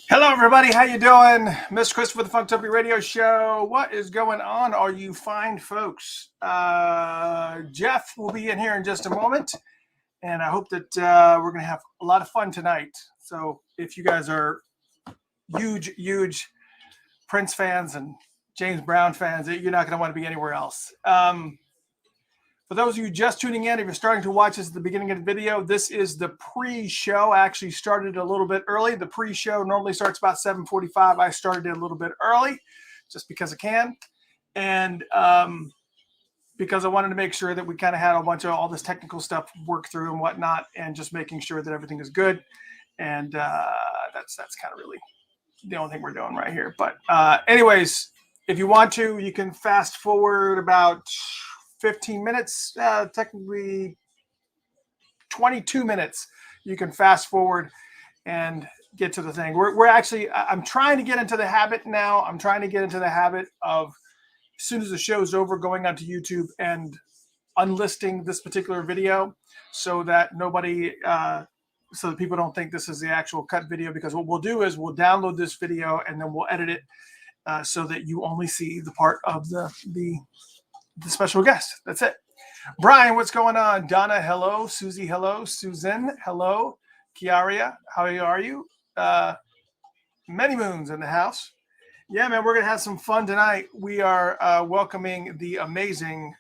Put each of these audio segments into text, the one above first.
Hello, everybody. How you doing? Mr. Christopher, the Funkatopia Radio Show. What is going on? Are you fine, folks? Jeff will be in here in just a moment, and I hope that we're going to have a lot of fun tonight. So if you guys are huge Prince fans and James Brown fans, you're not going to want to be anywhere else. For those of you just tuning in, if you're starting to watch this at the beginning of the video, this is the pre-show. I actually started a little bit early. The pre-show normally starts about 7:45. I started it a little bit early just because I can. And because I wanted to make sure that we kind of had a bunch of all this technical stuff worked through and whatnot, and just making sure that everything is good. And that's kind of really the only thing we're doing right here. But anyways, if you want to, you can fast forward about 15 minutes, technically 22 minutes. You can fast forward and get to the thing. We're actually, I'm trying to get into the habit now. I'm trying to get into the habit of, as soon as the show's over, going onto YouTube and unlisting this particular video so that nobody, so that people don't think this is the actual cut video, because what we'll do is we'll download this video and then we'll edit it so that you only see the part of the special guest. That's it. Brian, what's going on? Donna, hello. Susie, hello. Susan, hello. Kiaria, how are you? Many Moons in the house. Yeah, man, we're going to have some fun tonight. We are welcoming the amazing,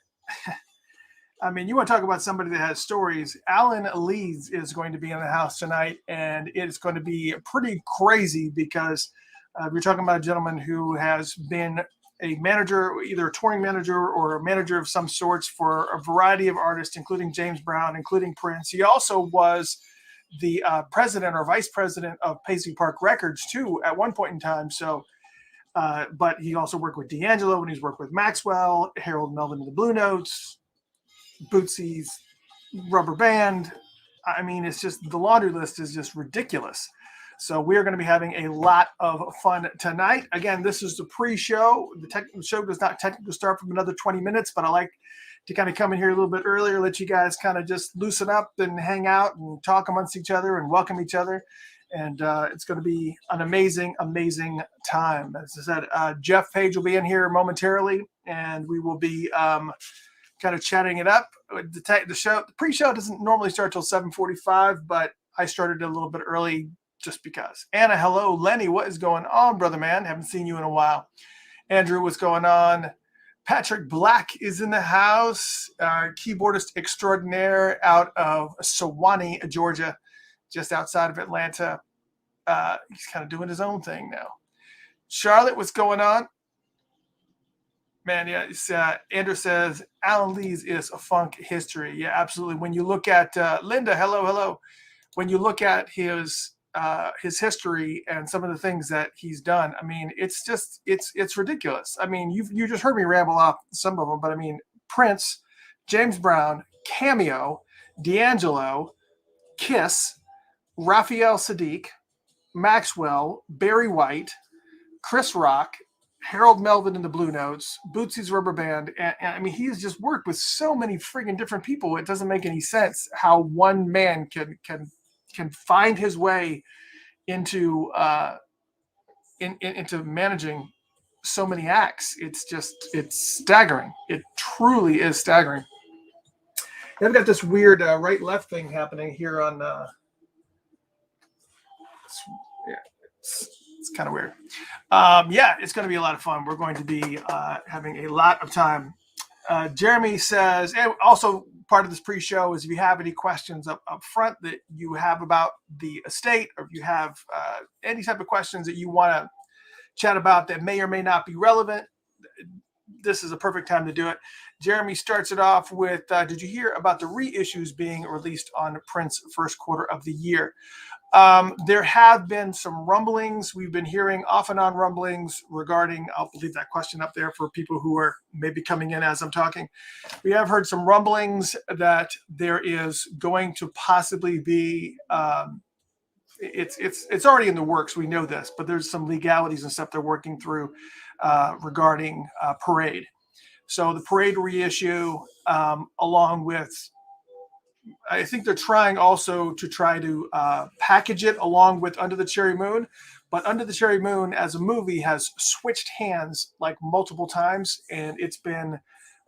I mean, you want to talk about somebody that has stories. Alan Leeds is going to be in the house tonight, and it's going to be pretty crazy because we're talking about a gentleman who has been a manager, either a touring manager or a manager of some sorts for a variety of artists, including James Brown, including Prince. He also was the president or vice president of Paisley Park Records too at one point in time. So, but he also worked with D'Angelo, and he's worked with Maxwell, Harold Melvin and the Blue Notes, Bootsy's Rubber Band. I mean, it's just, the laundry list is just ridiculous. So we are going to be having a lot of fun tonight. Again, this is the pre-show. The show does not technically start from another 20 minutes, but I like to kind of come in here a little bit earlier, let you guys kind of just loosen up and hang out and talk amongst each other and welcome each other. And it's going to be an amazing time. As I said, Jeff Page will be in here momentarily, and we will be kind of chatting it up. The pre-show doesn't normally start till 7:45, but I started a little bit early just because. Anna, hello. Lenny, what is going on, brother man? Haven't seen you in a while. Andrew, what's going on? Patrick Black is in the house. Keyboardist extraordinaire out of Sewanee, Georgia, just outside of Atlanta. He's kind of doing his own thing now. Charlotte, what's going on? Man, yeah, Andrew says, Alan Leeds is a funk history. Yeah, absolutely. When you look at, Linda, hello. When you look at his history and some of the things that he's done, I mean, it's just, it's ridiculous. I mean, you just heard me ramble off some of them, but I mean, Prince, James Brown, Cameo, D'Angelo, Kiss, Raphael Sadiq, Maxwell, Barry White, Chris Rock, Harold Melvin and the Blue Notes, Bootsy's Rubber Band, and I mean, he's just worked with so many friggin' different people. It doesn't make any sense how one man can find his way into into managing so many acts. It's staggering. It truly is staggering. I've got this weird right-left thing happening here on. It's kind of weird. Yeah, it's going to be a lot of fun. We're going to be having a lot of time. Jeremy says, and also part of this pre-show is if you have any questions up front that you have about the estate, or if you have any type of questions that you want to chat about that may or may not be relevant, this is a perfect time to do it. Jeremy starts it off with, did you hear about the reissues being released on Prince first quarter of the year? There have been some rumblings. We've been hearing off and on rumblings regarding, I'll leave that question up there for people who are maybe coming in as I'm talking. We have heard some rumblings that there is going to possibly be, it's already in the works. We know this, but there's some legalities and stuff they're working through regarding Parade. So the Parade reissue, along with I think they're trying also to try to package it along with Under the Cherry Moon. But Under the Cherry Moon as a movie has switched hands like multiple times, and it's been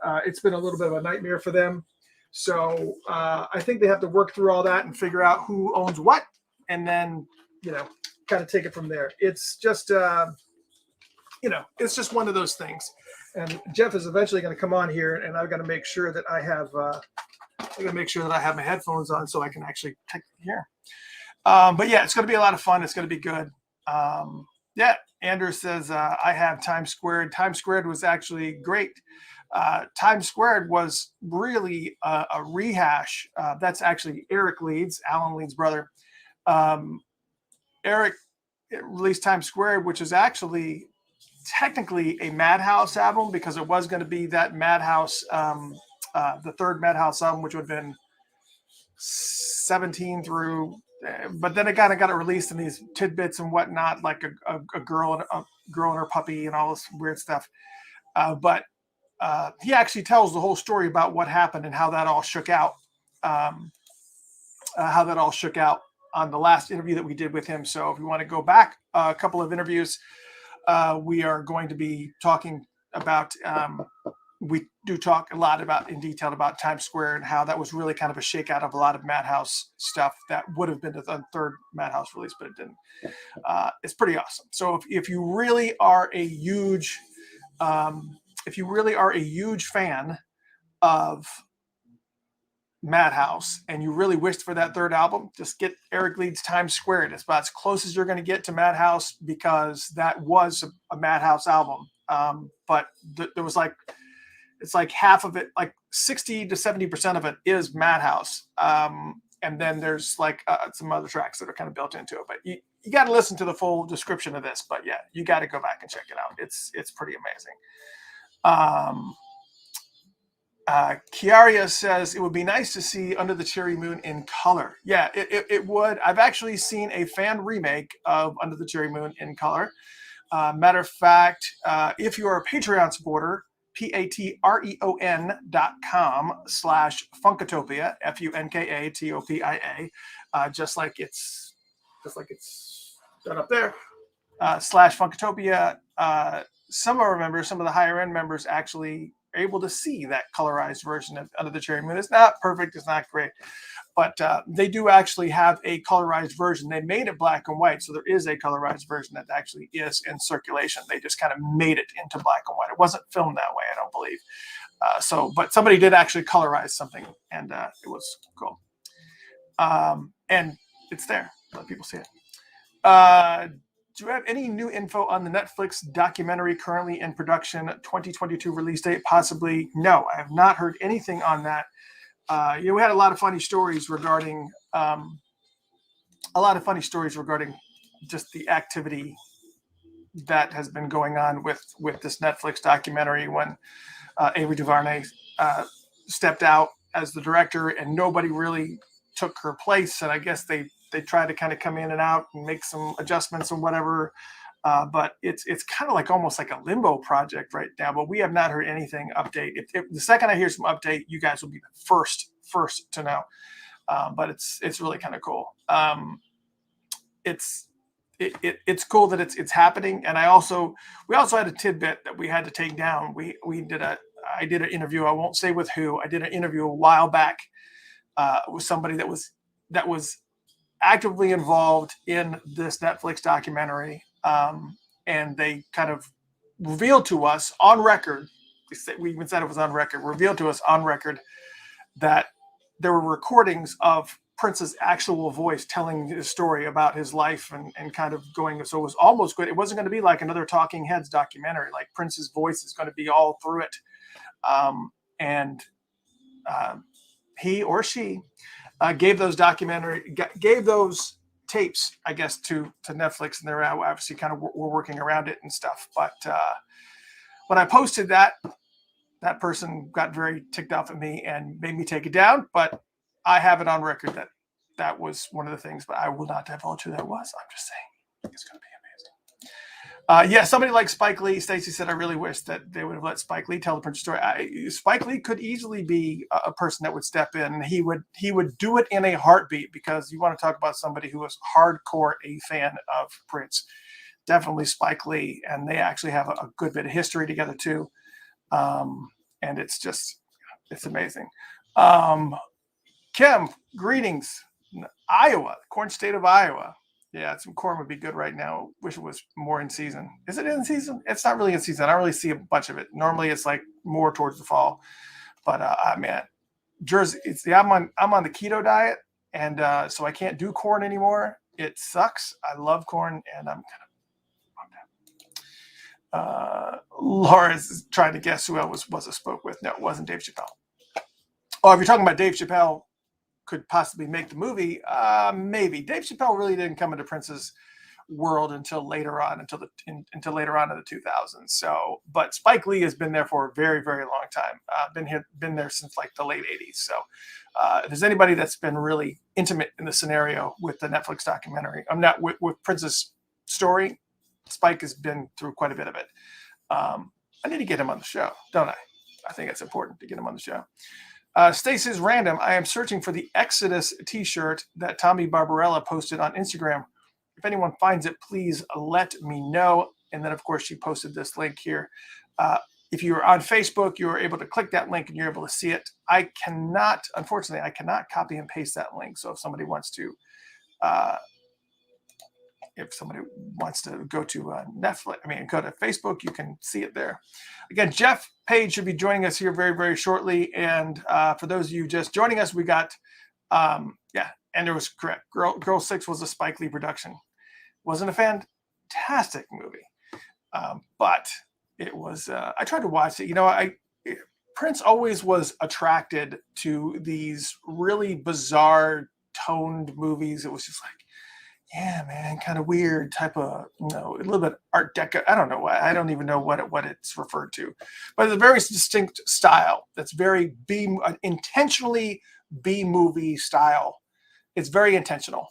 a little bit of a nightmare for them. So I think they have to work through all that and figure out who owns what, and then kind of take it from there. It's just it's just one of those things. And Jeff is eventually going to come on here, and I've got to make sure that I have my headphones on so I can actually hear. But yeah, it's going to be a lot of fun. It's going to be good. Yeah, Andrew says, I have Times Squared. Times Squared was actually great. Times Squared was really a rehash. That's actually Eric Leeds, Alan Leeds' brother. Eric released Times Squared, which is actually technically a Madhouse album because it was going to be that Madhouse, the third Madhouse album, which would have been 17 through, but then it kind of got it released in these tidbits and whatnot, like a girl and her puppy and all this weird stuff. But he actually tells the whole story about what happened and how that all shook out. On the last interview that we did with him. So if you want to go back a couple of interviews, we are going to be talking about. We do talk a lot in detail about Times Square and how that was really kind of a shakeout of a lot of Madhouse stuff that would have been the third Madhouse release, but it didn't. It's pretty awesome. So if you really are a huge fan of Madhouse and you really wished for that third album, just get Eric Leeds' Times Squared. It's about as close as you're going to get to Madhouse because that was a Madhouse album. But there was it's like half of it, like 60 to 70% of it is Madhouse. And then there's some other tracks that are kind of built into it, but you got to listen to the full description of this, but yeah, you got to go back and check it out. It's pretty amazing. Chiaria says it would be nice to see Under the Cherry Moon in color. Yeah, it would. I've actually seen a fan remake of Under the Cherry Moon in color. Matter of fact, if you are a Patreon supporter, patreon.com/Funkatopia, Funkatopia, just like it's done up there, /Funkatopia. Some of the higher end members actually are able to see that colorized version of Under the Cherry Moon. It's not perfect, it's not great, but they do actually have a colorized version. They made it black and white, so there is a colorized version that actually is in circulation. They just kind of made it into black and white. It wasn't filmed that way, I don't believe. But somebody did actually colorize something, and it was cool. And it's there. Let people see it. Do you have any new info on the Netflix documentary currently in production, 2022 release date? Possibly. No, I have not heard anything on that. We had a lot of funny stories regarding just the activity that has been going on with this Netflix documentary when Ava DuVernay stepped out as the director and nobody really took her place. And I guess they tried to kind of come in and out and make some adjustments and whatever. But it's kind of almost like a limbo project right now, but we have not heard anything update. If the second I hear some update, you guys will be the first to know. But it's really kind of cool. It's cool that it's happening. And we also had a tidbit that we had to take down. I did an interview. I won't say with who. I did an interview a while back with somebody that was actively involved in this Netflix documentary. And they kind of revealed to us on record, we even said it was on record, revealed to us on record that there were recordings of Prince's actual voice telling his story about his life and kind of going. So it was almost good. It wasn't going to be like another Talking Heads documentary. Like Prince's voice is going to be all through it. He or she gave those tapes, I guess, to Netflix, and they're obviously kind of we're working around it and stuff. But when I posted that person got very ticked off at me and made me take it down. But I have it on record that was one of the things, but I will not divulge who that was. I'm just saying it's going to be Yeah, somebody like Spike Lee. Stacey said, "I really wish that they would have let Spike Lee tell the Prince story." Spike Lee could easily be a person that would step in, and he would do it in a heartbeat, because you want to talk about somebody who was hardcore a fan of Prince. Definitely Spike Lee, and they actually have a good bit of history together too. And it's amazing. Um, Kim, greetings, Iowa, corn state of Iowa. Yeah, some corn would be good right now. Wish it was more in season. Is it in season? It's not really in season. I don't really see a bunch of it. Normally, it's like more towards the fall. But man, Jersey. I'm on the keto diet, and so I can't do corn anymore. It sucks. I love corn, and I'm Laura's trying to guess who else was I spoke with. No, it wasn't Dave Chappelle. Oh, if you're talking about Dave Chappelle could possibly make the movie, maybe. Dave Chappelle really didn't come into Prince's world until later on, until later on in the 2000s. So, but Spike Lee has been there for a very, very long time. Been there since like the late 80s. So, if there's anybody that's been really intimate in the scenario with the Netflix documentary, I'm not with Prince's story. Spike has been through quite a bit of it. I need to get him on the show, don't I? I think it's important to get him on the show. Stacey's random. I am searching for the Exodus t-shirt that Tommy Barbarella posted on Instagram. If anyone finds it, please let me know. And then, of course, she posted this link here. If you're on Facebook, you are able to click that link and you're able to see it. Unfortunately, I cannot copy and paste that link. So if somebody wants to go to Netflix, go to Facebook, you can see it there. Again, Jeff Page should be joining us here very, very shortly. And for those of you just joining us, we got, and it was correct. Girl 6 was a Spike Lee production. Wasn't a fantastic movie, but it was. I tried to watch it. Prince always was attracted to these really bizarre toned movies. It was just like, yeah, man, kind of weird type of, a little bit Art Deco. I don't know. I don't even know what it's referred to, but it's a very distinct style. That's very intentionally B-movie style. It's very intentional.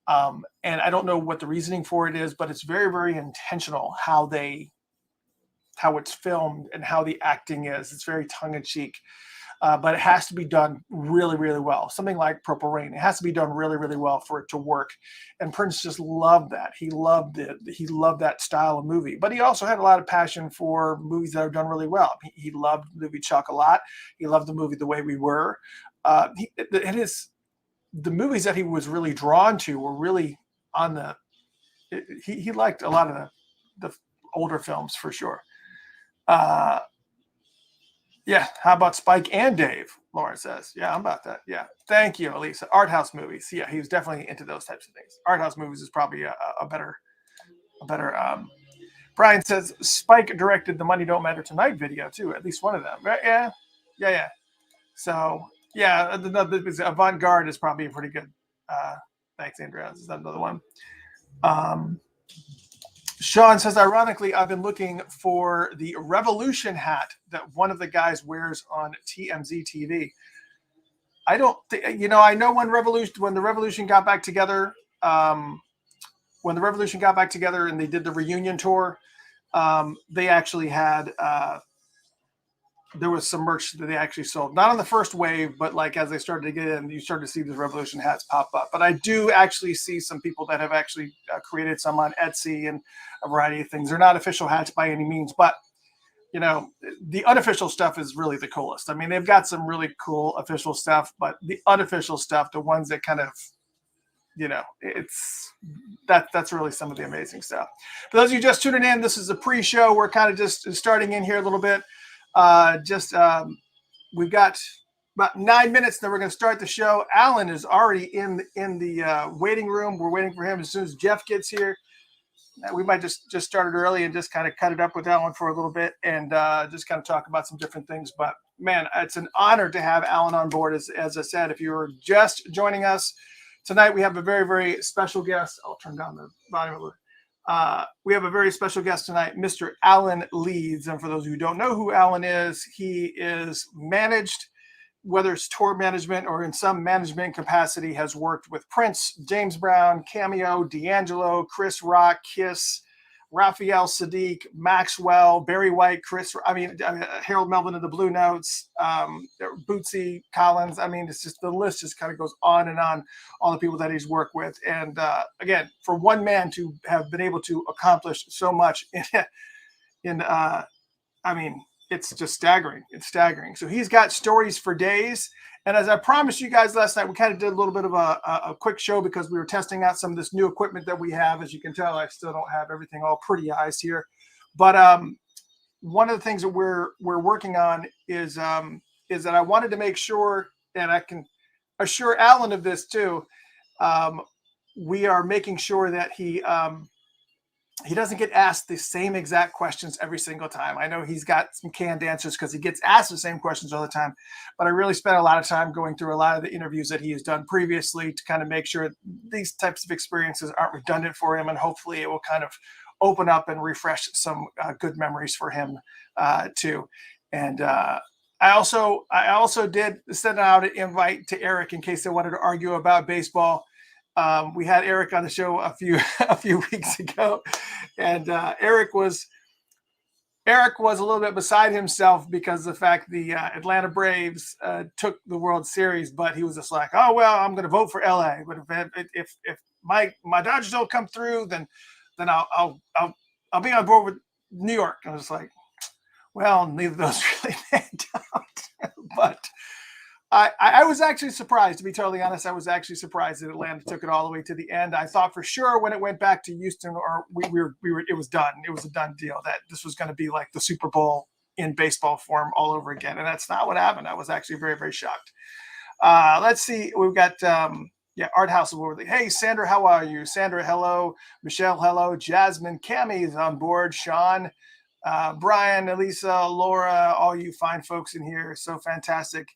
And I don't know what the reasoning for it is, but it's very, very intentional how it's filmed and how the acting is. It's very tongue-in-cheek. But it has to be done really, really well. Something like Purple Rain, it has to be done really, really well for it to work. And Prince just loved that. He loved it. He loved that style of movie. But he also had a lot of passion for movies that are done really well. He loved the movie Chocolat. He loved the movie The Way We Were. The movies that he was really drawn to were really on the. He liked a lot of the older films for sure. Yeah, how about Spike and Dave? Lauren says. Yeah, I'm about that. Yeah, thank you, Elisa. Art house movies. Yeah, he was definitely into those types of things. Art house movies is probably a better. Brian says Spike directed the Money Don't Matter Tonight video too. At least one of them. Right? Yeah. So yeah, the Avant-Garde is probably pretty good. Thanks, Andrea. Is that another one? Sean says, ironically, I've been looking for the Revolution hat that one of the guys wears on TMZ TV. I don't think, I know when the Revolution got back together, and they did the reunion tour, they actually had, there was some merch that they actually sold, not on the first wave, but like as they started to get in, you started to see these Revolution hats pop up. But I do actually see some people that have actually created some on Etsy and a variety of things. They're not official hats by any means, but the unofficial stuff is really the coolest. I mean, they've got some really cool official stuff, but the unofficial stuff, the ones that kind of, that's really some of the amazing stuff. For those of you just tuning in, this is a pre-show. We're kind of just starting in here a little bit. We've got about 9 minutes, then we're going to start the show. Alan is already in the waiting room. We're waiting for him. As soon as Jeff gets here, we might just start it early and just kind of cut it up with Alan for a little bit and just kind of talk about some different things. But man, it's an honor to have Alan on board. As I said, if you were just joining us tonight, we have a very, very special guest. I'll turn down the volume a little. We have a very special guest tonight, Mr. Alan Leeds. And for those who don't know who Alan is, he is managed, whether it's tour management or in some management capacity, has worked with Prince, James Brown, Cameo, D'Angelo, Chris Rock, Kiss, Raphael Sadiq, Maxwell, Barry White, Harold Melvin of the Blue Notes, Bootsy Collins. I mean, it's just the list just kind of goes on and on, all the people that he's worked with. And again, for one man to have been able to accomplish so much it's just staggering. It's staggering. So he's got stories for days. And as I promised you guys last night, we kind of did a little bit of a quick show because we were testing out some of this new equipment that we have. As you can tell, I still don't have everything all pretty eyes here. But one of the things that we're working on is that I wanted to make sure, and I can assure Alan of this too, we are making sure that he doesn't get asked the same exact questions every single time. I know he's got some canned answers because he gets asked the same questions all the time, but I really spent a lot of time going through a lot of the interviews that he has done previously to kind of make sure these types of experiences aren't redundant for him. And hopefully it will kind of open up and refresh some good memories for him too. And I also did send out an invite to Eric in case they wanted to argue about baseball. We had Eric on the show a few weeks ago, and Eric was a little bit beside himself because of the fact the Atlanta Braves took the World Series, but he was just like, oh well, I'm going to vote for LA, but if my Dodgers don't come through, then I'll be on board with New York. I was like, well, neither of those really panned out, but. I was actually surprised, to be totally honest. I was actually surprised that Atlanta took it all the way to the end. I thought for sure when it went back to Houston, or it was done. It was a done deal that this was going to be like the Super Bowl in baseball form all over again, and that's not what happened. I was actually very, very shocked. Let's see. We've got Art House of Worthy. Hey, Sandra, how are you? Sandra, hello. Michelle, hello. Jasmine, Cammie is on board. Sean, Brian, Elisa, Laura, all you fine folks in here, so fantastic.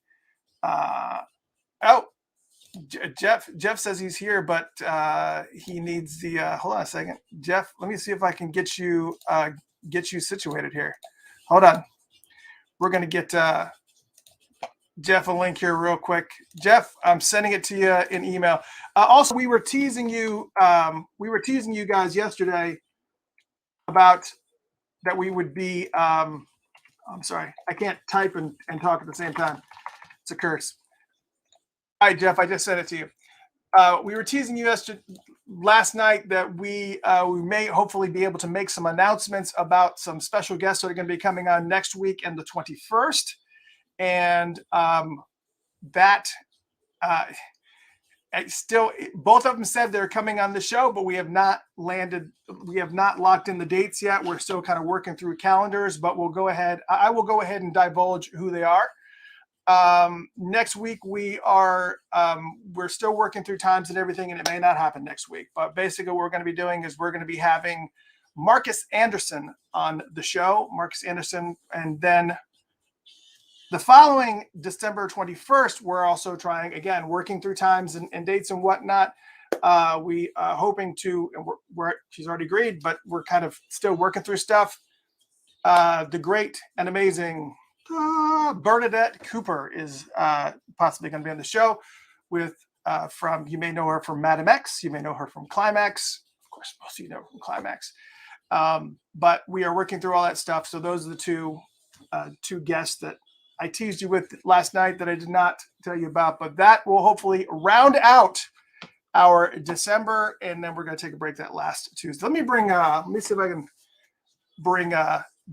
Jeff says he's here, but he needs the hold on a second. Jeff, let me see if I can get you situated here. Hold on. We're going to get Jeff a link here real quick. Jeff, I'm sending it to you in email. Also, we were teasing you guys yesterday about that we would be I'm sorry, I can't type and talk at the same time. It's a curse. All right, Jeff, I just sent it to you. We were teasing you last night that we may hopefully be able to make some announcements about some special guests that are going to be coming on next week and the 21st. And still, both of them said they're coming on the show, but we have not locked in the dates yet. We're still kind of working through calendars, but I will go ahead and divulge who they are. Next week we're still working through times and everything, and it may not happen next week, but basically what we're going to be doing is we're going to be having Marcus Anderson on the show, and then the following December 21st, we're also working through times and dates and whatnot. We hoping to, and she's already agreed, but we're kind of still working through stuff. The great and amazing Bernadette Cooper is possibly going to be on the show you may know her from Madam X, you may know her from Climax. Of course, most of you know her from Climax. But we are working through all that stuff. So those are the two guests that I teased you with last night that I did not tell you about, but that will hopefully round out our December, and then we're going to take a break that last Tuesday. Let me see if I can bring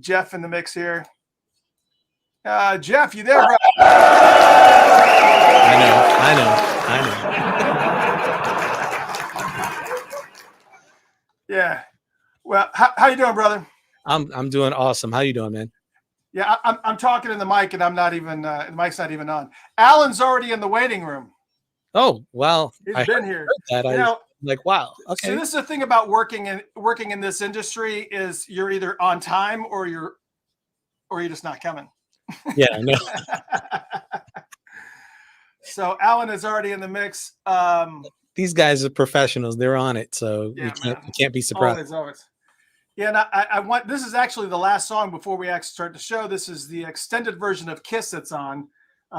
Jeff in the mix here. Jeff, you there, bro? I know. Yeah. Well, how you doing, brother? I'm doing awesome. How you doing, man? Yeah, I'm talking in the mic, and I'm not even the mic's not even on. Alan's already in the waiting room. Oh, well, he's been here. I'm like, wow. Okay. So this is the thing about working in this industry is you're either on time or you're just not coming. Yeah, I know. So Alan is already in the mix. These guys are professionals. They're on it, so you can't be surprised. Always. Yeah, and I want. This is actually the last song before we actually start the show. This is the extended version of Kiss that's on,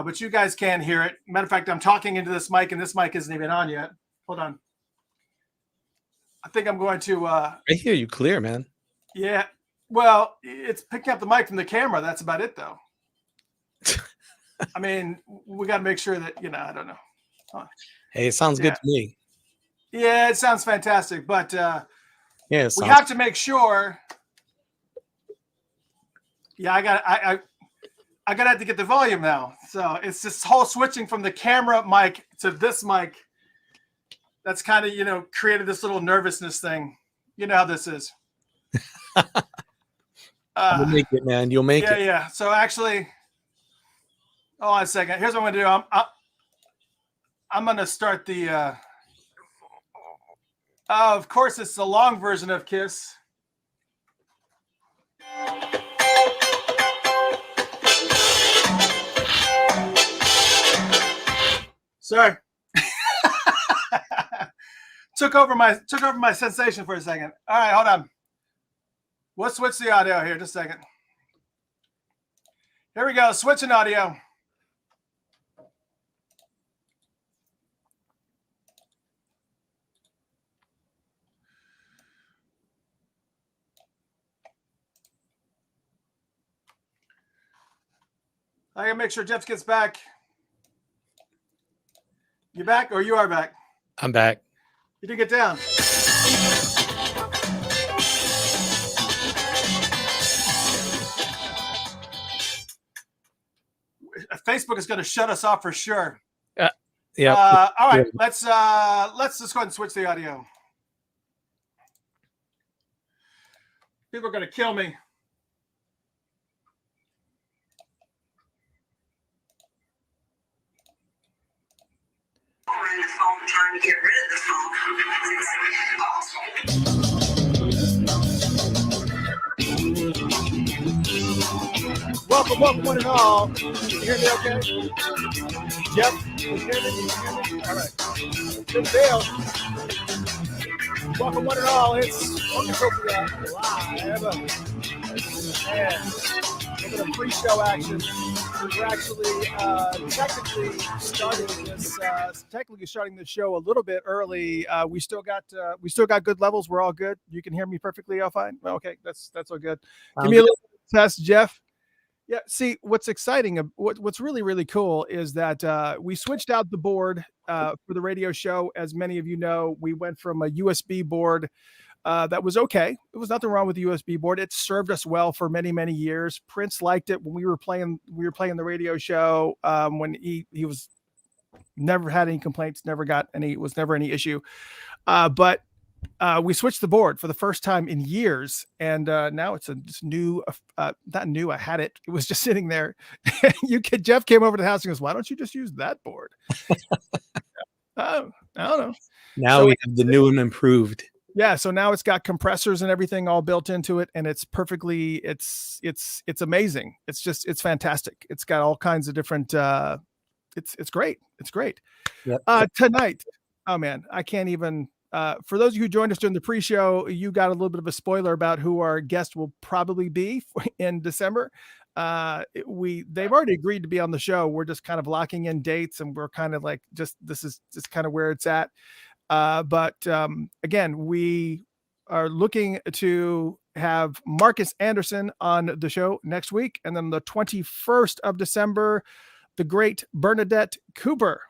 but you guys can hear it. Matter of fact, I'm talking into this mic, and this mic isn't even on yet. Hold on. I think I'm going to. I hear you clear, man. Yeah. Well, it's picking up the mic from the camera. That's about it, though. I mean, we got to make sure that, I don't know. Hey, it sounds good to me. Yeah, it sounds fantastic, but yeah, we have to make sure. Yeah, I gotta have to get the volume now. So it's this whole switching from the camera mic to this mic. That's kind of, created this little nervousness thing. You know how this is. You'll make it, man. You'll make it. Yeah. So actually, hold on a second. Here's what I'm gonna do. I'm gonna start the. Of course, it's the long version of Kiss. Sorry. took over my sensation for a second. All right, hold on. We'll switch the audio here. Just a second. Here we go. Switching audio. I gotta make sure Jeff gets back. You back or you are back? I'm back. You didn't get down. Facebook is going to shut us off for sure. Yeah. All right. Let's just go ahead and switch the audio. People are going to kill me. Trying to get rid of the phone. Welcome, one and all. Can you hear me okay? Jeff, can you hear me? All right. Good deal. Welcome, one and all. It's Funkatopia live. And we're going to pre-show action. We're actually technically starting this show a little bit early. We still got good levels. We're all good. You can hear me perfectly all fine. Okay, that's all good. Give me a little test, Jeff. Yeah. See, what's exciting, what's really, really cool is that we switched out the board for the radio show. As many of you know, we went from a USB board that was okay. There was nothing wrong with the USB board. It served us well for many, many years. Prince liked it when we were playing the radio show. When he was never had any complaints, was never any issue. But we switched the board for the first time in years, and now it's this new. Not new. I had it. It was just sitting there. Jeff came over to the house and goes, "Why don't you just use that board?" I don't know. Now we have the new and improved. Yeah, so now it's got compressors and everything all built into it, and it's perfectly. It's amazing. It's fantastic. It's got all kinds of different. It's great. It's great. Yep. Tonight, oh man, I can't even. For those of you who joined us during the pre-show, you got a little bit of a spoiler about who our guest will probably be in December. They've already agreed to be on the show. We're just kind of locking in dates, and we're kind of like this is just kind of where it's at. But again, we are looking to have Marcus Anderson on the show next week, and then the 21st of December, the great Bernadette Cooper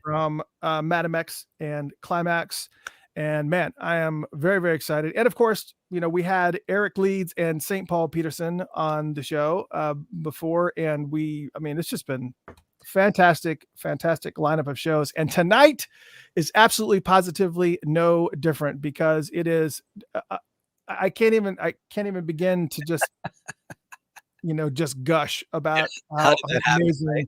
from Madam X and Climax. And man, I am very, very excited. And of course, we had Eric Leeds and St. Paul Peterson on the show before, and it's just been fantastic lineup of shows. And tonight is absolutely positively no different, because it is. I can't even begin to just just gush about how amazing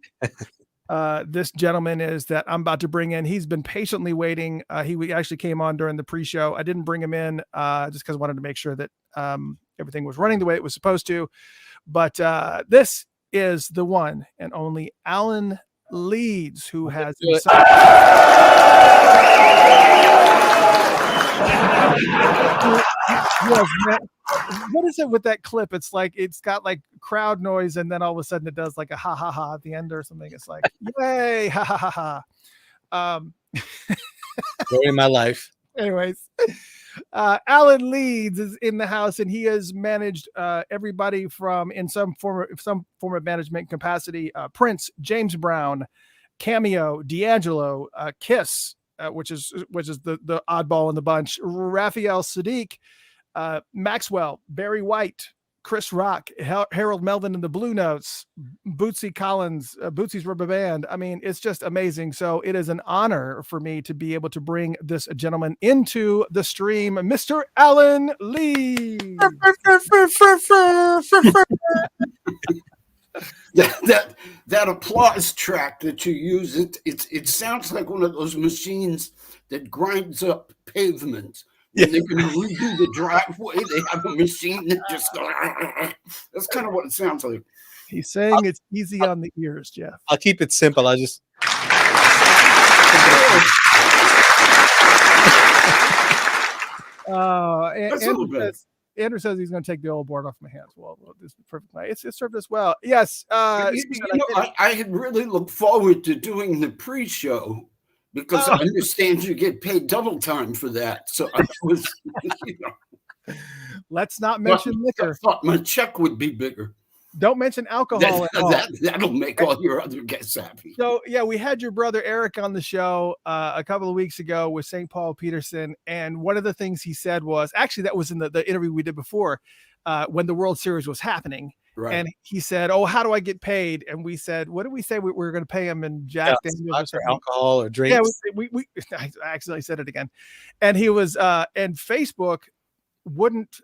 this gentleman is that I'm about to bring in. He's been patiently waiting. He actually came on during the pre-show. I didn't bring him in just because I wanted to make sure that everything was running the way it was supposed to. But this is the one and only Alan Leeds, who has what is it with that clip? It's like it's got like crowd noise, and then all of a sudden it does like a ha ha ha at the end or something. It's like yay, ha ha ha ha. Story of my life. Anyways, Alan Leeds is in the house, and he has managed everybody from in some form of management capacity. Prince, James Brown, Cameo, D'Angelo, Kiss, which is the oddball in the bunch, Raphael Sadiq, Maxwell, Barry White, Chris Rock, Harold Melvin and the Blue Notes, Bootsy Collins, Bootsy's Rubber Band. I mean, it's just amazing. So it is an honor for me to be able to bring this gentleman into the stream, Mr. Alan Lee. that applause track that you use, it sounds like one of those machines that grinds up pavement. When they're going to redo the driveway, they have a machine that just goes. That's kind of what it sounds like. He's saying it's easy on the ears, Jeff. I'll keep it simple. I'll just. Andrew says he's going to take the old board off my hands. Well, this is perfect. It served us well. Yes. I had really looked forward to doing the pre-show. Because I understand you get paid double time for that. So I was, Let's not mention liquor. I thought my check would be bigger. Don't mention alcohol at all. That'll make all your other guests happy. So, yeah, we had your brother Eric on the show a couple of weeks ago with St. Paul Peterson. And one of the things he said was, actually, that was in the interview we did before when the World Series was happening. Right. And he said, "Oh, how do I get paid?" And we said, "What did we say we were going to pay him in Jack Daniels or alcohol or drinks?" Yeah, we I accidentally said it again. And he was, and Facebook wouldn't.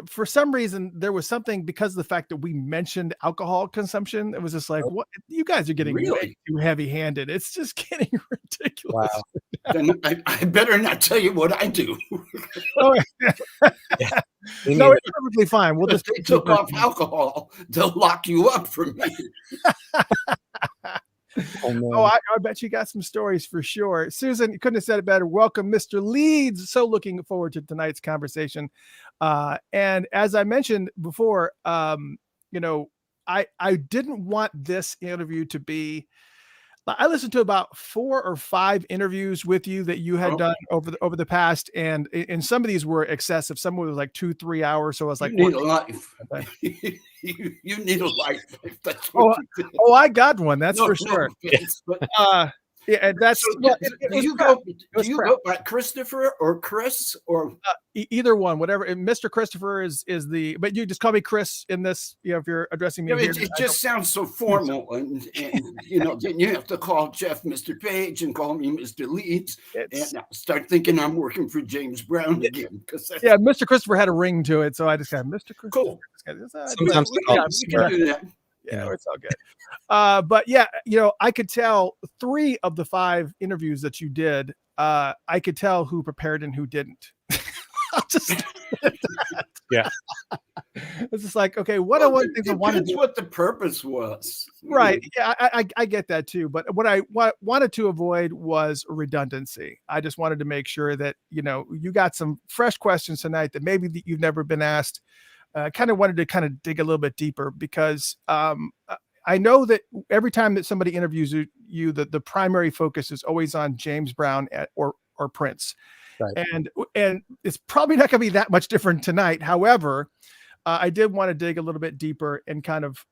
For some reason, there was something because of the fact that we mentioned alcohol consumption. It was just like, what? You guys are getting way too heavy-handed. It's just getting ridiculous. Wow. Then I better not tell you what I do. No, it's perfectly fine. We'll just they took off alcohol. They'll lock you up for me. I bet you got some stories for sure. Susan, you couldn't have said it better. Welcome, Mr. Leeds. So looking forward to tonight's conversation. And as I mentioned before, I didn't want this interview to be. I listened to about 4 or 5 interviews with you that you had done over the past, and some of these were excessive. Some was like 2-3 hours. So I was like, "You need a life. you need a life." I got one. That's for sure. And that's do you go by Christopher or Chris or either one, whatever. And Mr. Christopher is the, but you just call me Chris in this. If you're addressing me, it just sounds so formal, and then you have to call Jeff Mr. Page and call me Mr. Leeds, and start thinking I'm working for James Brown again. Mr. Christopher had a ring to it, so I just got Mr. Christopher. Cool. Sometimes we can do that. Yeah, it's all good. But yeah, I could tell 3 of the 5 interviews that you did, I could tell who prepared and who didn't. I'll just yeah. It's just like, okay, what are one things I wanted to do? What the purpose was. Right. Yeah, I get that too. But what I wanted to avoid was redundancy. I just wanted to make sure that, you got some fresh questions tonight that maybe that you've never been asked. Kind of wanted to kind of dig a little bit deeper because I know that every time that somebody interviews you, the primary focus is always on James Brown or Prince. Right. And it's probably not going to be that much different tonight. However, I did want to dig a little bit deeper and kind of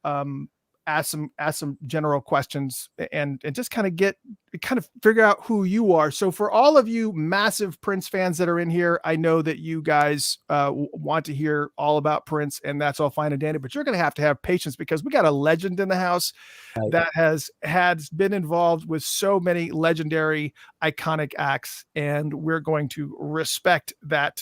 ask some general questions and just kind of figure out who you are. So for all of you massive Prince fans that are in here, I know that you guys want to hear all about Prince, and that's all fine and dandy, but you're going to have patience because we got a legend in the house that has been involved with so many legendary, iconic acts, and we're going to respect that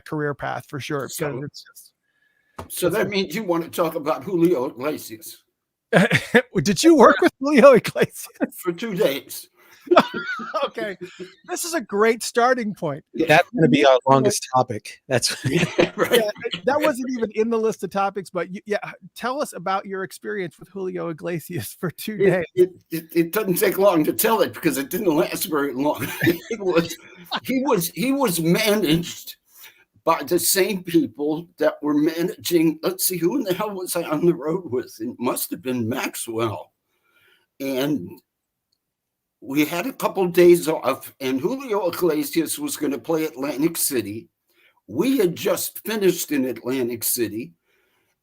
career path for sure. So that means you want to talk about Julio Iglesias. Did you work with Julio Iglesias for 2 days? Okay, this is a great starting point. That's going to be our longest topic. That's right. That wasn't even in the list of topics, but tell us about your experience with Julio Iglesias for 2 days. It doesn't take long to tell it because it didn't last very long. He was managed by the same people that were managing, let's see, who in the hell was I on the road with? It must have been Maxwell. And we had a couple days off, and Julio Iglesias was going to play Atlantic City. We had just finished in Atlantic City,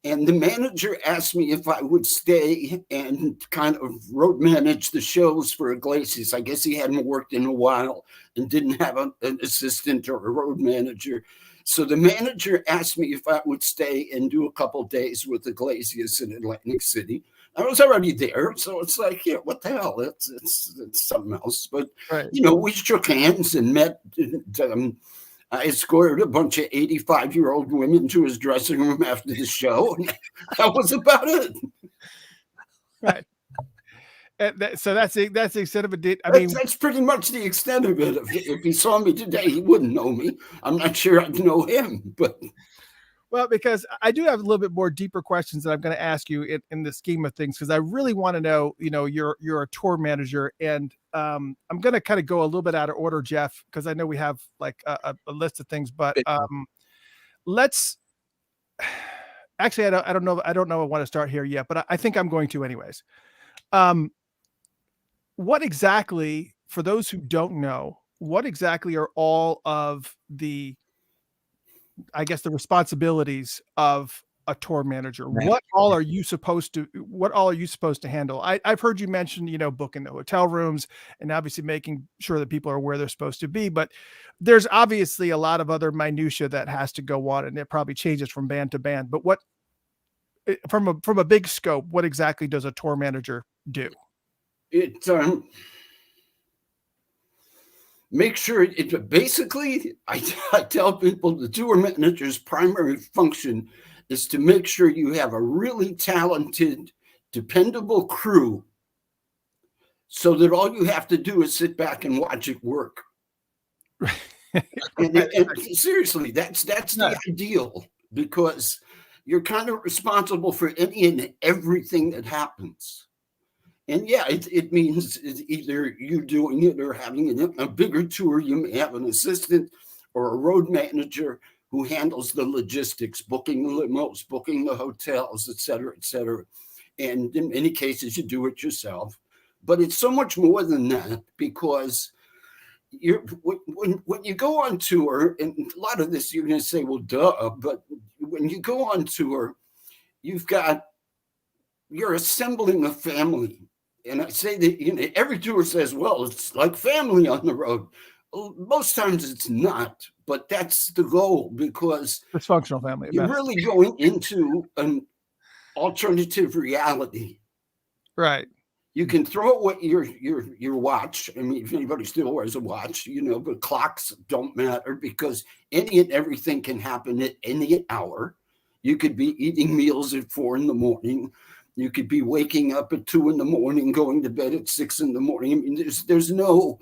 and the manager asked me if I would stay and kind of road manage the shows for Iglesias. I guess he hadn't worked in a while and didn't have an assistant or a road manager. So the manager asked me if I would stay and do a couple days with Iglesias in Atlantic City. I was already there, so it's like, yeah, what the hell? It's something else. But, Right. We shook hands and met. I escorted a bunch of 85-year-old women to his dressing room after the show, and that was about it. Right. So that's the extent of it. That's pretty much the extent of it. If he saw me today, he wouldn't know me. I'm not sure I'd know him, but. Well, because I do have a little bit more deeper questions that I'm going to ask you in the scheme of things, because I really want to know, you're a tour manager, and I'm going to kind of go a little bit out of order, Jeff, because I know we have like a list of things, but let's actually, I don't know. I want to start here yet, but I think I'm going to anyways. What exactly, for those who don't know, what exactly are all of the, I guess, the responsibilities of a tour manager? What all are you supposed to handle? I've heard you mention, booking the hotel rooms and obviously making sure that people are where they're supposed to be, but there's obviously a lot of other minutia that has to go on, and it probably changes from band to band. But what, from a big scope, what exactly does a tour manager do? It make sure it basically, I tell people the tour manager's primary function is to make sure you have a really talented, dependable crew, so that all you have to do is sit back and watch it work. and seriously, that's the ideal, because you're kind of responsible for any and everything that happens. And yeah, it means either you doing it or having a bigger tour. You may have an assistant or a road manager who handles the logistics, booking the limos, booking the hotels, et cetera, et cetera. And in many cases, you do it yourself. But it's so much more than that, because when you go on tour, and a lot of this you're going to say, well, duh, but when you go on tour, you're assembling a family. And I say that, every tour says, well, it's like family on the road. Well, most times it's not, but that's the goal, because Dysfunctional family. You're really going into an alternative reality. Right. You can throw away your watch. I mean, if anybody still wears a watch, but clocks don't matter, because any and everything can happen at any hour. You could be eating meals at 4 a.m. You could be waking up at 2 a.m, going to bed at 6 a.m. I mean, there's no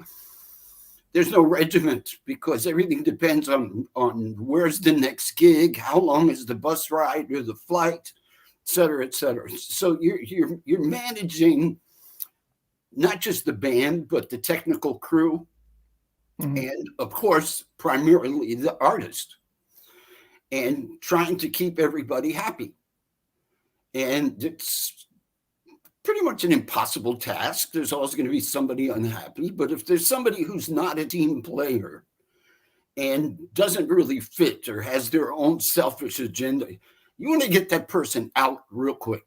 regiment, because everything depends on where's the next gig, how long is the bus ride or the flight, et cetera, et cetera. So you're managing not just the band, but the technical crew, and of course, primarily the artist, and trying to keep everybody happy. And it's pretty much an impossible task. There's always going to be somebody unhappy. But if there's somebody who's not a team player and doesn't really fit or has their own selfish agenda, you want to get that person out real quick,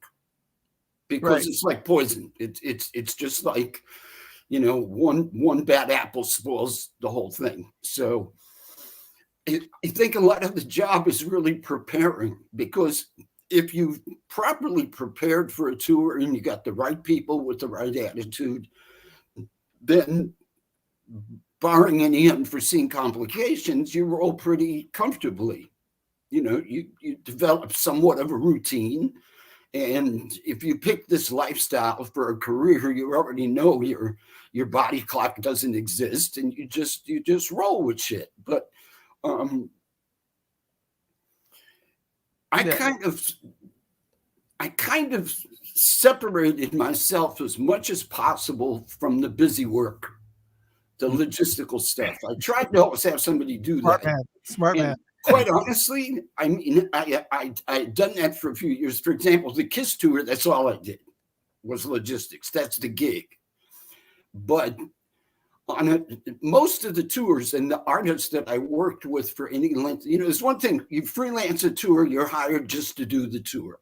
because It's like poison. It's just like, one bad apple spoils the whole thing. So I think a lot of the job is really preparing, because if you've properly prepared for a tour and you got the right people with the right attitude, then barring any unforeseen complications, you roll pretty comfortably. You develop somewhat of a routine. And if you pick this lifestyle for a career, you already know your body clock doesn't exist, and you just roll with shit. But I kind of separated myself as much as possible from the busy work, the logistical stuff. I tried to always have somebody do that. Smart man. Quite honestly, I mean, I'd done that for a few years. For example, the KISS tour, that's all I did was logistics. That's the gig. But most of the tours and the artists that I worked with for any length, there's one thing, you freelance a tour, you're hired just to do the tour.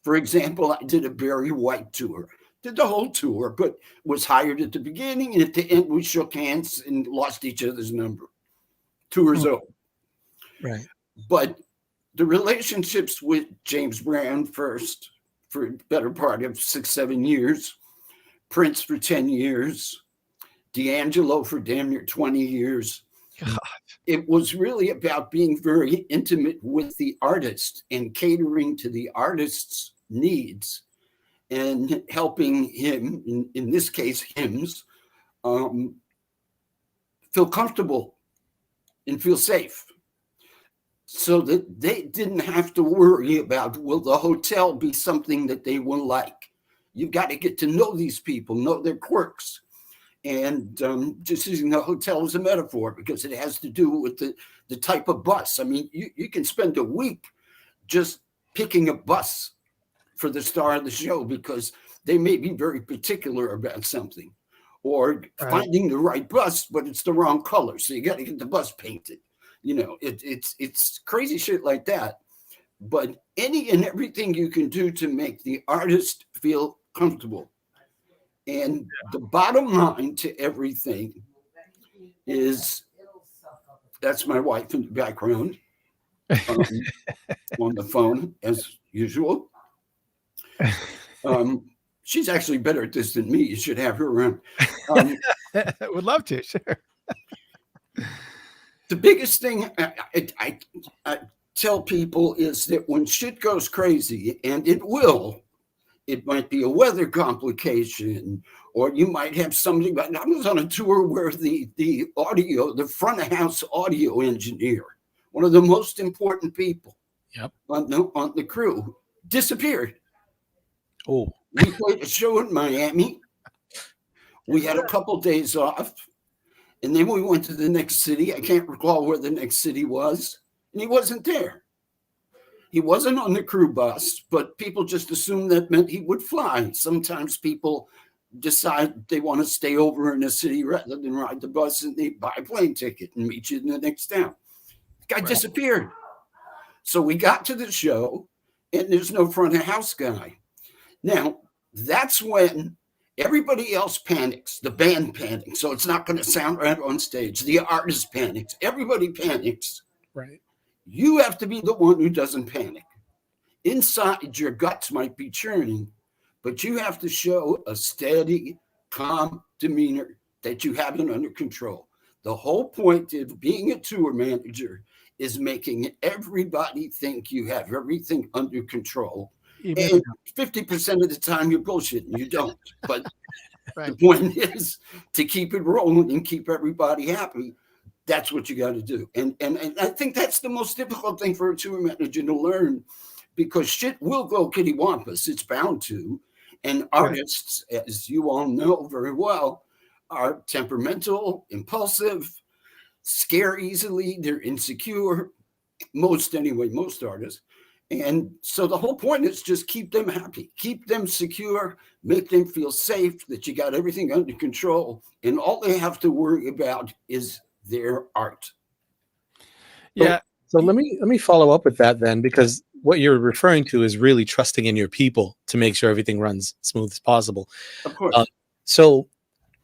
For example, I did a Barry White tour, did the whole tour, but was hired at the beginning, and at the end we shook hands and lost each other's number. Tour's over. Right. But the relationships with James Brown first, for a better part of 6-7 years, Prince for 10 years, D'Angelo for damn near 20 years. God. It was really about being very intimate with the artist and catering to the artist's needs and helping him, in this case, hymns, feel comfortable and feel safe, so that they didn't have to worry about, will the hotel be something that they will like? You've got to get to know these people, know their quirks. And just using the hotel as a metaphor, because it has to do with the type of bus. I mean, you can spend a week just picking a bus for the star of the show because they may be very particular about something, or finding the right bus, but it's the wrong color. So you got to get the bus painted. It's crazy shit like that. But any and everything you can do to make the artist feel comfortable. And the bottom line to everything is, that's my wife in the background on the phone, as usual. She's actually better at this than me. You should have her around. Would love to, sure. The biggest thing I tell people is that when shit goes crazy, and it will, it might be a weather complication, or you might have something. But I was on a tour where the front of house audio engineer, one of the most important people on the crew, disappeared. Oh, we played a show in Miami. We had a couple days off, and then we went to the next city. I can't recall where the next city was, and he wasn't there. He wasn't on the crew bus, but people just assumed that meant he would fly. Sometimes people decide they want to stay over in a city rather than ride the bus, and they buy a plane ticket and meet you in the next town. The guy disappeared. So we got to the show, and there's no front of house guy. Now, that's when everybody else panics. The band panics, so it's not going to sound right on stage. The artist panics. Everybody panics. Right. You have to be the one who doesn't panic. Inside, your guts might be churning, but you have to show a steady, calm demeanor that you have it under control. The whole point of being a tour manager is making everybody think you have everything under control. And 50% of the time you're bullshitting. You don't. But the point is to keep it rolling and keep everybody happy. That's what you got to do. And I think that's the most difficult thing for a tour manager to learn, because shit will go kittywampus. It's bound to. And artists, as you all know very well, are temperamental, impulsive, scare easily. They're insecure. Most artists. And so the whole point is just keep them happy, keep them secure, make them feel safe, that you got everything under control. And all they have to worry about is their art. Yeah. So let me follow up with that then, because what you're referring to is really trusting in your people to make sure everything runs smooth as possible. Of course. So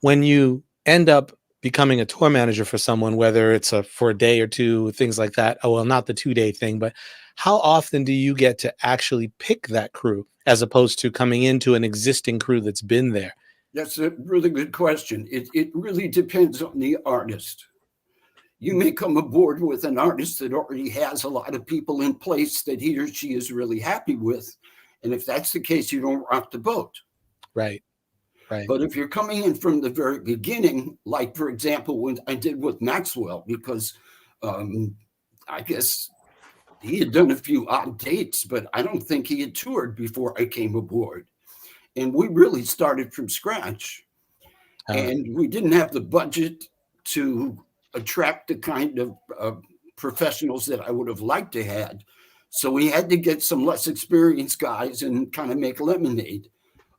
when you end up becoming a tour manager for someone, whether it's for a day or two, things like that. Oh, well, not the 2-day thing, but how often do you get to actually pick that crew as opposed to coming into an existing crew that's been there? That's a really good question. It really depends on the artist. You may come aboard with an artist that already has a lot of people in place that he or she is really happy with. And if that's the case, you don't rock the boat. Right. But if you're coming in from the very beginning, like, for example, when I did with Maxwell, because I guess he had done a few odd dates, but I don't think he had toured before I came aboard. And we really started from scratch. And we didn't have the budget to attract the kind of professionals that I would have liked to have. So we had to get some less experienced guys and kind of make lemonade.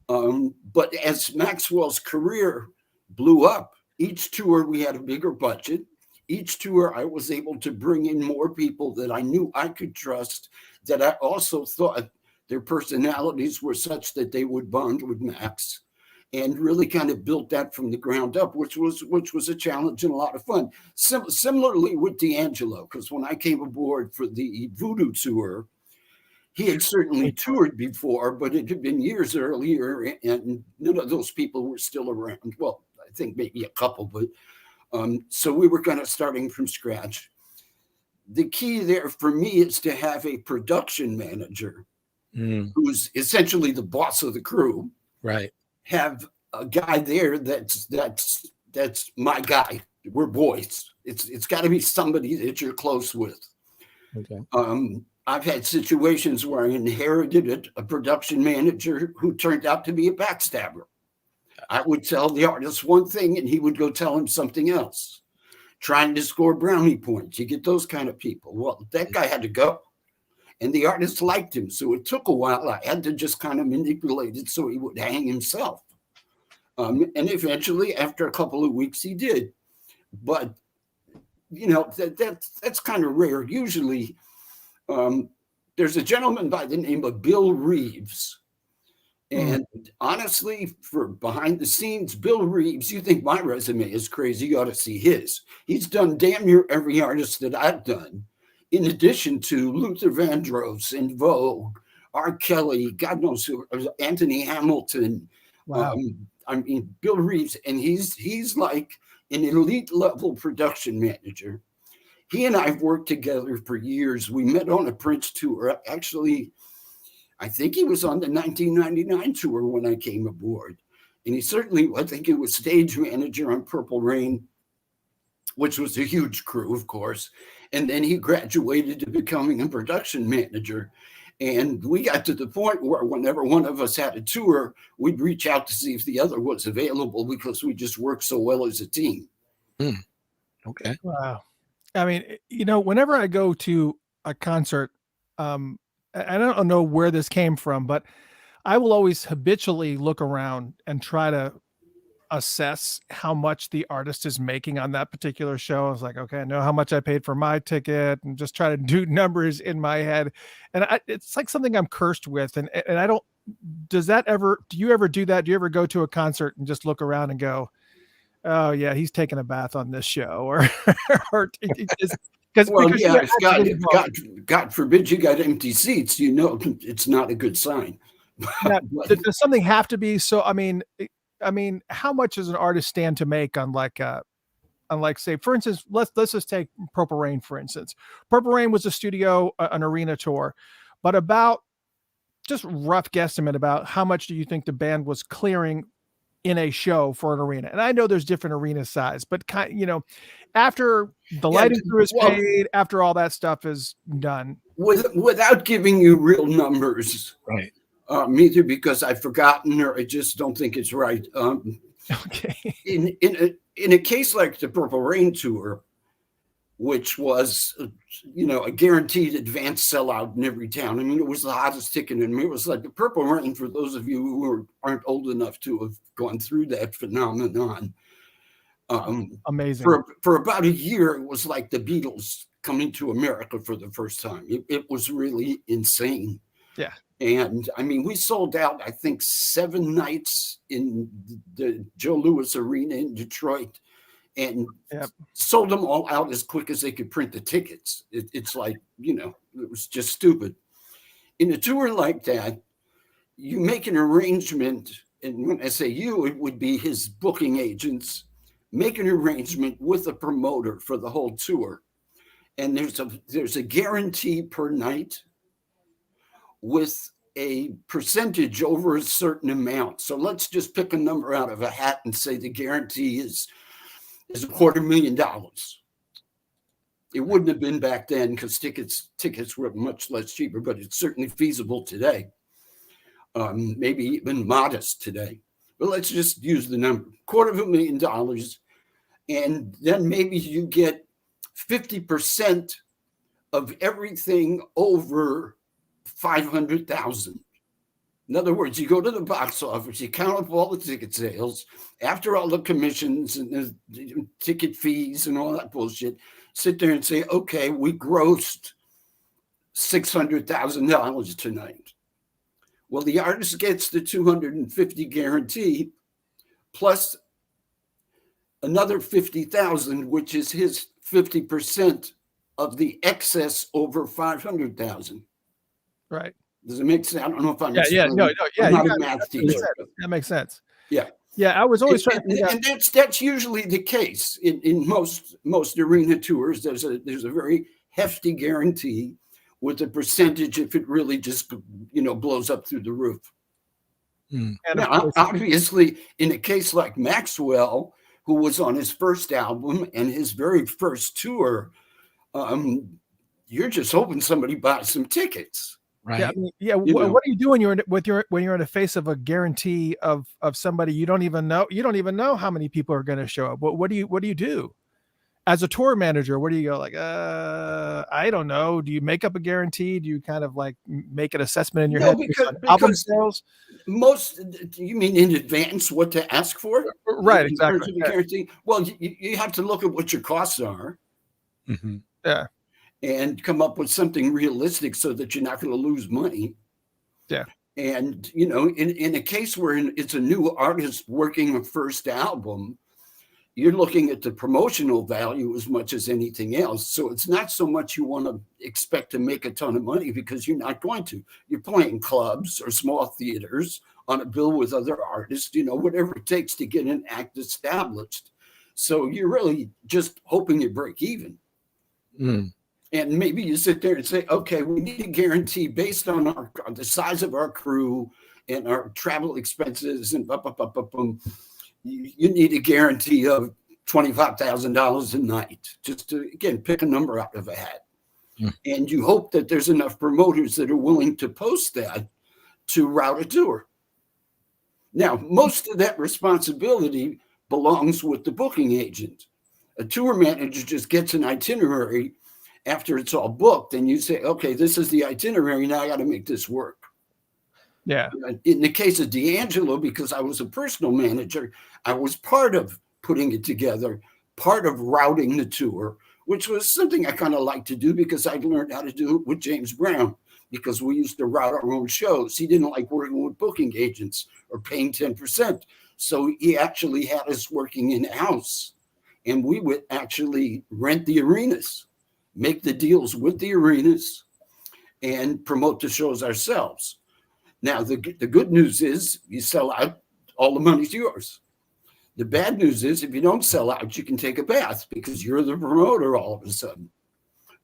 But as Maxwell's career blew up, Each tour, we had a bigger budget. Each tour, I was able to bring in more people that I knew I could trust, that I also thought their personalities were such that they would bond with Max, and really kind of built that from the ground up, which was a challenge and a lot of fun. Similarly with D'Angelo, because when I came aboard for the Voodoo tour, he had certainly toured before, but it had been years earlier, and none of those people were still around. Well, I think maybe a couple, but so we were kind of starting from scratch. The key there for me is to have a production manager who's essentially the boss of the crew. Right. Have a guy there that's my guy. We're boys. It's got to be somebody that you're close with. Okay. I've had situations where I inherited a production manager who turned out to be a backstabber. I would tell the artist one thing and he would go tell him something else, trying to score brownie points. You get those kind of people. Well, that guy had to go. And the artist liked him. So it took a while. I had to just kind of manipulate it so he would hang himself. And eventually, after a couple of weeks, he did. But, you know, that's kind of rare. Usually, there's a gentleman by the name of Bill Reeves. And honestly, for behind the scenes, Bill Reeves, you think my resume is crazy, you ought to see his. He's done damn near every artist that I've done, in addition to Luther Vandross and Vogue, R. Kelly, God knows who, Anthony Hamilton. Wow. I mean, Bill Reeves, and he's like an elite level production manager. He and I've worked together for years. We met on a Prince tour. Actually, I think he was on the 1999 tour when I came aboard. And he certainly, I think he was stage manager on Purple Rain, which was a huge crew, of course. And then he graduated to becoming a production manager. And we got to the point where whenever one of us had a tour, we'd reach out to see if the other was available because we just worked so well as a team. Okay. Wow. I mean, you know, whenever I go to a concert, I don't know where this came from, but I will always habitually look around and try to assess how much the artist is making on that particular show. I was like, okay, I know how much I paid for my ticket, and just try to do numbers in my head. And it's like something I'm cursed with. And I don't, do you ever do that? Do you ever go to a concert and just look around and go, oh yeah, he's taking a bath on this show, or because yeah, if God forbid you got empty seats, you know it's not a good sign. Yeah, does something have to be so? I mean, how much does an artist stand to make on like say, for instance, let's just take Purple Rain for instance. Purple Rain was a studio, an arena tour, but about just rough guesstimate about how much do you think the band was clearing in a show for an arena? And I know there's different arena size, but after the lighting crew is paid, after all that stuff is done, without giving you real numbers, right? Either because I've forgotten or I just don't think it's right. Okay. In a case like the Purple Rain tour, which was, a guaranteed advance sellout in every town. I mean, it was the hottest ticket. And it was like the Purple Rain, for those of you who aren't old enough to have gone through that phenomenon. Amazing. For about a year, it was like the Beatles coming to America for the first time. It was really insane. Yeah. And I mean, we sold out, I think, 7 nights in the Joe Louis Arena in Detroit, and sold them all out as quick as they could print the tickets. It's like, it was just stupid. In a tour like that, you make an arrangement, and when I say you, it would be his booking agents, make an arrangement with a promoter for the whole tour. And there's a guarantee per night with a percentage over a certain amount. So let's just pick a number out of a hat and say the guarantee is $250,000. It wouldn't have been back then because tickets were much less cheaper, but it's certainly feasible today. Maybe even modest today. But let's just use the number, $250,000. And then maybe you get 50% of everything over 500,000. In other words, you go to the box office, you count up all the ticket sales, after all the commissions and the ticket fees and all that bullshit, sit there and say, okay, we grossed $600,000 tonight. Well, the artist gets the 250 guarantee plus another 50,000, which is his 50% of the excess over 500,000. Right. Does it make sense? I don't know if I'm Yeah. explaining. No. Yeah. I'm not a math teacher. That makes sense. Yeah. Yeah. I was always trying to figure out. And that's usually the case in most arena tours. There's a very hefty guarantee with a percentage if it really just blows up through the roof. And Now, obviously, in a case like Maxwell, who was on his first album and his very first tour, you're just hoping somebody buys some tickets. Right. Yeah, I mean, yeah. What are you doing when you're in the face of a guarantee of somebody you don't even know? You don't even know how many people are going to show up. What do you do as a tour manager? Where do you go? Like, I don't know. Do you make up a guarantee? Do you kind of like make an assessment in your head? Because album sales? You mean in advance what to ask for? Right, exactly. Yeah. Guarantee. Well, you have to look at what your costs are. Mm-hmm. Yeah. And come up with something realistic so that you're not going to lose money. Yeah. And, in a case where it's a new artist working a first album, you're looking at the promotional value as much as anything else. So it's not so much you want to expect to make a ton of money because you're not going to. You're playing clubs or small theaters on a bill with other artists, whatever it takes to get an act established. So you're really just hoping you break even. Mm. And maybe you sit there and say, okay, we need a guarantee based on the size of our crew and our travel expenses and you need a guarantee of $25,000 a night, just to, again, pick a number out of a hat. Mm. And you hope that there's enough promoters that are willing to post that to route a tour. Now, most of that responsibility belongs with the booking agent. A tour manager just gets an itinerary after it's all booked, and you say, okay, this is the itinerary. Now I got to make this work. Yeah. In the case of D'Angelo, because I was a personal manager, I was part of putting it together, part of routing the tour, which was something I kind of liked to do because I'd learned how to do it with James Brown, because we used to route our own shows. He didn't like working with booking agents or paying 10%. So he actually had us working in-house, and we would actually rent the arenas, make the deals with the arenas, and promote the shows ourselves. Now, the good news is you sell out, all the money's yours. The bad news is if you don't sell out, you can take a bath because you're the promoter all of a sudden.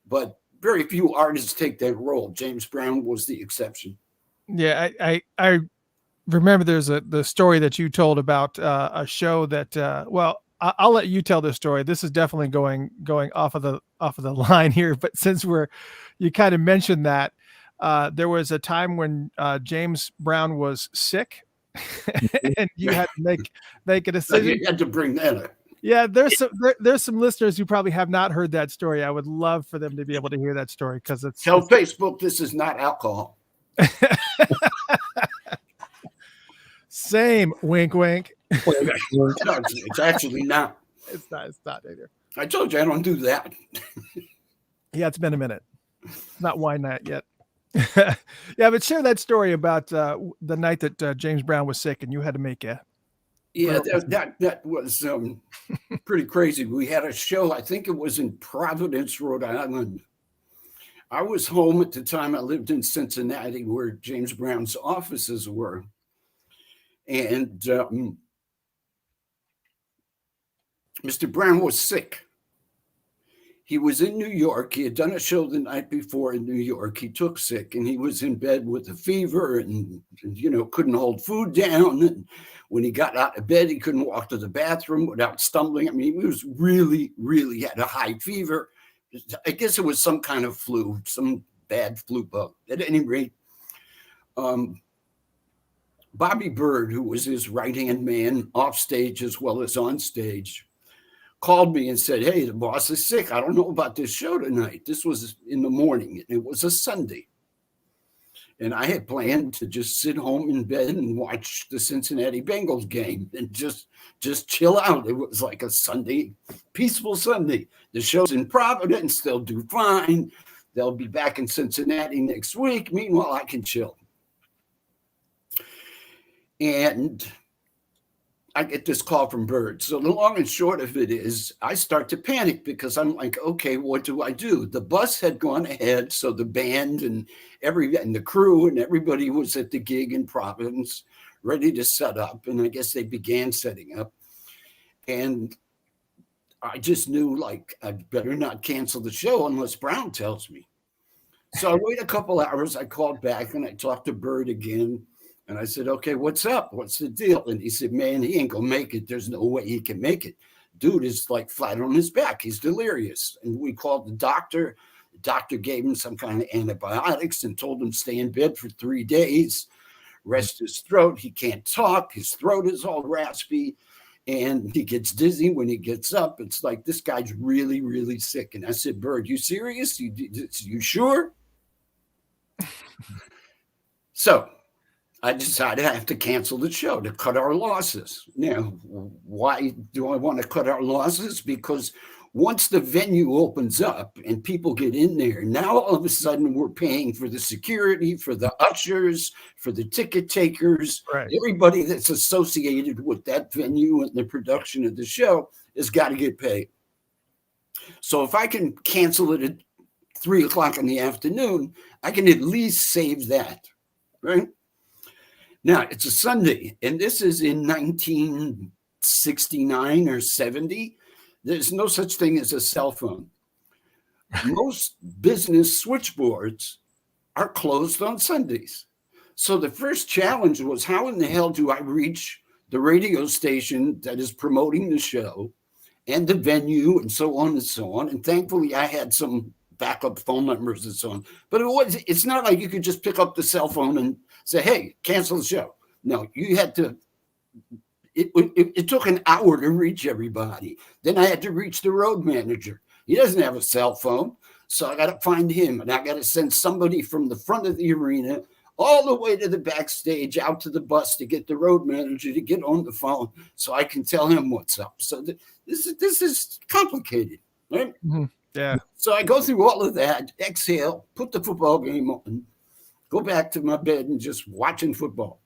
But very few artists take that role. James Brown was the exception. Yeah, I remember there's the story that you told about a show that I'll let you tell this story. This is definitely going off of the line here, but since you kind of mentioned that there was a time when James Brown was sick and you had to make a decision. So you had to bring that up. Yeah, there's some listeners who probably have not heard that story. I would love for them to be able to hear that story because Tell Facebook this is not alcohol. Same, wink, wink. No, it's actually not. It's not either. I told you I don't do that. Yeah, it's been a minute. Not wine night yet. Yeah, but share that story about the night that James Brown was sick and you had to make a. Yeah, that was pretty crazy. We had a show, I think it was in Providence, Rhode Island. I was home at the time. I lived in Cincinnati where James Brown's offices were. And Mr. Brown was sick. He was in New York. He had done a show the night before in New York. He took sick and he was in bed with a fever and couldn't hold food down. And when he got out of bed, he couldn't walk to the bathroom without stumbling. I mean, he was really, really had a high fever. I guess it was some kind of flu, some bad flu bug. At any rate, Bobby Bird, who was his right-hand man off stage as well as on stage, called me and said, hey, the boss is sick. I don't know about this show tonight. This was in the morning. It was a Sunday. And I had planned to just sit home in bed and watch the Cincinnati Bengals game and just chill out. It was like a Sunday, peaceful Sunday. The show's in Providence. They'll do fine. They'll be back in Cincinnati next week. Meanwhile, I can chill. And I get this call from Bird. So the long and short of it is I start to panic because I'm like, okay, what do I do? The bus had gone ahead. So the band and the crew and everybody was at the gig in Providence ready to set up. And I guess they began setting up. And I just knew, like, I better not cancel the show unless Brown tells me. So I wait a couple hours. I called back and I talked to Bird again. And I said, okay, what's up? What's the deal? And he said, man, he ain't going to make it. There's no way he can make it. Dude is like flat on his back. He's delirious. And we called the doctor. The doctor gave him some kind of antibiotics and told him stay in bed for 3 days, rest his throat. He can't talk. His throat is all raspy. And he gets dizzy when he gets up. It's like, this guy's really, really sick. And I said, Bird, you serious? You sure? So I decided I have to cancel the show to cut our losses. Now, why do I want to cut our losses? Because once the venue opens up and people get in there, now all of a sudden we're paying for the security, for the ushers, for the ticket takers. Right. Everybody that's associated with that venue and the production of the show has got to get paid. So if I can cancel it at 3 o'clock in the afternoon, I can at least save that, right? Now, it's a Sunday, and this is in 1969 or 70. There's no such thing as a cell phone. Most business switchboards are closed on Sundays. So the first challenge was, how in the hell do I reach the radio station that is promoting the show and the venue and so on and so on? And thankfully, I had some backup phone numbers and so on. But it's not like you could just pick up the cell phone and say, hey, cancel the show. No, you had to, it took an hour to reach everybody. Then I had to reach the road manager. He doesn't have a cell phone. So I got to find him, and I got to send somebody from the front of the arena all the way to the backstage, out to the bus to get the road manager to get on the phone so I can tell him what's up. So this is complicated, right? Mm-hmm. Yeah. So I go through all of that, exhale, put the football game on, go back to my bed and just watching football.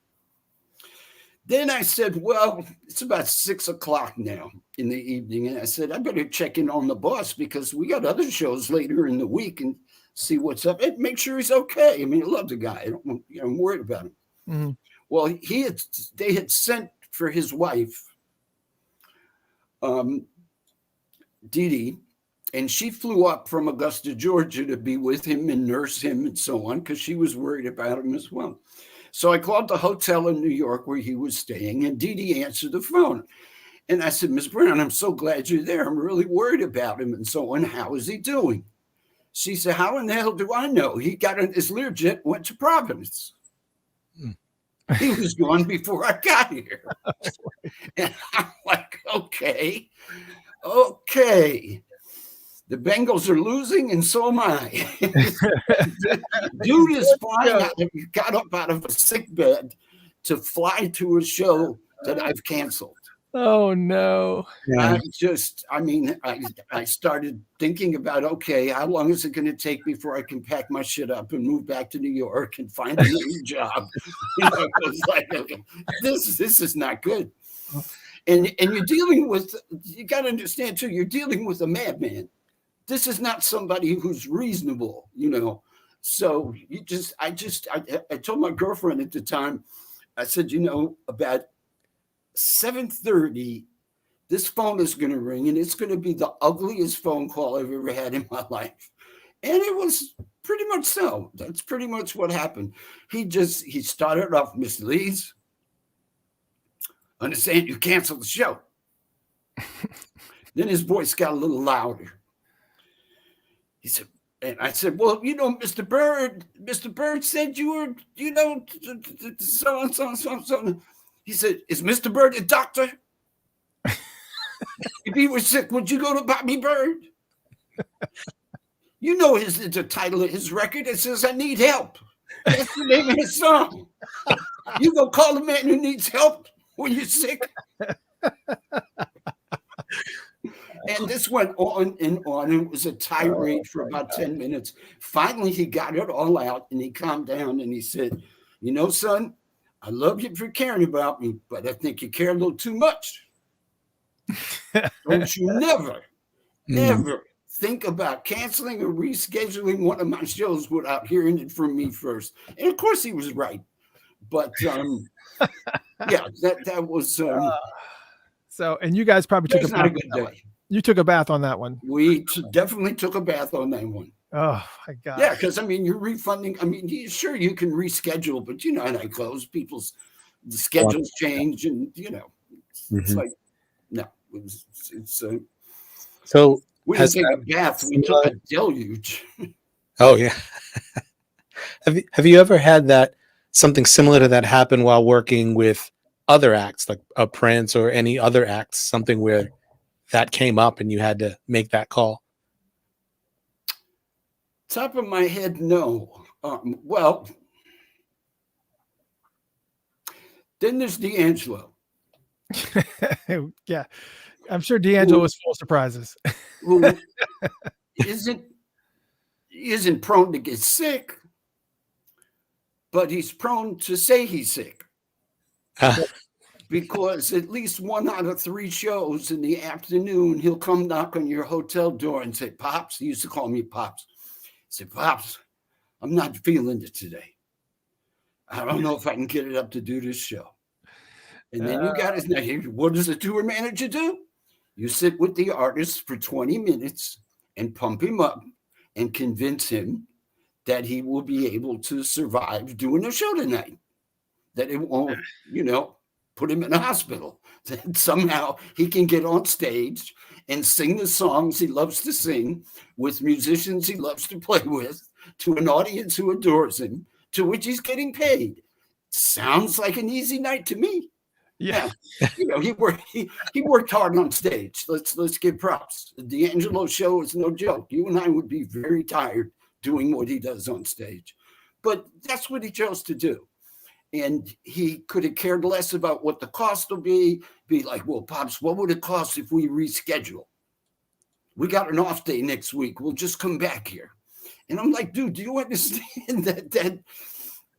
Then I said, well, it's about 6 o'clock now in the evening. And I said, I better check in on the boss because we got other shows later in the week and see what's up and make sure he's okay. I mean, I love the guy. I'm worried about him. Mm-hmm. Well, they had sent for his wife, Dee Dee, and she flew up from Augusta, Georgia to be with him and nurse him and so on because she was worried about him as well. So I called the hotel in New York where he was staying, and Dee Dee answered the phone. And I said, Ms. Brown, I'm so glad you're there. I'm really worried about him and so on. How is he doing? She said, how in the hell do I know? He got in his Learjet, went to Providence. He was gone before I got here. And I'm like, okay. The Bengals are losing, and so am I. Dude is flying out. He got up out of a sick bed to fly to a show that I've canceled. Oh, no. Yeah. I started thinking about, okay, how long is it going to take before I can pack my shit up and move back to New York and find a new job? It was like, okay, this is not good. And you're dealing with, you got to understand too, you're dealing with a madman. This is not somebody who's reasonable, So I told my girlfriend at the time, I said, about 7:30, this phone is going to ring, and it's going to be the ugliest phone call I've ever had in my life. And it was pretty much so. That's pretty much what happened. He started off, Miss Leeds, understand you canceled the show. Then his voice got a little louder. He said, and I said, well, Mr. Bird said you were, so and so and so and so. He said, is Mr. Bird a doctor? If he were sick, would you go to Bobby Bird? The title of his record. It says, I need help. That's the name of the song. You go call the man who needs help when you're sick. And this went on and on. It was a tirade for about 10 minutes. Finally, he got it all out and he calmed down and he said, you know, son, I love you for caring about me, but I think you care a little too much. Don't you never, ever think about canceling or rescheduling one of my shows without hearing it from me first. And of course he was right. But yeah, that was so, and you guys probably took not a good day. You took a bath on that one. We definitely took a bath on that one. Oh my God. Yeah, because I mean, you're refunding. I mean, sure you can reschedule, but you know how that goes. People's schedules change, and you know, it's like no, it's so we didn't take a bath. We took a deluge. Oh yeah. Have you ever had that something similar to that happen while working with other acts, like a Prince or any other acts? Something where that came up and you had to make that call? Top of my head, no. Well, then there's D'Angelo. Yeah, I'm sure D'Angelo was full of surprises. Who isn't prone to get sick, but he's prone to say he's sick. Because at least 1 out of 3 shows in the afternoon, he'll come knock on your hotel door and say, Pops, he used to call me Pops. He said, Pops, I'm not feeling it today. I don't know if I can get it up to do this show. And then you got his name. What does a tour manager do? You sit with the artist for 20 minutes and pump him up and convince him that he will be able to survive doing a show tonight. That it won't, you know, put him in a hospital. That somehow he can get on stage and sing the songs he loves to sing with musicians he loves to play with to an audience who adores him, to which he's getting paid. Sounds like an easy night to me. Yeah. You know, he worked hard on stage. Let's give props. The D'Angelo show is no joke. You and I would be very tired doing what he does on stage. But that's what he chose to do. And he could have cared less about what the cost will be like, well, Pops, what would it cost if we reschedule? We got an off day next week. We'll just come back here. And I'm like, dude, do you understand that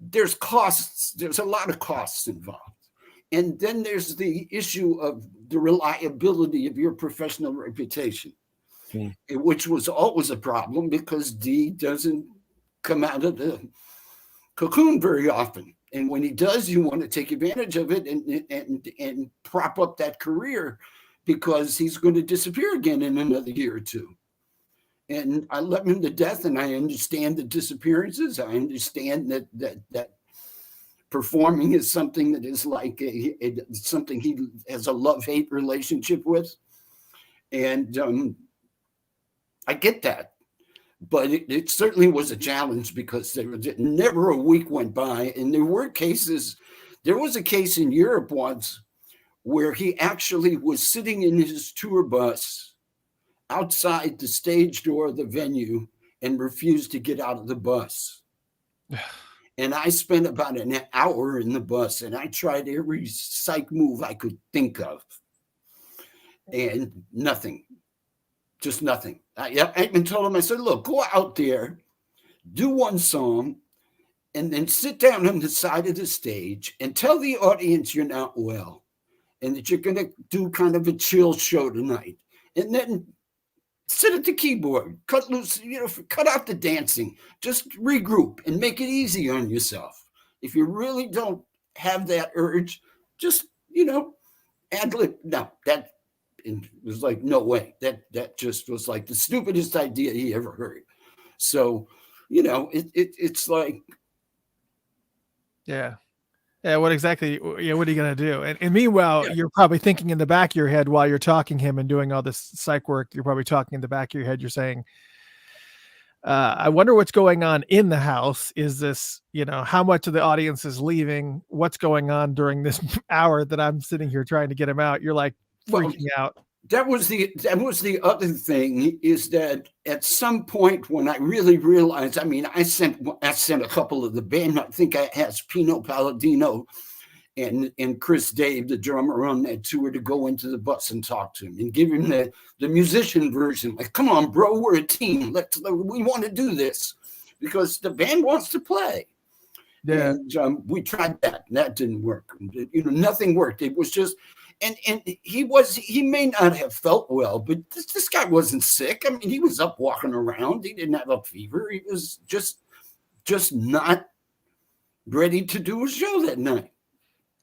there's costs? There's a lot of costs involved. And then there's the issue of the reliability of your professional reputation, which was always a problem because D doesn't come out of the cocoon very often. And when he does, you want to take advantage of it and prop up that career because he's going to disappear again in another year or two. And I love him to death, and I understand the disappearances. I understand that performing is something that is like something he has a love-hate relationship with. And I get that. But it certainly was a challenge because there was never a week went by. And there were cases. There was a case in Europe once where he actually was sitting in his tour bus outside the stage door of the venue and refused to get out of the bus. And I spent about an hour in the bus and I tried every psych move I could think of. And nothing. Just nothing. I even told him, I said, look, go out there, do one song, and then sit down on the side of the stage and tell the audience you're not well and that you're going to do kind of a chill show tonight. And then sit at the keyboard, cut loose, cut out the dancing, just regroup and make it easy on yourself. If you really don't have that urge, just, ad lib. No, that. And it was like, no way. That just was like the stupidest idea he ever heard. So, it's like, yeah. What exactly? What are you gonna do? And meanwhile, you're probably thinking in the back of your head while you're talking him and doing all this psych work. You're probably talking in the back of your head. You're saying, I wonder what's going on in the house. Is this, how much of the audience is leaving? What's going on during this hour that I'm sitting here trying to get him out? You're like, freaking out. That was the other thing, is that at some point when I really realized, I mean, I sent a couple of the band. I think I asked Pino Palladino and Chris Dave, the drummer on that tour, to go into the bus and talk to him and give him the musician version. Like, come on, bro, we're a team. We want to do this because the band wants to play. Yeah. And we tried that. And that didn't work. Nothing worked. It was just, and he may not have felt well, but this guy wasn't sick. I mean, he was up walking around. He didn't have a fever. He was just not ready to do a show that night.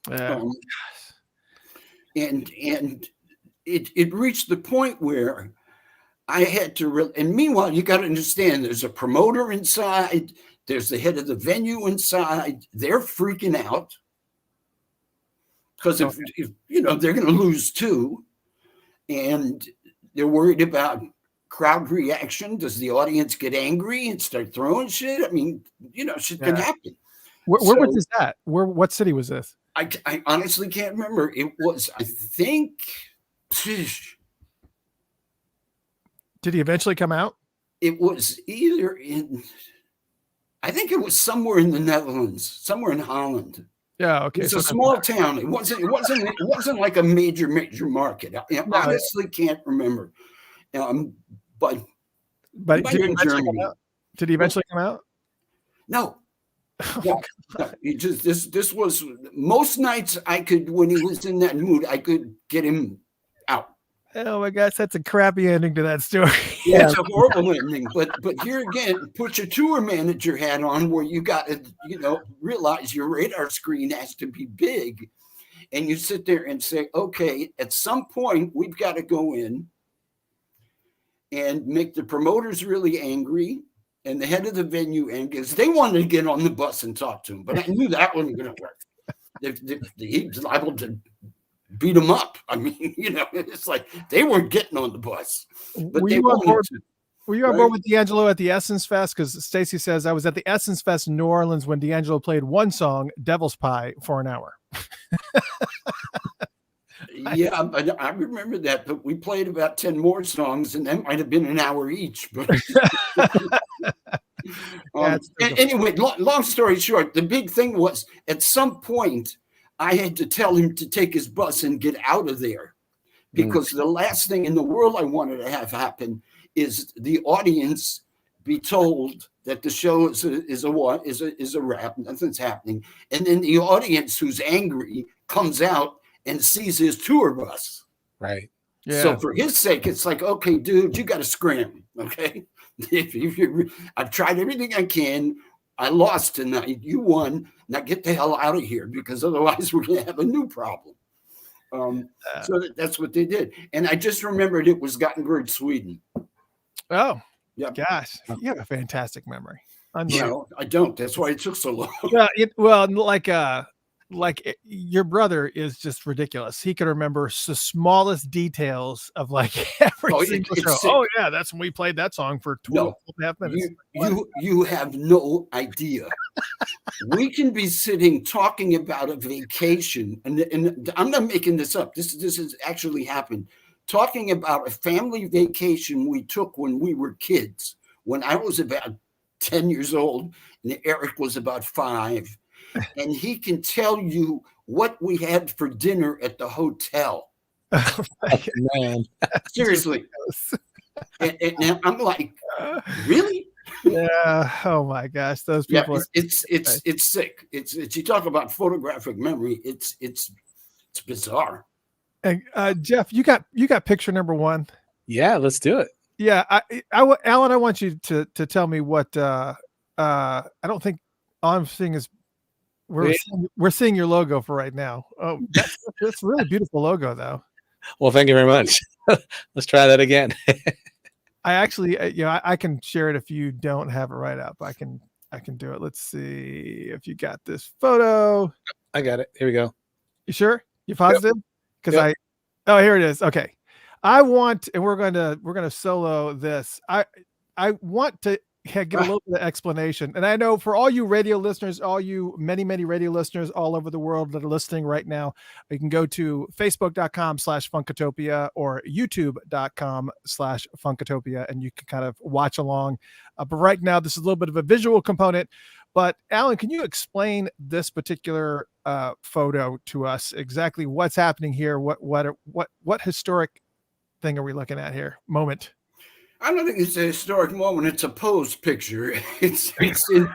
Yeah. And it reached the point where I had to and meanwhile, you got to understand, there's a promoter inside, there's the head of the venue inside. They're freaking out because if they're going to lose too, and they're worried about crowd reaction. Does the audience get angry and start throwing shit? I mean, shit can happen. Where was this at? What city was this? I honestly can't remember. It was, I think. Did he eventually come out? It was either I think it was somewhere in the Netherlands, somewhere in Holland. Yeah, okay. It's a small town. It wasn't like a major market. I honestly can't remember. But did he eventually come out? No. No. It just this was most nights I could, when he was in that mood, I could get him out. Oh my gosh, that's a crappy ending to that story. Yeah, it's a horrible ending. But here again, put your tour manager hat on, where you got to realize your radar screen has to be big, and you sit there and say, okay, at some point we've got to go in and make the promoters really angry and the head of the venue angry, because they wanted to get on the bus and talk to him, but I knew that wasn't going to work. He was liable to beat him up. I mean, it's like they weren't getting on the bus. But were you on board with D'Angelo at the Essence Fest? Because Stacy says I was at the Essence Fest in New Orleans when D'Angelo played one song, Devil's Pie, for an hour. Yeah, but I remember that. But we played about 10 more songs, and that might have been an hour each. But anyway, long story short, the big thing was, at some point I had to tell him to take his bus and get out of there, because the last thing in the world I wanted to have happen is the audience be told that the show is a wrap, nothing's happening, and then the audience who's angry comes out and sees his tour bus. Right. Yeah. So for his sake, it's like, okay, dude, you got to scram. Okay. I've tried everything I can. I lost tonight. You won. Now get the hell out of here, because otherwise we're going to have a new problem. So that's what they did. And I just remembered it was Gothenburg, Sweden. Oh, yeah. Gosh, you have a fantastic memory. I don't. That's why it took so long. Your brother is just ridiculous. He can remember the smallest details of every single show. Oh yeah, that's when we played that song for 12.5 minutes. You have no idea. We can be sitting talking about a vacation, and I'm not making this up. This has actually happened. Talking about a family vacation we took when we were kids, when I was about 10 years old and Eric was about 5. And he can tell you what we had for dinner at the hotel. Oh, man. Seriously. and I'm like, really? Yeah. Oh my gosh, those people. It's sick. It's you talk about photographic memory. It's bizarre. And Jeff, you got picture number 1. Yeah, let's do it. Yeah, Alan, I want you to tell me what. I don't think all I'm seeing is. We're seeing your logo for right now. Oh, that's a really beautiful logo, though. Well, thank you very much. Let's try that again. I actually, I can share it if you don't have it right up. I can do it. Let's see if you got this photo. I got it. Here we go. You sure? You positive? Because here it is. Okay. I want, and we're going to solo this. I want to get a little bit of explanation. And I know for all you radio listeners, all you many radio listeners all over the world that are listening right now, you can go to facebook.com/Funkatopia or youtube.com/Funkatopia, and you can kind of watch along. But right now, this is a little bit of a visual component. But Alan, can you explain this particular photo to us? Exactly what's happening here? What historic thing are we looking at here? Moment. I don't think it's a historic moment. It's a pose picture. It's in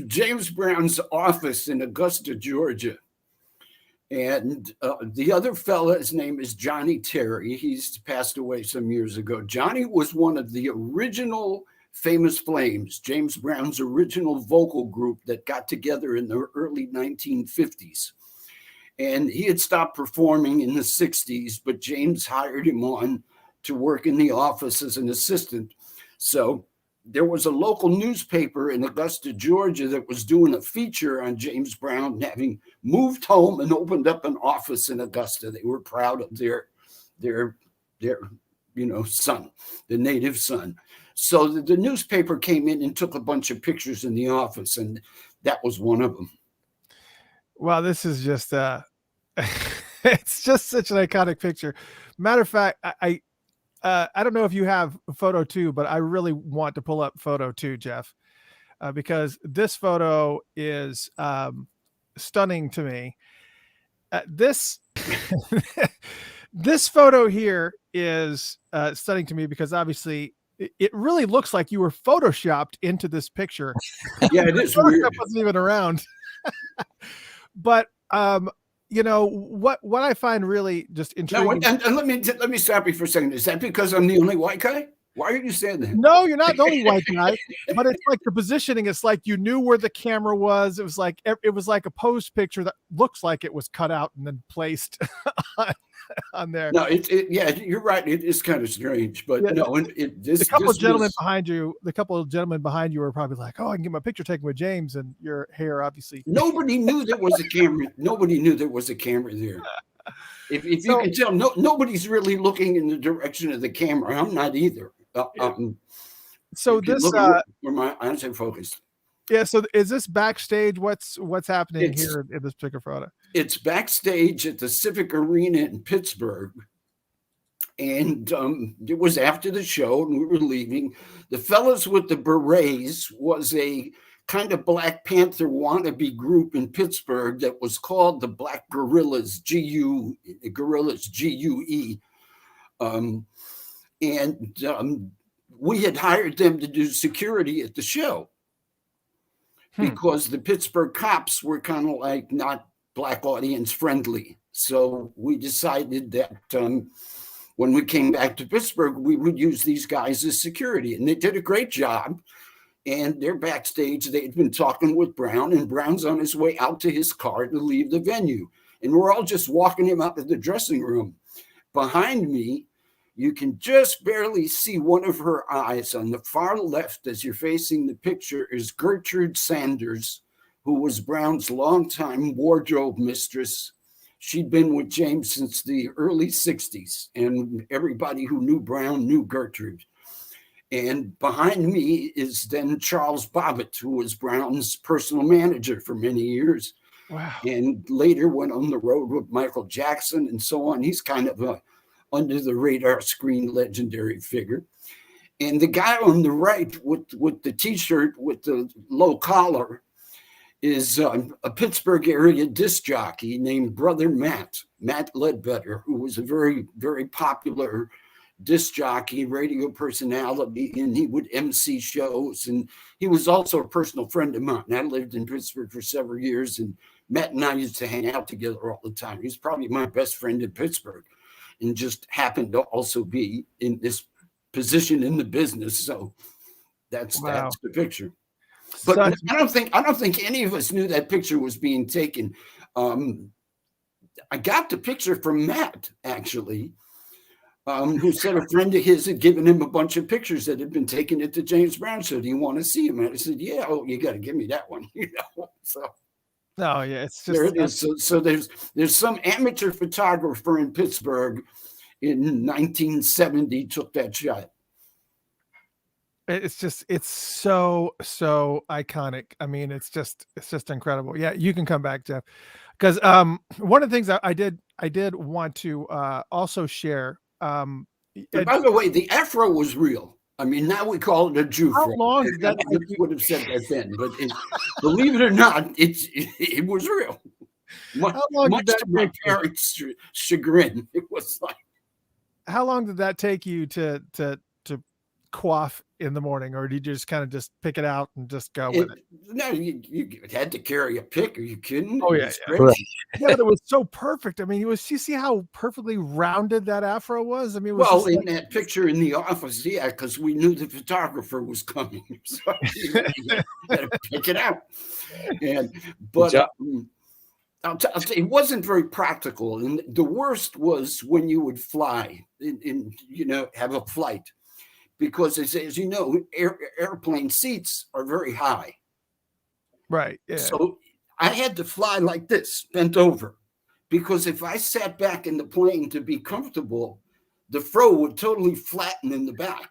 James Brown's office in Augusta, Georgia. And the other fella, his name is Johnny Terry. He's passed away some years ago. Johnny was one of the original Famous Flames, James Brown's original vocal group that got together in the early 1950s. And he had stopped performing in the 60s, but James hired him on to work in the office as an assistant. So there was a local newspaper in Augusta, Georgia that was doing a feature on James Brown having moved home and opened up an office in Augusta. They were proud of their son, the native son. So the newspaper came in and took a bunch of pictures in the office, and that was one of them. Wow, this is just it's just such an iconic picture. Matter of fact, I don't know if you have photo 2, but I really want to pull up photo 2, Jeff, because this photo is stunning to me. This photo here is stunning to me because obviously it really looks like you were photoshopped into this picture. Yeah, it is weird. That wasn't even around. But what I find really just intriguing. No, and let me stop you for a second. Is that because I'm the only white guy? Why are you saying that? No, you're not the only white guy. But it's like the positioning. It's like you knew where the camera was. It was like a pose picture that looks like it was cut out and then placed on there. No, yeah, you're right. It is kind of strange, but yeah, no. The couple of gentlemen behind you were probably like, "Oh, I can get my picture taken with James," and your hair, obviously. Nobody knew there was a camera. Nobody knew there was a camera there. If you can tell, nobody's really looking in the direction of the camera. I'm not either. So this where my eyes are focused. Yeah. So is this backstage? What's happening here in this particular photo? It's backstage at the Civic Arena in Pittsburgh. And it was after the show and we were leaving. The fellas with the berets was a kind of Black Panther wannabe group in Pittsburgh that was called the Black Guerrillas, GUE. We had hired them to do security at the show because the Pittsburgh cops were kind of like not Black audience friendly. So we decided that when we came back to Pittsburgh, we would use these guys as security, and they did a great job. And they're backstage. They'd been talking with Brown, and Brown's on his way out to his car to leave the venue. And we're all just walking him out of the dressing room. Behind me, you can just barely see one of her eyes. On the far left, as you're facing the picture, is Gertrude Sanders, who was Brown's longtime wardrobe mistress. She'd been with James since the early 60s, and everybody who knew Brown knew Gertrude. And behind me is then Charles Bobbitt, who was Brown's personal manager for many years. Wow. And later went on the road with Michael Jackson and so on. He's kind of a under the radar screen legendary figure. And the guy on the right with the T-shirt with the low collar is a Pittsburgh area disc jockey named Brother Matt Ledbetter, who was a very, very popular disc jockey, radio personality, and he would MC shows. And he was also a personal friend of mine. I lived in Pittsburgh for several years, and Matt and I used to hang out together all the time. He's probably my best friend in Pittsburgh, and just happened to also be in this position in the business. So that's the picture. But I don't think any of us knew that picture was being taken. I got the picture from Matt, actually. Who said a friend of his had given him a bunch of pictures that had been taken at the James Brown show. Do you want to see him? And I said, yeah. Oh, you got to give me that one. So no, yeah, it's just there it is. So there's some amateur photographer in Pittsburgh in 1970 took that shot. it's so iconic. I mean, it's just incredible. Yeah, you can come back, Jeff, because one of the things I did want to also share. And by the way, the afro was real. I mean, now we call it a Jew How fro. long did that I would have said that then, but believe it or not, it was real. Much, How long much did that to my take you? parents' chagrin, it was like, How long did that take you to quaff in the morning, or did you just kind of just pick it out and just go with it? no, you had to carry a pick. Are you kidding? Oh, It yeah, was yeah. crazy. Yeah, but it was so perfect. I mean, you see how perfectly rounded that afro was? I mean, it was Well, just in that picture in the office, yeah, because we knew the photographer was coming, so you had to pick it out. But I'll tell you, it wasn't very practical, and the worst was when you would fly in have a flight, because as you know, airplane seats are very high. right. Yeah. So I had to fly like this, bent over, because if I sat back in the plane to be comfortable, the fro would totally flatten in the back.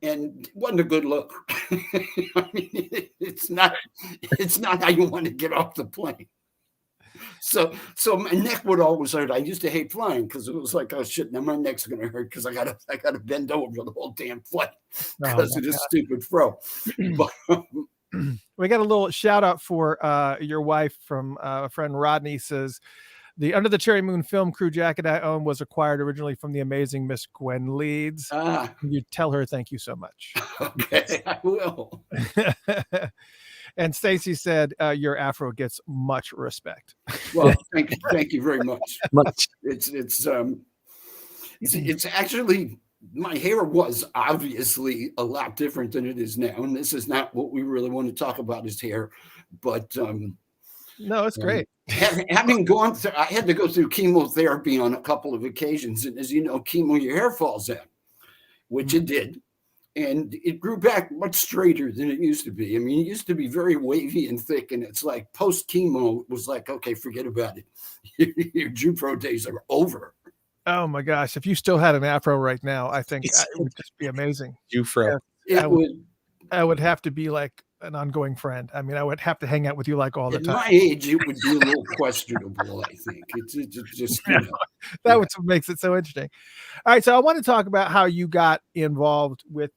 And it wasn't a good look. I mean, it's not how you want to get off the plane. So my neck would always hurt. I used to hate flying because it was like, oh shit, now my neck's gonna hurt because I gotta bend over the whole damn flight because of this stupid fro. But we got a little shout out for your wife from a friend. Rodney says, the Under the Cherry Moon film crew jacket I own was acquired originally from the amazing Miss Gwen Leeds. Can you tell her thank you so much? Okay, I will. And Stacy said, your afro gets much respect. Well, thank you very much. It's actually, my hair was obviously a lot different than it is now, and this is not what we really want to talk about, is hair, but no, it's great. Having gone through, I had to go through chemotherapy on a couple of occasions, and as you know, chemo, your hair falls out, which it did. And it grew back much straighter than it used to be. I mean, it used to be very wavy and thick, and it's like post chemo was like, okay, forget about it. Your Jupro days are over. Oh my gosh! If you still had an afro right now, I think it would just be amazing. Jufro. I would have to be like an ongoing friend. I mean, I would have to hang out with you like all the time. At my age, it would be a little questionable, I think. It's just, That's what makes it so interesting. All right, so I want to talk about how you got involved with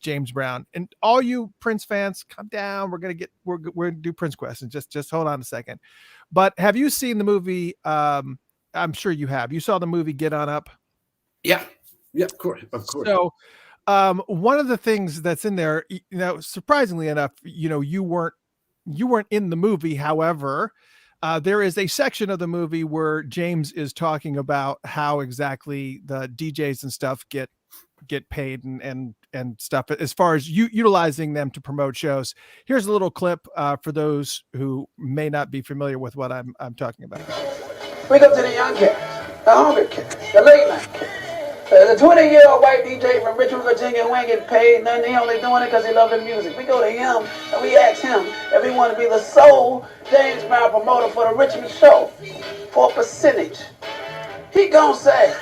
James Brown, and all you Prince fans, come down. We're gonna do Prince questions. Just hold on a second. But have you seen the movie? I'm sure you have. You saw the movie Get On Up? Yeah, of course. So one of the things that's in there, surprisingly enough, you weren't in the movie. However, there is a section of the movie where James is talking about how exactly the DJs and stuff get paid and stuff as far as utilizing them to promote shows. Here's a little clip for those who may not be familiar with what I'm talking about. We go to the young cats, the hungry cats, the late night cats. The 20-year-old white DJ from Richmond, Virginia, who ain't getting paid nothing. He only doing it because he loves the music. We go to him and we ask him if he want to be the sole James Brown promoter for the Richmond show for a percentage. He gonna say,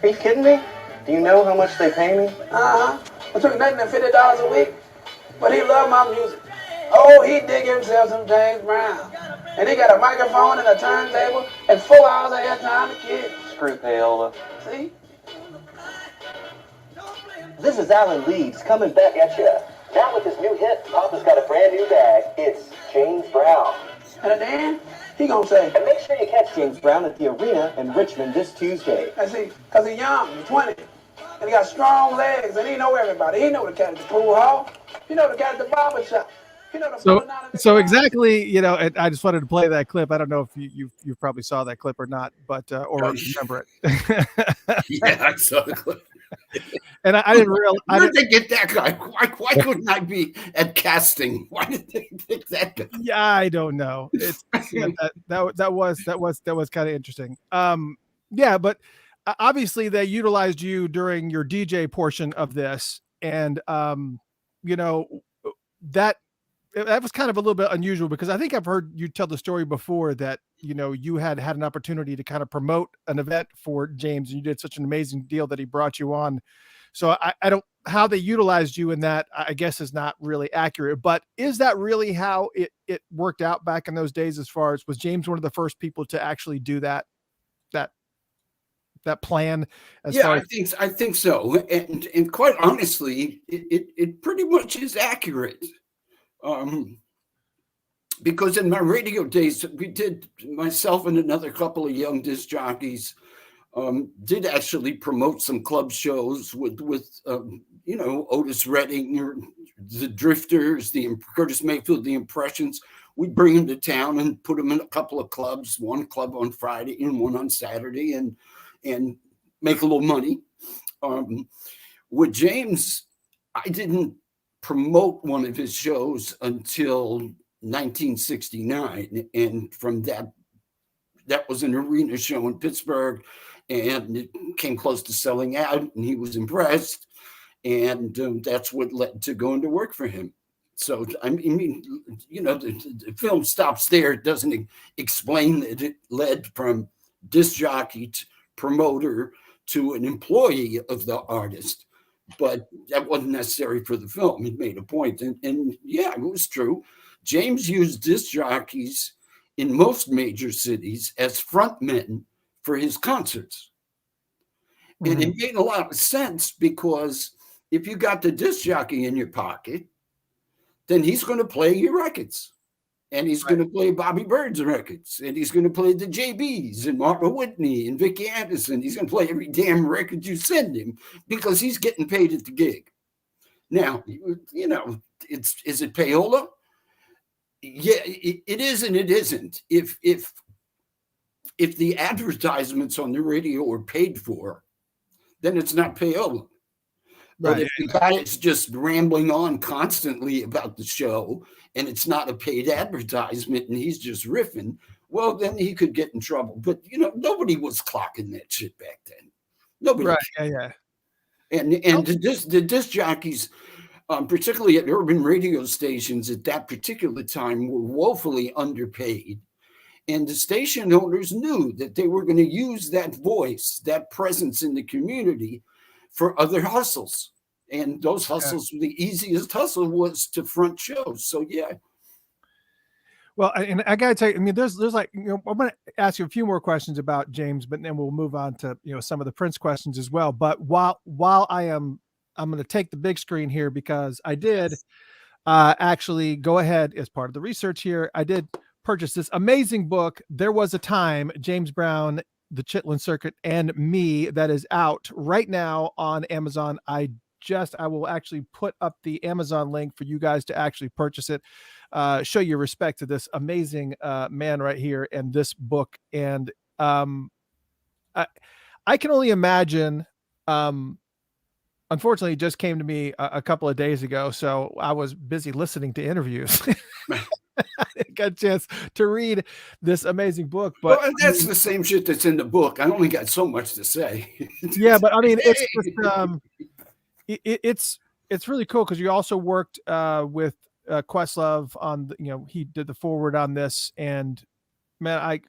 are you kidding me? Do you know how much they pay me? Between nothing and $50 a week. But he love my music. Oh, he dig himself some James Brown. And he got a microphone and a turntable and 4 hours of airtime to kids. Screw payola. See? This is Alan Leeds coming back at you. Now with his new hit, Papa's got a brand new bag. It's James Brown. And at the end, he gonna say, and make sure you catch James Brown at the arena in Richmond this Tuesday. I see, because he's young, he's 20. And he got strong legs, and he know everybody. He know the cat at the pool hall. He know the cat at the barber shop. So exactly, I just wanted to play that clip. I don't know if you probably saw that clip or not, but or remember it. Yeah, I saw the clip. And I didn't realize. Where did they get that guy? Why couldn't I be at casting? Why did they pick that guy? Yeah, I don't know. That was kind of interesting. Yeah, but obviously they utilized you during your DJ portion of this, and that was kind of a little bit unusual, because I think I've heard you tell the story before that, you had an opportunity to kind of promote an event for James, and you did such an amazing deal that he brought you on So I don't, how they utilized you in that, I guess, is not really accurate, but is that really how it worked out back in those days? As far as, was James one of the first people to actually do that, that, that plan as Yeah, far as? I think so. And quite honestly, it pretty much is accurate. Because in my radio days, we did, myself and another couple of young disc jockeys did actually promote some club shows with you know, Otis Redding or the Drifters, the Curtis Mayfield, the Impressions. We'd bring them to town and put them in a couple of clubs, one club on Friday and one on Saturday, and make a little money. With James, I didn't promote one of his shows until 1969, and from that was an arena show in Pittsburgh, and it came close to selling out, and he was impressed, and that's what led to going to work for him. So I mean, you know, the film stops there. It doesn't explain that it led from disc jockey to promoter to an employee of the artist, but that wasn't necessary for the film. It made a point, and yeah, it was true. James used disc jockeys in most major cities as frontmen for his concerts. And it made a lot of sense, because if you got the disc jockey in your pocket, then he's going to play your records. And he's going to play Bobby Bird's records. And he's going to play the JBs and Martha Whitney and Vicki Anderson. He's going to play every damn record you send him, because he's getting paid at the gig. Now, you know, is it payola? Yeah, it is and it isn't. If the advertisements on the radio are paid for, then it's not payola. But if the guy is just rambling on constantly about the show and it's not a paid advertisement and he's just riffing, well, then he could get in trouble. But, you know, nobody was clocking that shit back then. Nobody. Right. Yeah. And the disc jockeys, particularly at urban radio stations at that particular time, were woefully underpaid. And the station owners knew that they were going to use that voice, that presence in the community, for other hustles. And those hustles, the easiest hustle was to front shows. So, yeah. Well, and I gotta tell you, I mean, there's like, you know, I'm gonna ask you a few more questions about James, but then we'll move on to, you know, some of the Prince questions as well. But while I'm going to take the big screen here, because I did actually go ahead, as part of the research here, I did purchase this amazing book, There Was a Time, James Brown, the Chitlin Circuit, and Me, that is out right now on Amazon. I will actually put up the Amazon link for you guys to actually purchase it. Show your respect to this amazing man right here and this book. And I can only imagine, unfortunately, it just came to me a couple of days ago, so I was busy listening to interviews. I got a chance to read this amazing book, but well, that's the same shit that's in the book. I only got so much to say. Yeah, but I mean, it's really cool, because you also worked with Questlove on, you know, he did the forward on this, and man, I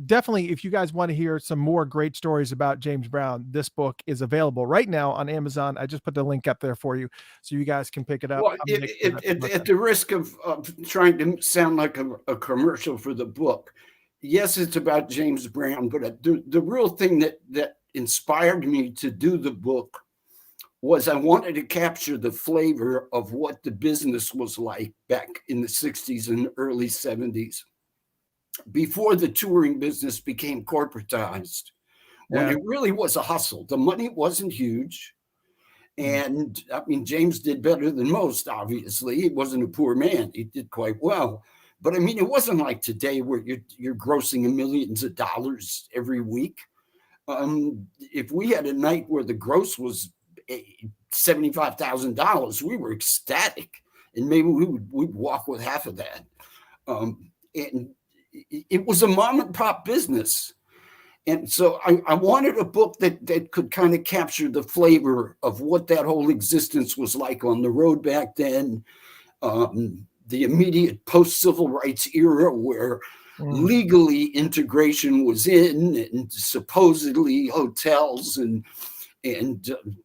definitely, if you guys want to hear some more great stories about James Brown, this book is available right now on Amazon. I just put the link up there for you so you guys can pick it up. Well, at the risk of trying to sound like a commercial for the book, yes, it's about James Brown, but the real thing that inspired me to do the book was I wanted to capture the flavor of what the business was like back in the 60s and early 70s, before the touring business became corporatized, when it really was a hustle. The money wasn't huge. And I mean, James did better than most, obviously. He wasn't a poor man. He did quite well. But I mean, it wasn't like today where you're grossing millions of dollars every week. If we had a night where the gross was $75,000, we were ecstatic. And maybe we'd walk with half of that. And it was a mom and pop business. And so I wanted a book that could kind of capture the flavor of what that whole existence was like on the road back then. The immediate post-civil rights era, where legally integration was in, and supposedly hotels and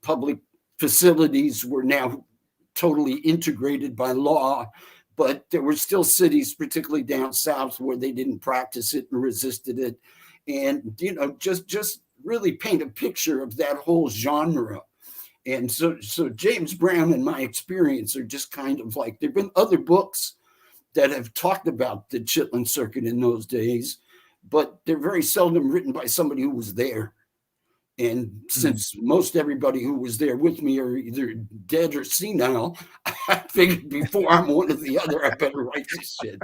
public facilities were now totally integrated by law, but there were still cities, particularly down south, where they didn't practice it and resisted it. And, just really paint a picture of that whole genre. And so James Brown, in my experience, are just kind of like, there've been other books that have talked about the Chitlin circuit in those days, but they're very seldom written by somebody who was there. And since most everybody who was there with me are either dead or senile, I figured before I'm one or the other, I better write this shit.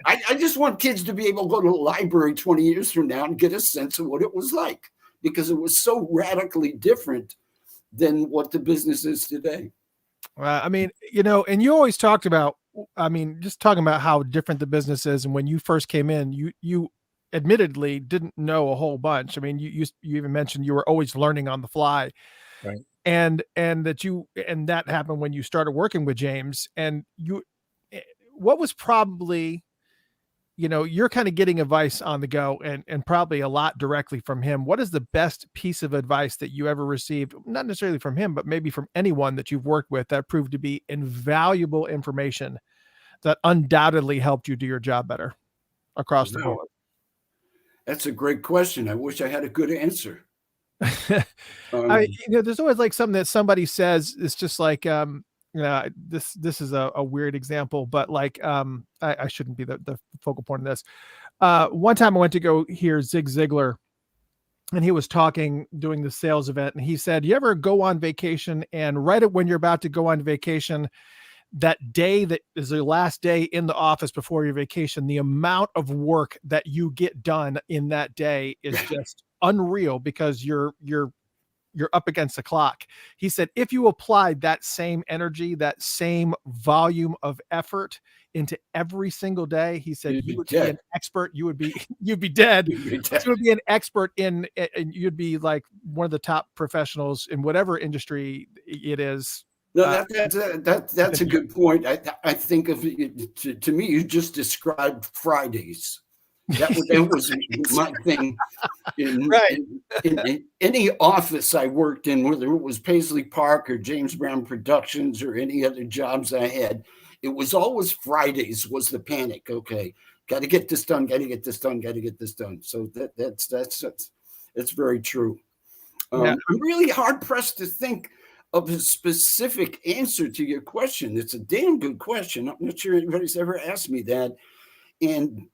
I just want kids to be able to go to a library 20 years from now and get a sense of what it was like, because it was so radically different than what the business is today. I mean, and you always talked about, just talking about how different the business is. And when you first came in, you admittedly didn't know a whole bunch. I mean, you even mentioned you were always learning on the fly, right? And that happened when you started working with James. And what was probably, you're kind of getting advice on the go, and probably a lot directly from him. What is the best piece of advice that you ever received? Not necessarily from him, but maybe from anyone that you've worked with, that proved to be invaluable information that undoubtedly helped you do your job better across the board? That's a great question. I wish I had a good answer. There's always like something that somebody says. It's just like, this is a weird example, but like, I shouldn't be the focal point of this. One time I went to go hear Zig Ziglar, and he was doing the sales event, and he said, you ever go on vacation, and right when you're about to go on vacation, that day that is the last day in the office before your vacation, the amount of work that you get done in that day is just unreal, because you're up against the clock. He said, if you applied that same energy, that same volume of effort into every single day, he said, you would be an expert. You'd be dead. You would be an expert and you'd be like one of the top professionals in whatever industry it is. No, that's a good point. I think of it, to me, you just described Fridays. That was my thing. In any office I worked in, whether it was Paisley Park or James Brown Productions or any other jobs I had, it was always Fridays was the panic. Okay, got to get this done. Got to get this done. Got to get this done. So that's very true. I'm really hard pressed to think of a specific answer to your question. It's a damn good question. I'm not sure anybody's ever asked me that. And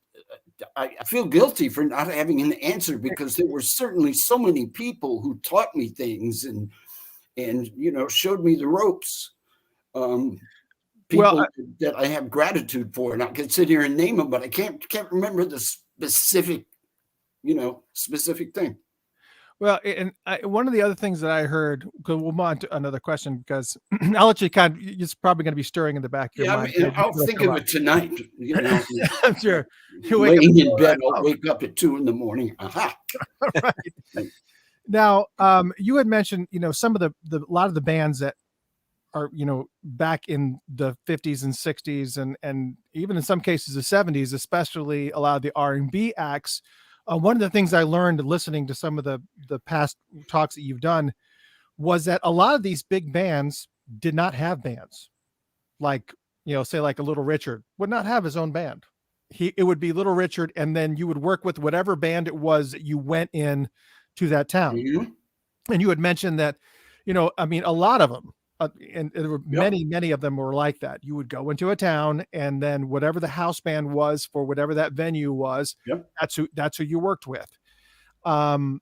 I feel guilty for not having an answer, because there were certainly so many people who taught me things and showed me the ropes. People that I have gratitude for, and I could sit here and name them, but I can't remember the specific thing. Well, and one of the other things that I heard, because we'll move on to another question, because I'll let you it's probably going to be stirring in the back of your mind. I'll think of it tonight. I'm sure. Laying in bed, I'll wake up at 2 a.m. Aha. Right. Now, you had mentioned, some of a lot of the bands that are, back in the 50s and 60s and even in some cases the 70s, especially a lot of the R&B acts. One of the things I learned listening to some of the past talks that you've done was that a lot of these big bands did not have bands. Like, say like a Little Richard would not have his own band. It would be Little Richard, and then you would work with whatever band it was that you went in to that town. Mm-hmm. And you had mentioned that, a lot of them, and there were many of them were like that. You would go into a town, and then whatever the house band was for whatever that venue was, that's who you worked with. And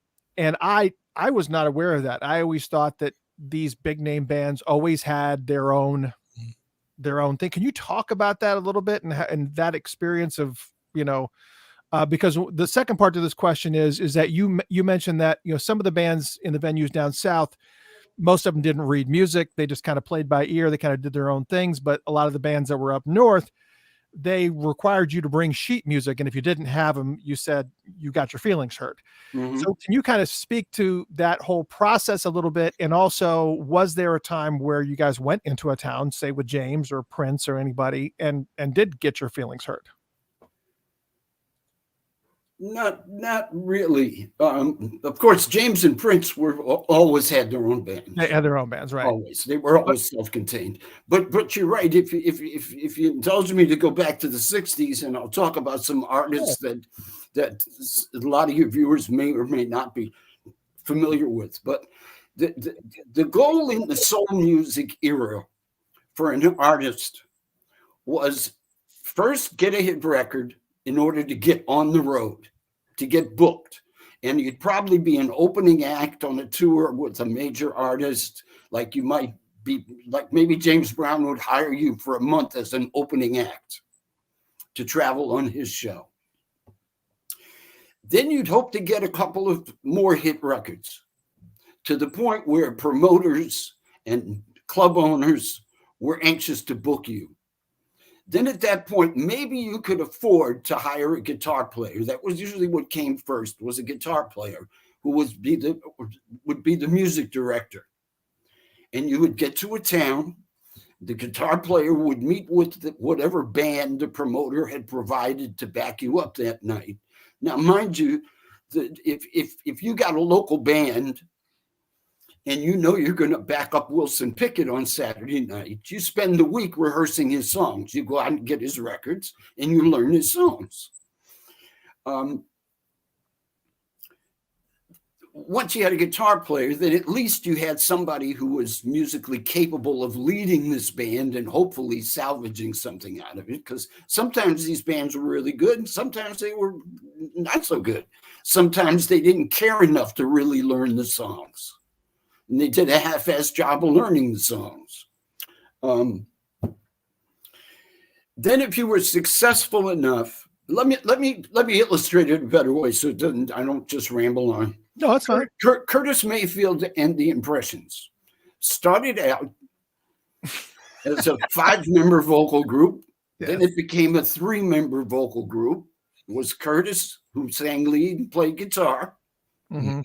I was not aware of that. I always thought that these big name bands always had their own thing. Can you talk about that a little bit and that experience of, because the second part to this question is that you mentioned that, some of the bands in the venues down south, most of them didn't read music. They just kind of played by ear. They kind of did their own things. But a lot of the bands that were up north, they required you to bring sheet music. And if you didn't have them, you said you got your feelings hurt. Mm-hmm. So can you kind of speak to that whole process a little bit? And also, was there a time where you guys went into a town, say with James or Prince or anybody, and did get your feelings hurt? Not really. Of course, James and Prince always had their own bands. They had their own bands, right? Always, they were always self-contained. But you're right. If you indulge me to go back to the '60s, and I'll talk about some artists that a lot of your viewers may or may not be familiar with. But the goal in the soul music era for an artist was first get a hit record in order to get on the road, to get booked. And you'd probably be an opening act on a tour with a major artist. Like you might be, like maybe James Brown would hire you for a month as an opening act to travel on his show. Then you'd hope to get a couple of more hit records to the point where promoters and club owners were anxious to book you. Then at that point, maybe you could afford to hire a guitar player. That was usually what came first, was a guitar player who would be the music director. And you would get to a town, the guitar player would meet with whatever band the promoter had provided to back you up that night. Now, mind you, if you got a local band and you know you're going to back up Wilson Pickett on Saturday night, you spend the week rehearsing his songs. You go out and get his records and you learn his songs. Once you had a guitar player, then at least you had somebody who was musically capable of leading this band and hopefully salvaging something out of it. Because sometimes these bands were really good and sometimes they were not so good. Sometimes they didn't care enough to really learn the songs. And they did a half-assed job of learning the songs. Then, if you were successful enough, let me illustrate it a better way, so I don't just ramble on. No, that's fine. Curtis Mayfield and the Impressions started out as a 5-member vocal group. Yes. Then it became a 3-member vocal group. It was Curtis, who sang lead and played guitar, and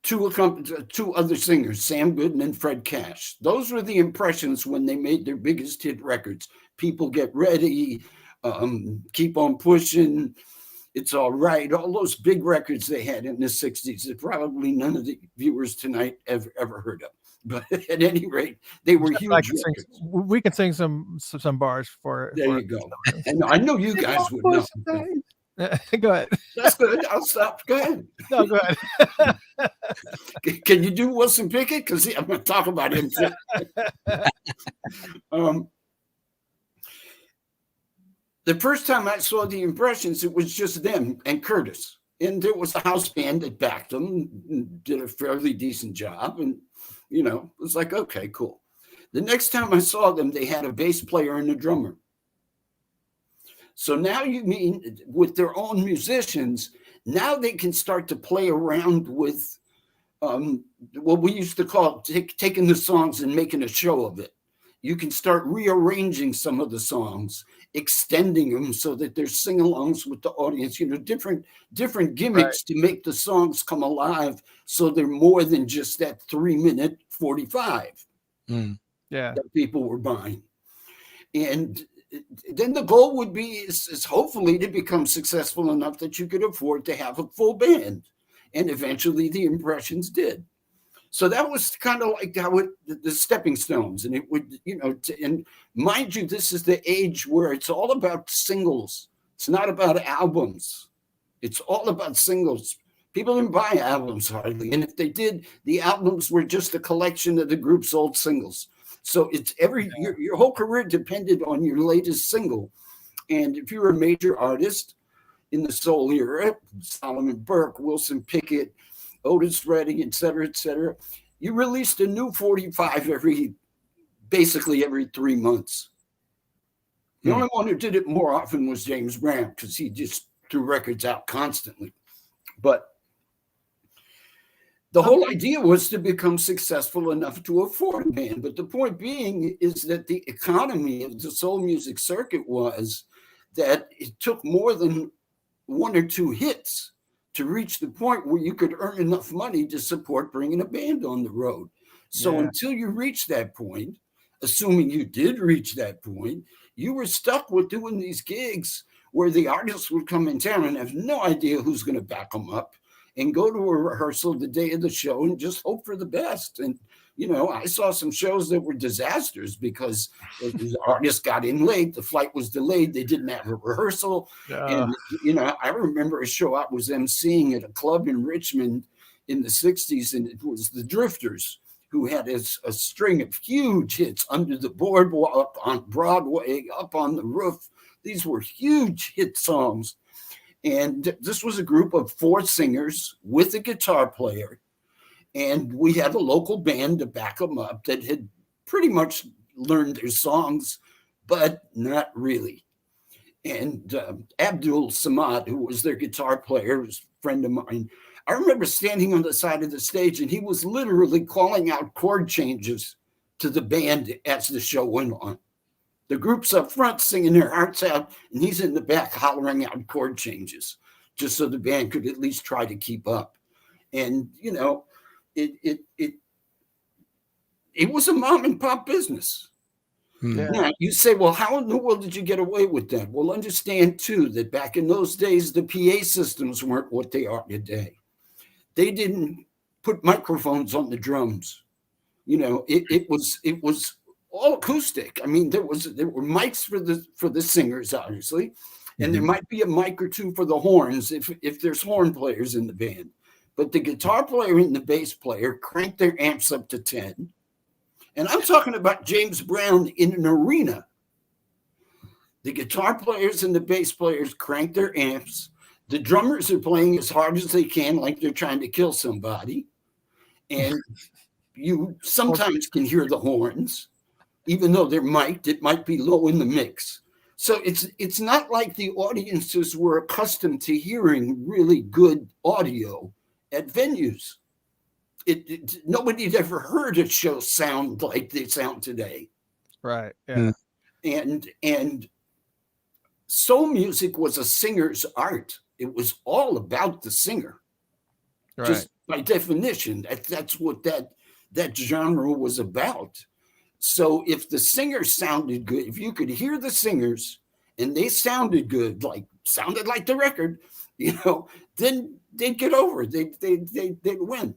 two other singers, Sam Gooden and Fred Cash. Those were the Impressions when they made their biggest hit records. People Get Ready, Keep on Pushing, It's All Right, all those big records they had in the 60s that probably none of the viewers tonight ever heard of. But at any rate, they were huge. We can sing some bars for. There you go. And I know you guys would know. Go ahead. That's good. I'll stop. Go ahead. No, go ahead. Can you do Wilson Pickett? Because I'm going to talk about him too. The first time I saw the Impressions, it was just them and Curtis. And there was a house band that backed them, and did a fairly decent job. And, you know, it was like, okay, cool. The next time I saw them, they had a bass player and a drummer. So now you mean with their own musicians, now they can start to play around with what we used to call taking the songs and making a show of it. You can start rearranging some of the songs, extending them so that there's sing-alongs with the audience, you know, different gimmicks to make the songs come alive so they're more than just that 3-minute 45 that people were buying. And then the goal would be is hopefully to become successful enough that you could afford to have a full band. And eventually the Impressions did. So that was kind of like how the stepping stones. And it would, you know, and mind you, this is the age where it's all about singles. It's not about albums. It's all about singles. People didn't buy albums hardly. And if they did, the albums were just a collection of the group's old singles. So it's your whole career depended on your latest single. And if you're a major artist in the soul era, Solomon Burke, Wilson Pickett, Otis Redding, et cetera, you released a new 45 basically every 3 months. The only one who did it more often was James Brown because he just threw records out constantly. But the whole idea was to become successful enough to afford a band. But the point being is that the economy of the soul music circuit was that it took more than 1 or 2 hits to reach the point where you could earn enough money to support bringing a band on the road. So until you reach that point, assuming you did reach that point, you were stuck with doing these gigs where the artists would come in town and have no idea who's going to back them up, and go to a rehearsal the day of the show and just hope for the best. And, you know, I saw some shows that were disasters because the artists got in late, the flight was delayed, they didn't have a rehearsal. And, you know, I remember a show I was emceeing at a club in Richmond in the 60s, and it was the Drifters, who had a string of huge hits, Under the Boardwalk, on Broadway, Up on the Roof. These were huge hit songs. And this was a group of 4 singers with a guitar player. And we had a local band to back them up that had pretty much learned their songs, but not really. And Abdul Samad, who was their guitar player, was a friend of mine. I remember standing on the side of the stage, and he was literally calling out chord changes to the band as the show went on. The group's up front singing their hearts out, and he's in the back hollering out chord changes, just so the band could at least try to keep up. And, you know, it was a mom and pop business. Yeah. Now, you say, well, how in the world did you get away with that? Well, understand, too, that back in those days, the PA systems weren't what they are today. They didn't put microphones on the drums. You know, it was all acoustic. I mean, there were mics for the singers, obviously, and there might be a mic or two for the horns if there's horn players in the band. But the guitar player and the bass player cranked their amps up to 10. And I'm talking about James Brown in an arena. The guitar players and the bass players crank their amps. The drummers are playing as hard as they can, like they're trying to kill somebody. And you sometimes can hear the horns. Even though they're mic'd, it might be low in the mix. So it's not like the audiences were accustomed to hearing really good audio at venues. Nobody had ever heard a show sound like they sound today. Right. Yeah. And soul music was a singer's art. It was all about the singer. Right. Just by definition, that's what that genre was about. So if the singers sounded good, if you could hear the singers and they sounded good, sounded like the record, you know, then they'd get over it. They'd win.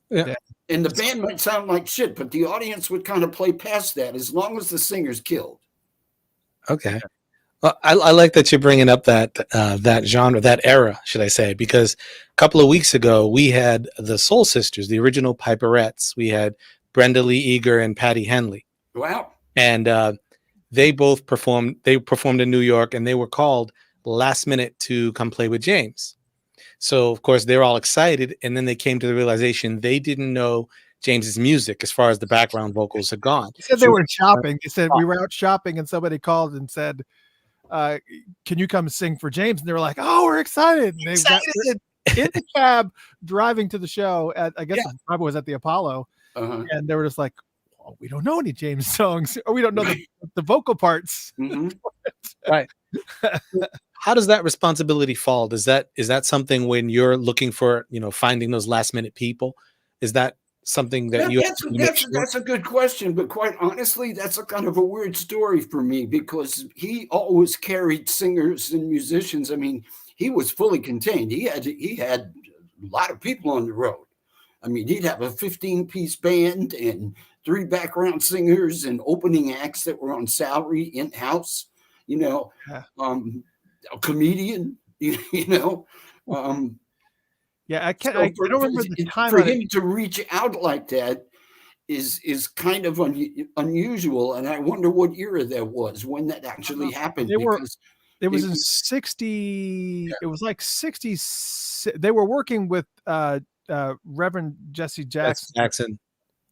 Yeah. And the band might sound like shit, but the audience would kind of play past that as long as the singers killed. Okay. Well, I like that you're bringing up that genre, that era, should I say, because a couple of weeks ago we had the Soul Sisters, the original Piperettes. We had Brenda Lee Eager and Patty Henley. Wow. And they both performed. They performed in New York, and they were called last minute to come play with James. So of course they were all excited, and then they came to the realization they didn't know James's music as far as the background vocals had gone. They said they were shopping. They said we were out shopping, and somebody called and said, "Can you come sing for James?" And they were like, "Oh, we're excited!" And they got in the cab driving to the show at, I guess it probably was at the Apollo, and they were just like, well, "We don't know any James songs, or we don't know the vocal parts." Mm-hmm. Right. How does that responsibility fall? Is that something when you're looking for, finding those last minute people? Is that something that that's a good question, but quite honestly, that's a kind of a weird story for me because he always carried singers and musicians. I mean, he was fully contained. He had a lot of people on the road. I mean, he'd have a 15-piece band and 3 background singers and opening acts that were on salary in-house, a comedian, Yeah, I can't. So I don't remember the time for him to reach out like that is kind of unusual, and I wonder what era that was when that actually happened. It was in 60. Yeah. It was like 60. They were working with Reverend Jesse Jackson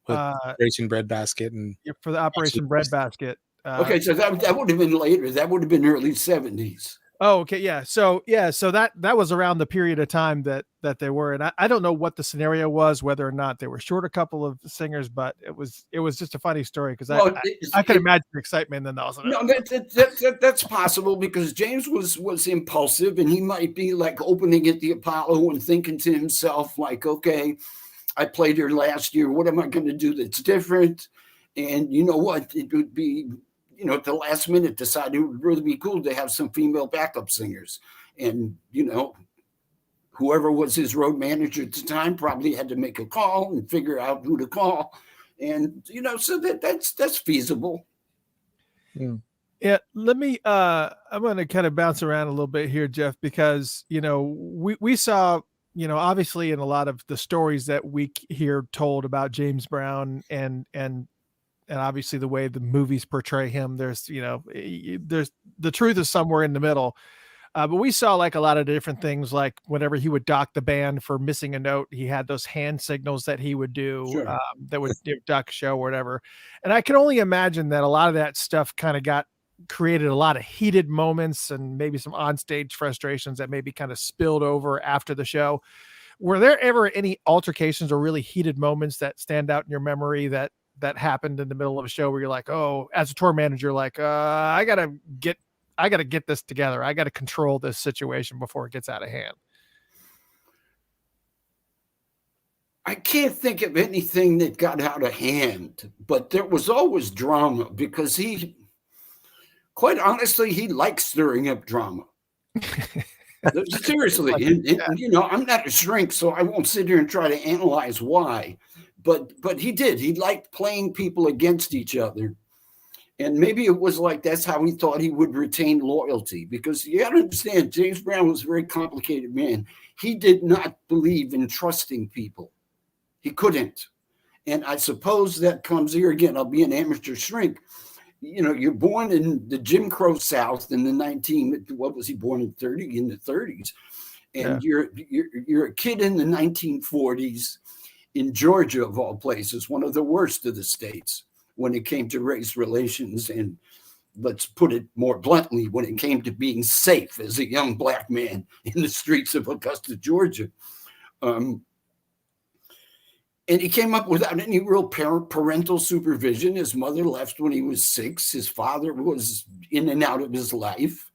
with Operation Breadbasket and for the Operation Breadbasket. Okay, so that would have been later. That would have been early 70s. Oh, okay, yeah. So that was around the period of time that they were, and I don't know what the scenario was, whether or not they were short a couple of singers, but it was just a funny story because I could imagine the excitement. And then that's possible because James was impulsive, and he might be like opening at the Apollo and thinking to himself like, okay, I played here last year. What am I going to do that's different? And you know what? It would be you know, at the last minute decided it would really be cool to have some female backup singers. And, you know, whoever was his road manager at the time probably had to make a call and figure out who to call. And, you know, so that's feasible. Yeah, let me I'm going to kind of bounce around a little bit here, Jeff, because, you know, we saw, you know, obviously in a lot of the stories that we hear told about James Brown and obviously the way the movies portray him, there's, you know, there's the truth is somewhere in the middle. But we saw like a lot of different things, like whenever he would dock the band for missing a note, he had those hand signals that he would do Sure. that would dock a show or whatever. And I can only imagine that a lot of that stuff kind of created a lot of heated moments and maybe some onstage frustrations that maybe kind of spilled over after the show. Were there ever any altercations or really heated moments that stand out in your memory that happened in the middle of a show where you're like, oh, as a tour manager, like, I gotta get this together. I got to control this situation before it gets out of hand. I can't think of anything that got out of hand, but there was always drama because he, quite honestly, he likes stirring up drama. Seriously. And, you know, I'm not a shrink, so I won't sit here and try to analyze why, but he did. He liked playing people against each other. And maybe it was like that's how he thought he would retain loyalty, because you got to understand, James Brown was a very complicated man. He did not believe in trusting people. He couldn't. And I suppose that comes here again. I'll be an amateur shrink. You know, you're born in the Jim Crow South in the what was he born in the 30s? And you're a kid in the 1940s in Georgia, of all places, one of the worst of the states when it came to race relations, and let's put it more bluntly, when it came to being safe as a young black man in the streets of Augusta, Georgia. And he came up without any real parental supervision. His mother left when he was 6. His father was in and out of his life.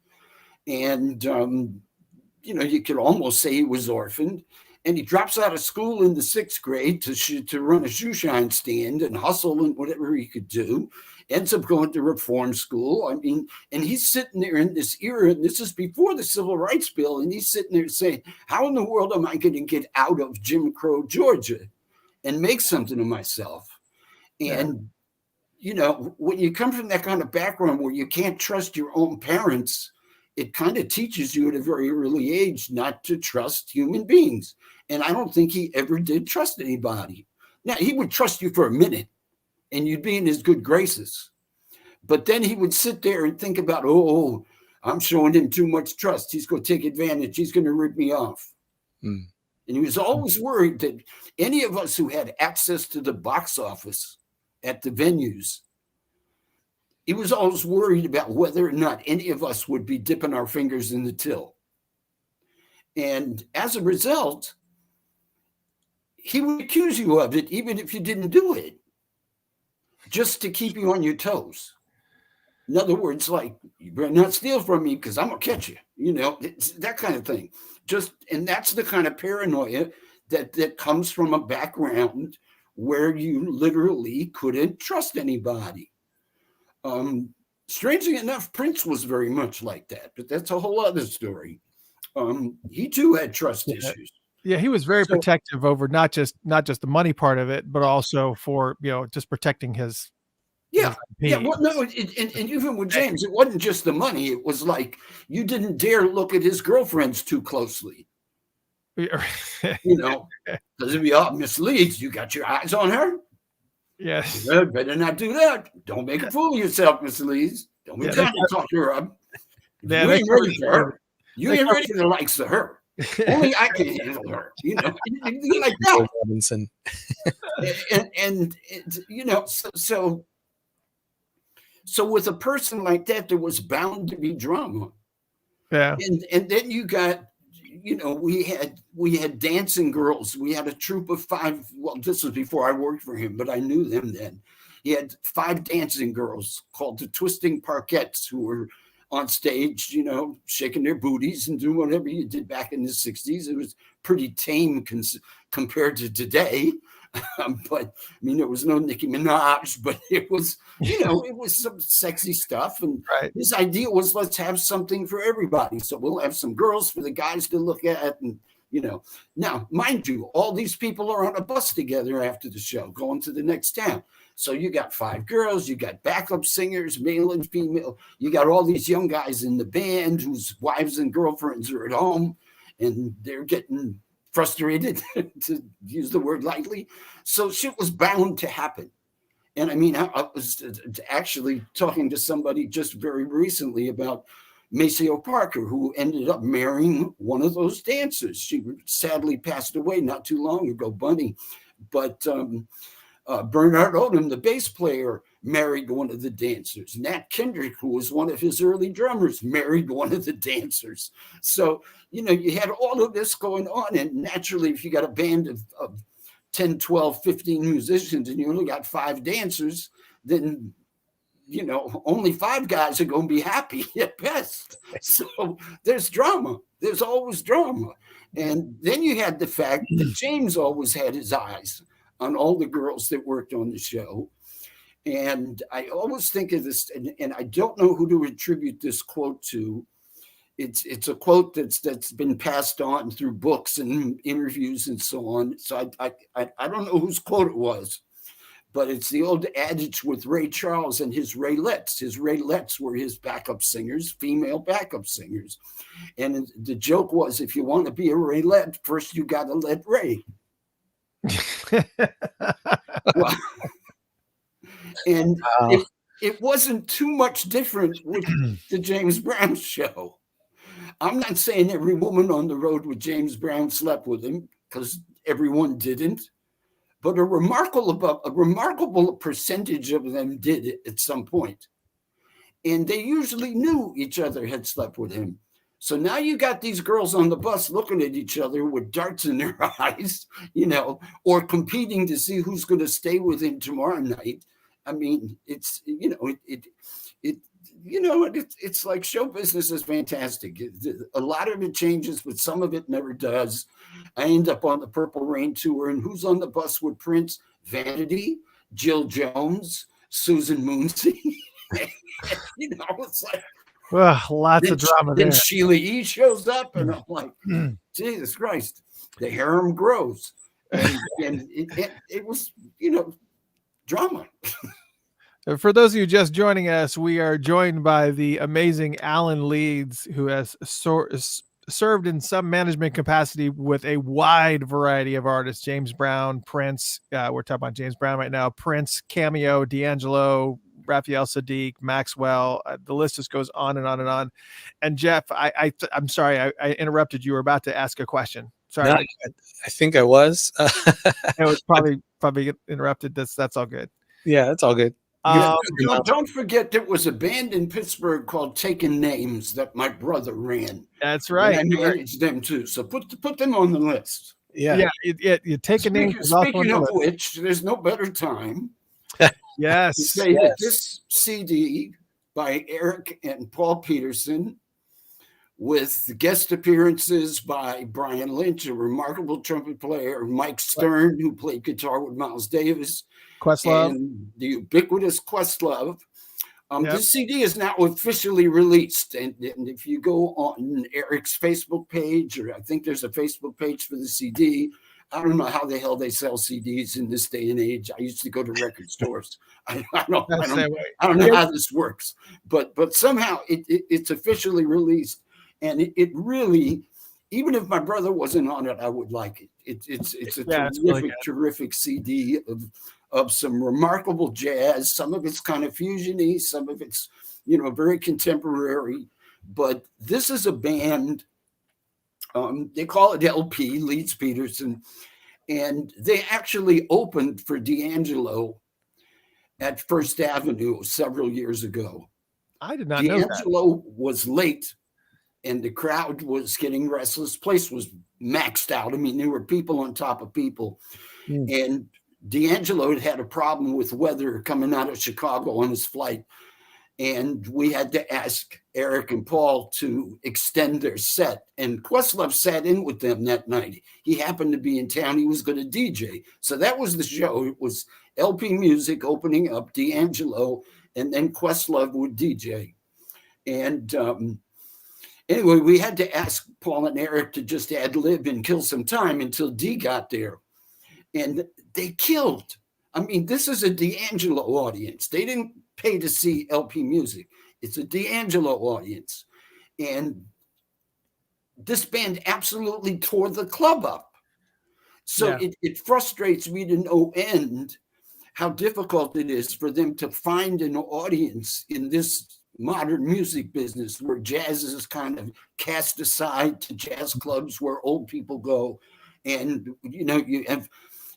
And, you know, you could almost say he was orphaned. And he drops out of school in the 6th grade to run a shoe shine stand and hustle and whatever he could do. Ends up going to reform school. I mean, and he's sitting there in this era, and this is before the Civil Rights Bill, and he's sitting there saying, how in the world am I going to get out of Jim Crow, Georgia, and make something of myself? And, you know, when you come from that kind of background where you can't trust your own parents, it kind of teaches you at a very early age not to trust human beings. And I don't think he ever did trust anybody. Now, he would trust you for a minute and you'd be in his good graces. But then he would sit there and think about, oh, I'm showing him too much trust. He's going to take advantage. He's going to rip me off. And he was always worried that any of us who had access to the box office at the venues, he was always worried about whether or not any of us would be dipping our fingers in the till. And as a result, he would accuse you of it, even if you didn't do it, just to keep you on your toes. In other words, like, you better not steal from me because I'm going to catch you. You know, it's that kind of thing. And that's the kind of paranoia that comes from a background where you literally couldn't trust anybody. Strangely enough, Prince was very much like that, but that's a whole other story. He too had trust issues. Yeah, he was very protective over not just the money part of it, but also for, you know, just protecting his. Yeah. Well, no, and even with James, it wasn't just the money. It was like you didn't dare look at his girlfriends too closely. You know, because if you Miss Leeds, you got your eyes on her. Yes. You better not do that. Don't make a fool of yourself, Miss Leeds. Don't be trying to talk to her up. You ain't ready for her. You ain't ready for the likes of her. Only I can handle her. You know, like that. Robinson. and you know, so with a person like that, there was bound to be drama. Yeah. And then you got, you know, we had dancing girls. We had a troupe of 5. Well, this was before I worked for him, but I knew them then. He had 5 dancing girls called the Twisting Parkettes who were on stage, you know, shaking their booties and doing whatever you did back in the 60s. It was pretty tame compared to today. But I mean, there was no Nicki Minaj, but it was, it was some sexy stuff. And Right. his idea was, let's have something for everybody. So we'll have some girls for the guys to look at. And, now, mind you, all these people are on a bus together after the show, going to the next town. So you got 5 girls, you got backup singers, male and female. You got all these young guys in the band whose wives and girlfriends are at home, and they're getting frustrated, to use the word lightly. So shit was bound to happen. And I mean, I was actually talking to somebody just very recently about Maceo Parker, who ended up marrying one of those dancers. She sadly passed away not too long ago, Bunny. But Bernard Odom, the bass player, married one of the dancers. Nat Kendrick, who was one of his early drummers, married one of the dancers. So, you had all of this going on. And naturally, if you got a band of 10, 12, 15 musicians and you only got 5 dancers, then, only 5 guys are going to be happy at best. So there's drama. There's always drama. And then you had the fact that James always had his eyes on all the girls that worked on the show. And I always think of this, and I don't know who to attribute this quote to. It's a quote that's been passed on through books and interviews and so on. So I don't know whose quote it was, but it's the old adage with Ray Charles and his Raylettes. His Raylettes were his backup singers, female backup singers. And the joke was, if you want to be a Raylette, first you got to let Ray. Well, and it wasn't too much different with the James Brown show. I'm not saying every woman on the road with James Brown slept with him, because everyone didn't, but a remarkable percentage of them did at some point. And they usually knew each other had slept with him. So now you got these girls on the bus looking at each other with darts in their eyes, or competing to see who's going to stay with him tomorrow night. I mean, it's, it's like show business is fantastic. A lot of it changes, but some of it never does. I end up on the Purple Rain tour, and who's on the bus with Prince? Vanity, Jill Jones, Susan Moonsey. It's like, well, lots of drama then there. Sheila E. shows up, and I'm like, Jesus Christ, the harem grows. And it was, drama. For those of you just joining us, we are joined by the amazing Alan Leeds, who has served in some management capacity with a wide variety of artists: James Brown, Prince. We're talking about James Brown right now. Prince, Cameo, D'Angelo, Raphael Sadiq, Maxwell. The list just goes on and on and on. And Jeff, I'm sorry, I interrupted. You were about to ask a question. Sorry, no, I think I was. It was probably interrupted. That's all good. Yeah, that's all good. Don't forget there was a band in Pittsburgh called Taking Names that my brother ran. That's right. And I managed them too. So put them on the list. Yeah. You take a name. Speaking of which, there's no better time. Yes. To say that this CD by Eric and Paul Peterson, with guest appearances by Brian Lynch, a remarkable trumpet player, Mike Stern, who played guitar with Miles Davis, Questlove, and the ubiquitous Questlove. This CD is now officially released. And if you go on Eric's Facebook page, or I think there's a Facebook page for the CD, I don't know how the hell they sell CDs in this day and age. I used to go to record stores. I don't know how this works, but somehow it's officially released. And it really, even if my brother wasn't on it, I would like it. It's a terrific CD of some remarkable jazz. Some of it's kind of fusiony, some of it's, very contemporary. But this is a band, they call it LP, Leeds Peterson, and they actually opened for D'Angelo at First Avenue several years ago. I did not know that. D'Angelo was late, and the crowd was getting restless. Place was maxed out. I mean, there were people on top of people. And D'Angelo had a problem with weather coming out of Chicago on his flight. And we had to ask Eric and Paul to extend their set. And Questlove sat in with them that night. He happened to be in town. He was going to DJ. So that was the show. It was LP Music opening up, D'Angelo, and then Questlove would DJ. And anyway, we had to ask Paul and Eric to just ad lib and kill some time until D got there. And they killed. I mean, this is a D'Angelo audience. They didn't pay to see LP Music. It's a D'Angelo audience. And this band absolutely tore the club up. So it frustrates me to no end how difficult it is for them to find an audience in this modern music business where jazz is kind of cast aside to jazz clubs where old people go. And, you know, you have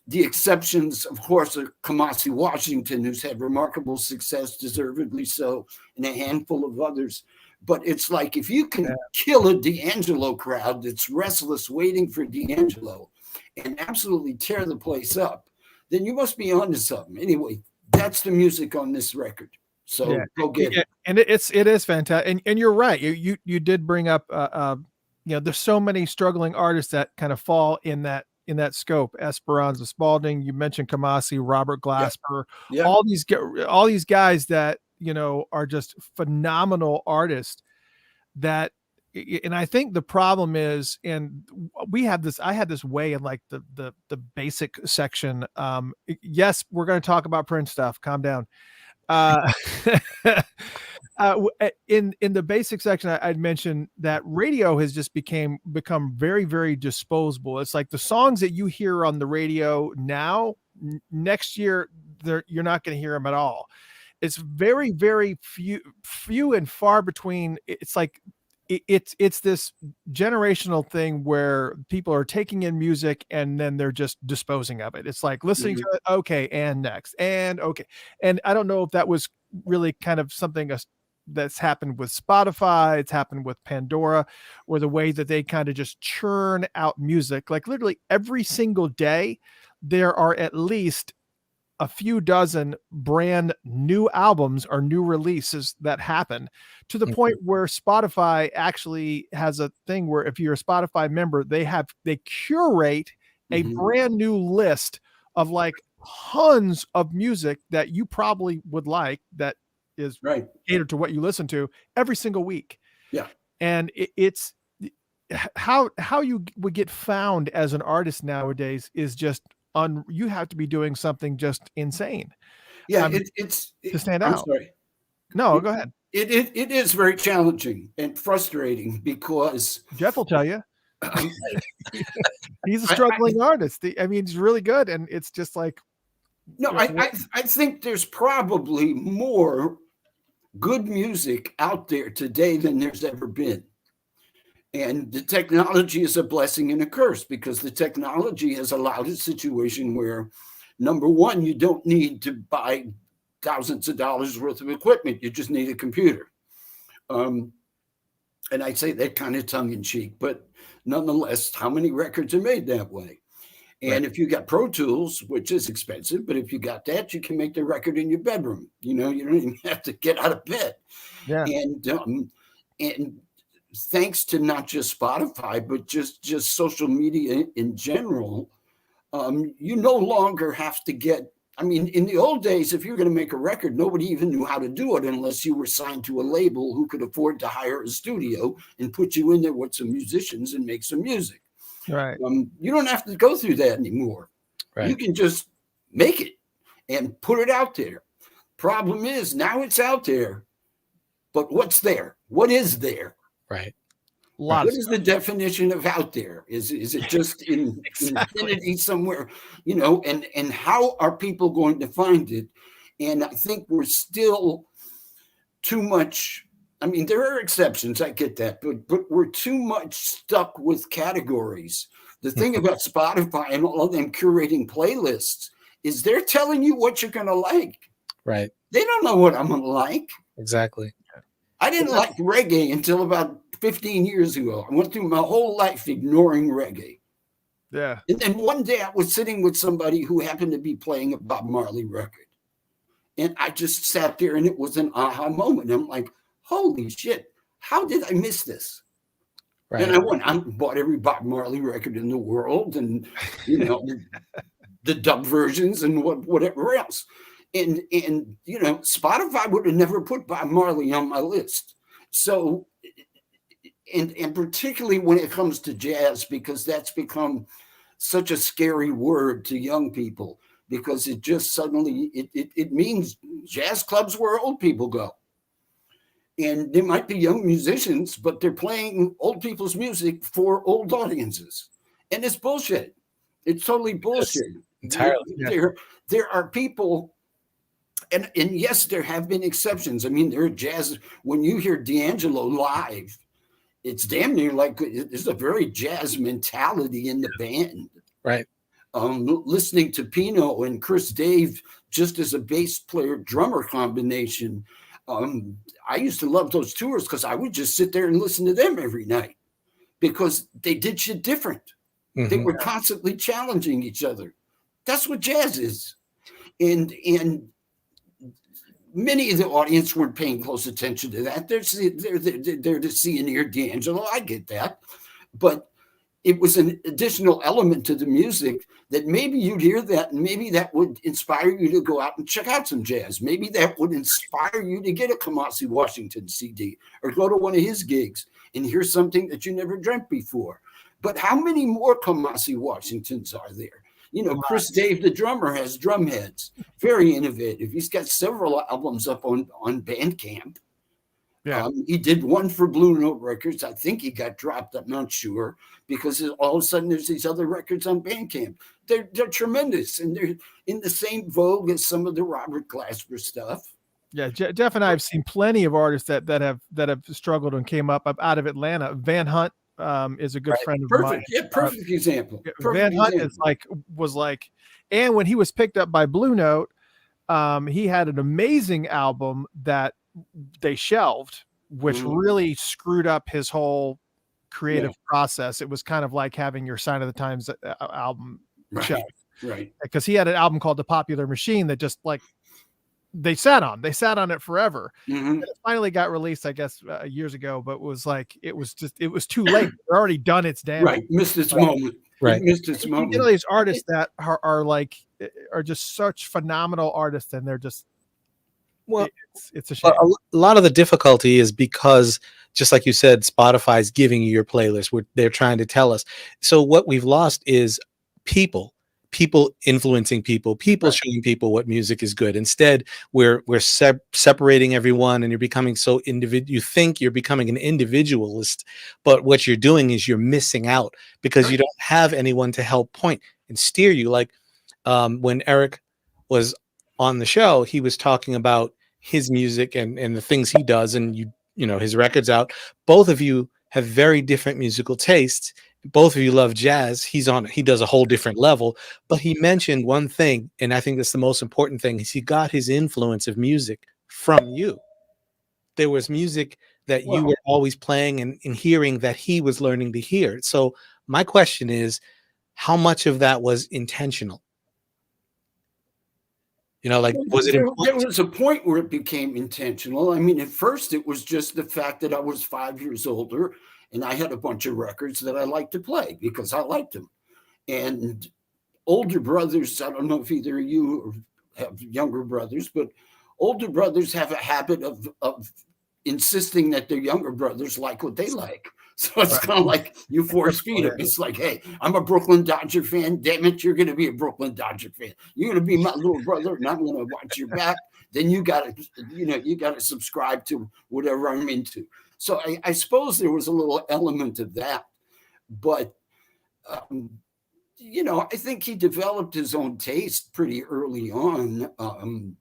the exceptions, of course, are Kamasi Washington, who's had remarkable success, deservedly so, and a handful of others. But it's like, if you can kill a D'Angelo crowd that's restless waiting for D'Angelo and absolutely tear the place up, then you must be onto something. Anyway, that's the music on this record. So go get it. And it is fantastic. And you're right. You did bring up, you know, there's so many struggling artists that kind of fall in that scope. Esperanza Spalding, you mentioned Kamasi, Robert Glasper, all these guys that, you know, are just phenomenal artists that, and I think the problem is, and I had this way in like the basic section. Yes, we're going to talk about Prince stuff. Calm down. In the basic section, I'd mentioned that radio has just become very, very disposable. It's like the songs that you hear on the radio now, next year, you're not going to hear them at all. It's very, very few and far between. It's like it's this generational thing where people are taking in music and then they're just disposing of it. It's like listening to it, okay, and next, and okay. And I don't know if that was really kind of something that's happened with Spotify, it's happened with Pandora, or the way that they kind of just churn out music. Like literally every single day, there are at least a few dozen brand new albums or new releases that happen, to the point where Spotify actually has a thing where if you're a Spotify member, they curate a brand new list of like tons of music that you probably would like, that is catered to what you listen to every single week. Yeah. And it's how you would get found as an artist nowadays is just you have to be doing something just insane. Yeah, it's to stand I'm out. sorry. No, go ahead. It is very challenging and frustrating because Jeff will tell you. He's a struggling artist. I mean, he's really good, and it's just like, no, I think there's probably more good music out there today than there's ever been. And the technology is a blessing and a curse, because the technology has allowed a situation where, number one, you don't need to buy thousands of dollars worth of equipment. You just need a computer. And I say that kind of tongue in cheek, but nonetheless, how many records are made that way? And if you got Pro Tools, which is expensive, but if you got that, you can make the record in your bedroom. You know, you don't even have to get out of bed. Yeah. And thanks to not just Spotify, but just social media in general, you no longer have to get, I mean, in the old days, if you're going to make a record, nobody even knew how to do it unless you were signed to a label who could afford to hire a studio and put you in there with some musicians and make some music. Right. You don't have to go through that anymore. Right. You can just make it and put it out there. Problem is, now it's out there, but what's there? What is there? Right. What is the definition of out there? Is it just in infinity somewhere, you know, and how are people going to find it? And I think we're still too much. I mean, there are exceptions. I get that, but we're too much stuck with categories. The thing about Spotify and all of them curating playlists is they're telling you what you're going to like. Right. They don't know what I'm going to like. Exactly. I didn't like reggae until about 15 years ago. I went through my whole life ignoring reggae. Yeah. And then one day I was sitting with somebody who happened to be playing a Bob Marley record. And I just sat there, and it was an aha moment. I'm like, holy shit, how did I miss this? Right. And I went out and bought every Bob Marley record in the world, and the dub versions and whatever else. And Spotify would have never put Bob Marley on my list. So, and particularly when it comes to jazz, because that's become such a scary word to young people, because it just suddenly it means jazz clubs where old people go. And they might be young musicians, but they're playing old people's music for old audiences. And it's bullshit. It's totally bullshit. Entirely. There are people, and yes, there have been exceptions. I mean, there are jazz. When you hear D'Angelo live, it's damn near like there's a very jazz mentality in the band. Right. Listening to Pino and Chris Dave just as a bass player drummer combination. I used to love those tours because I would just sit there and listen to them every night because they did shit different. Mm-hmm. They were constantly challenging each other. That's what jazz is. And many of the audience weren't paying close attention to that. They're to see and hear D'Angelo. I get that. But it was an additional element to the music that maybe you'd hear that, and maybe that would inspire you to go out and check out some jazz. Maybe that would inspire you to get a Kamasi Washington CD or go to one of his gigs and hear something that you never dreamt before. But how many more Kamasi Washingtons are there? Chris Dave, the drummer, has drum heads. Very innovative. He's got several albums up on Bandcamp. Yeah. He did one for Blue Note Records. I think he got dropped. I'm not sure, because all of a sudden there's these other records on Bandcamp. They're tremendous, and they're in the same vogue as some of the Robert Glasper stuff. Yeah, Jeff and I have seen plenty of artists that have struggled and came up out of Atlanta. Van Hunt is a good friend of mine. Yeah, perfect example. Van Hunt was like, and when he was picked up by Blue Note, he had an amazing album that they shelved, which really screwed up his whole creative process. It was kind of like having your Sign of the Times album shelved, right? Because he had an album called The Popular Machine that just like they sat on it forever. And it finally got released, I guess, years ago, but it was too late. It's already done its damage. Right, missed its moment. Right, missed its moment. These artists that are just such phenomenal artists, and they're just. Well, it's a shame. A lot of the difficulty is because, just like you said, Spotify's giving you your playlist. They're trying to tell us. So what we've lost is people influencing people showing people what music is good. Instead, we're separating everyone, and you're becoming so you think you're becoming an individualist, but what you're doing is you're missing out because you don't have anyone to help point and steer you. Like when Eric was on the show, he was talking about his music and the things he does, and his records out. Both of you have very different musical tastes. Both of you love jazz. He does a whole different level, but he mentioned one thing, and I think that's the most important thing, is he got his influence of music from you. There was music that you were always playing and hearing that he was learning to hear. So my question is, how much of that was intentional? Was it important? There was a point where it became intentional. I mean, at first it was just the fact that I was 5 years older and I had a bunch of records that I liked to play because I liked them. And older brothers, I don't know if either of you have younger brothers, but older brothers have a habit of insisting that their younger brothers like what they like. So it's kind of like you force feed them. It's like, hey, I'm a Brooklyn Dodger fan. Damn it, you're going to be a Brooklyn Dodger fan. You're going to be my little brother, and I'm going to watch your back. Then you got to subscribe to whatever I'm into. So I suppose there was a little element of that, but I think he developed his own taste pretty early on.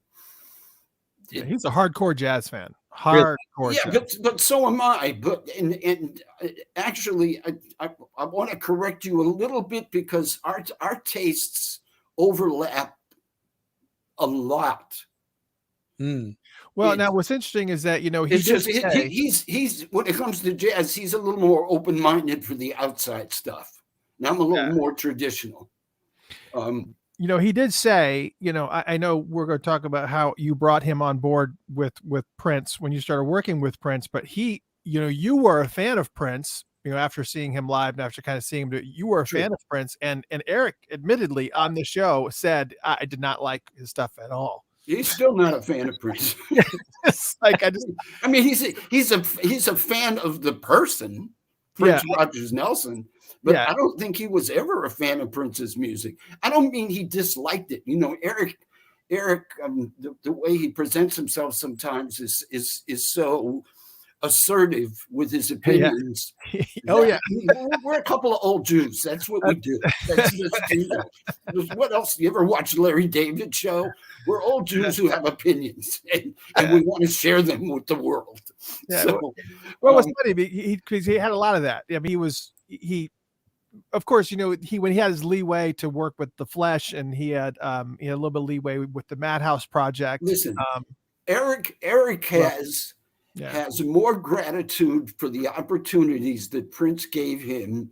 He's a hardcore jazz fan. Hardcore. Yeah, but so am I. But and actually, I want to correct you a little bit because our tastes overlap a lot. Well, now what's interesting is that he's when it comes to jazz, he's a little more open-minded for the outside stuff. Now I'm a little more traditional. he did say, I know we're going to talk about how you brought him on board with Prince when you started working with Prince, but you were a fan of Prince, after seeing him live and after kind of seeing him, you were a fan of Prince, and Eric admittedly on the show said, I did not like his stuff at all. He's still not a fan of Prince. It's like, I mean, he's a fan of the person, Prince Rogers Nelson, but I don't think he was ever a fan of Prince's music. I don't mean he disliked it. Eric, the way he presents himself sometimes is so assertive with his opinions. We're a couple of old Jews. That's what we do. What else? You ever watch Larry David show? We're old Jews who have opinions, and we want to share them with the world. Yeah. So, well, it was funny because he had a lot of that. I mean, he of course, when he had his leeway to work with the Flesh, and he had a little bit of leeway with the Madhouse Project. Listen, Eric has more gratitude for the opportunities that Prince gave him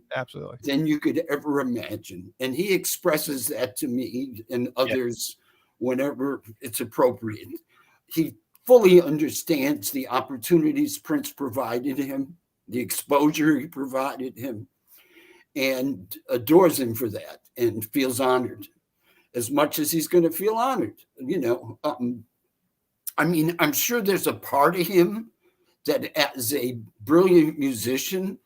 than you could ever imagine. And he expresses that to me and others whenever it's appropriate. He fully understands the opportunities Prince provided him, the exposure he provided him, and adores him for that and feels honored as much as he's going to feel honored. I mean, I'm sure there's a part of him that as a brilliant musician,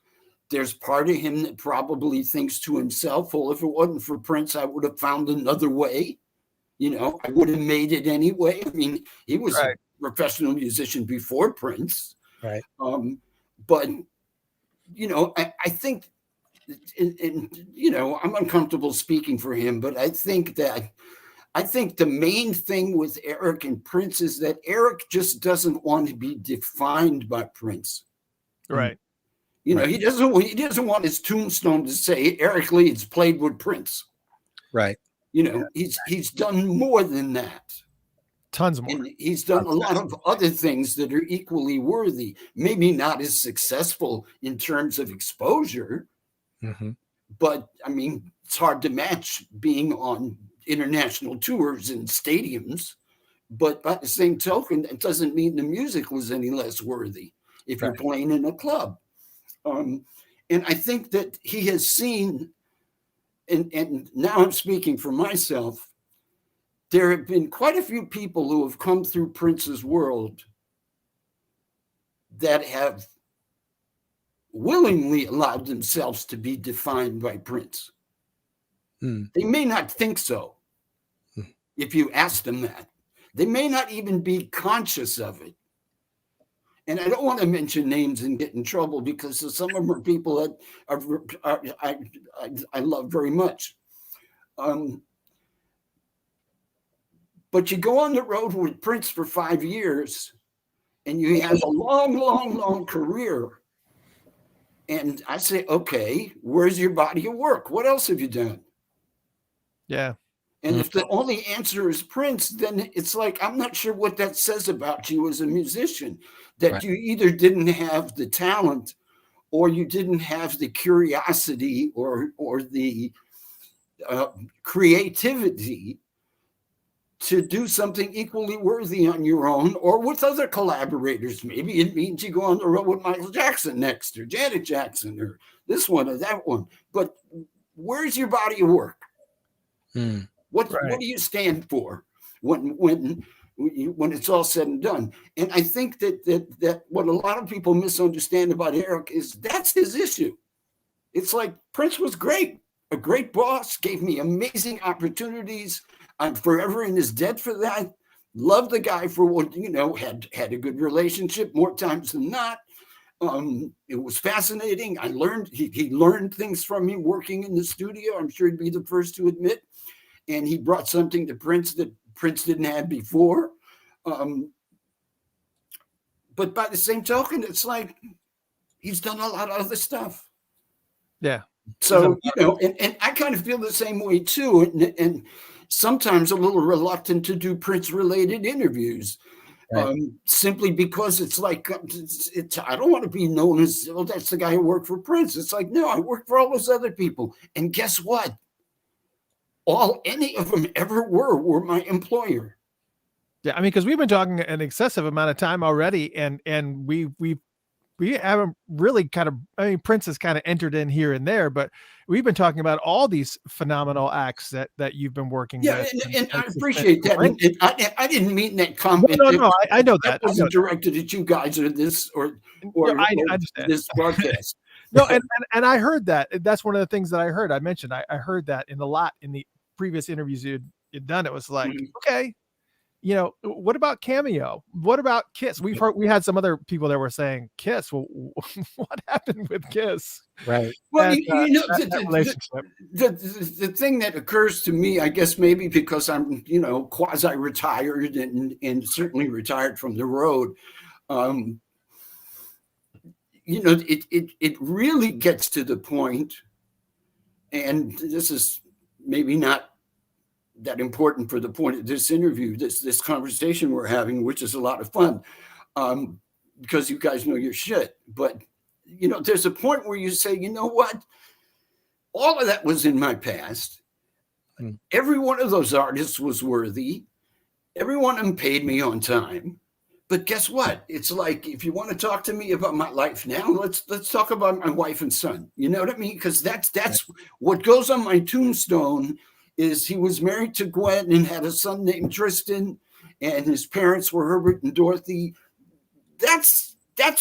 there's part of him that probably thinks to himself, well, if it wasn't for Prince, I would have found another way. I would have made it anyway. I mean, he was a professional musician before Prince. Right. But, I think, I'm uncomfortable speaking for him, but I think the main thing with Eric and Prince is that Eric just doesn't want to be defined by Prince. Right. He doesn't want his tombstone to say Eric Leeds played with Prince. Right. He's done more than that. Tons more. And he's done a lot of other things that are equally worthy, maybe not as successful in terms of exposure, but I mean, it's hard to match being on international tours and stadiums, but by the same token, it doesn't mean the music was any less worthy if you're playing in a club. And I think that he has seen, and now I'm speaking for myself, there have been quite a few people who have come through Prince's world that have willingly allowed themselves to be defined by Prince. They may not think so. If you ask them that, they may not even be conscious of it. And I don't want to mention names and get in trouble because some of them are people that I love very much. But you go on the road with Prince for 5 years and you have a long career. And I say, okay, where's your body of work? What else have you done? Yeah. And if the only answer is Prince, then it's like, I'm not sure what that says about you as a musician, that you either didn't have the talent or you didn't have the curiosity or the creativity to do something equally worthy on your own or with other collaborators. Maybe it means you go on the road with Michael Jackson next or Janet Jackson or this one or that one. But where's your body of work? What do you stand for when it's all said and done? And I think that what a lot of people misunderstand about Eric is that's his issue. It's like Prince was great, a great boss, gave me amazing opportunities. I'm forever in his debt for that. Love the guy for what, had a good relationship more times than not. It was fascinating. I learned, he learned things from me working in the studio. I'm sure he'd be the first to admit. And he brought something to Prince that Prince didn't have before. But by the same token, it's like he's done a lot of other stuff. Yeah. So, and I kind of feel the same way too. And sometimes a little reluctant to do Prince-related interviews. Simply because it's like, I don't want to be known as, oh, that's the guy who worked for Prince. It's like, no, I work for all those other people. And guess what? all any of them ever were my employer. Yeah, I mean, because we've been talking an excessive amount of time already, and we haven't really kind of, I mean, Prince has kind of entered in here and there, but we've been talking about all these phenomenal acts that you've been working Yeah, with. and I appreciate that. And I didn't mean that comment. No, I know that. That wasn't directed at you guys or this or I understand. this broadcast. No, and I heard that. That's one of the things that I heard. I mentioned I heard that in the previous interviews you'd done. It was like, okay, you know, what about Cameo? What about Kiss? We had some other people that were saying Kiss. Well, what happened with Kiss? Right. Well, And, you know, that relationship. the thing that occurs to me, I guess maybe because I'm, you know, quasi-retired and certainly retired from the road, you know, it really gets to the point, and this is maybe not that important for the point of this interview, this conversation we're having, which is a lot of fun, because you guys know your shit. But, you know, there's a point where you say, you know what? All of that was in my past. Every one of those artists was worthy. Every one of them paid me on time. But guess what? It's like, if you want to talk to me about my life now, let's talk about my wife and son. You know what I mean? Because that's what goes on my tombstone. Is he was married to Gwen and had a son named Tristan, and his parents were Herbert and Dorothy. That's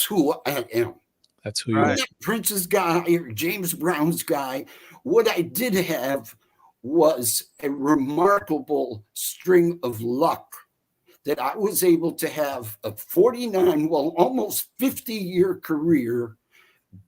who I am. That's who you I'm are. not Prince's guy or James Brown's guy. What I did have was a remarkable string of luck that I was able to have a 49, well, almost 50-year career,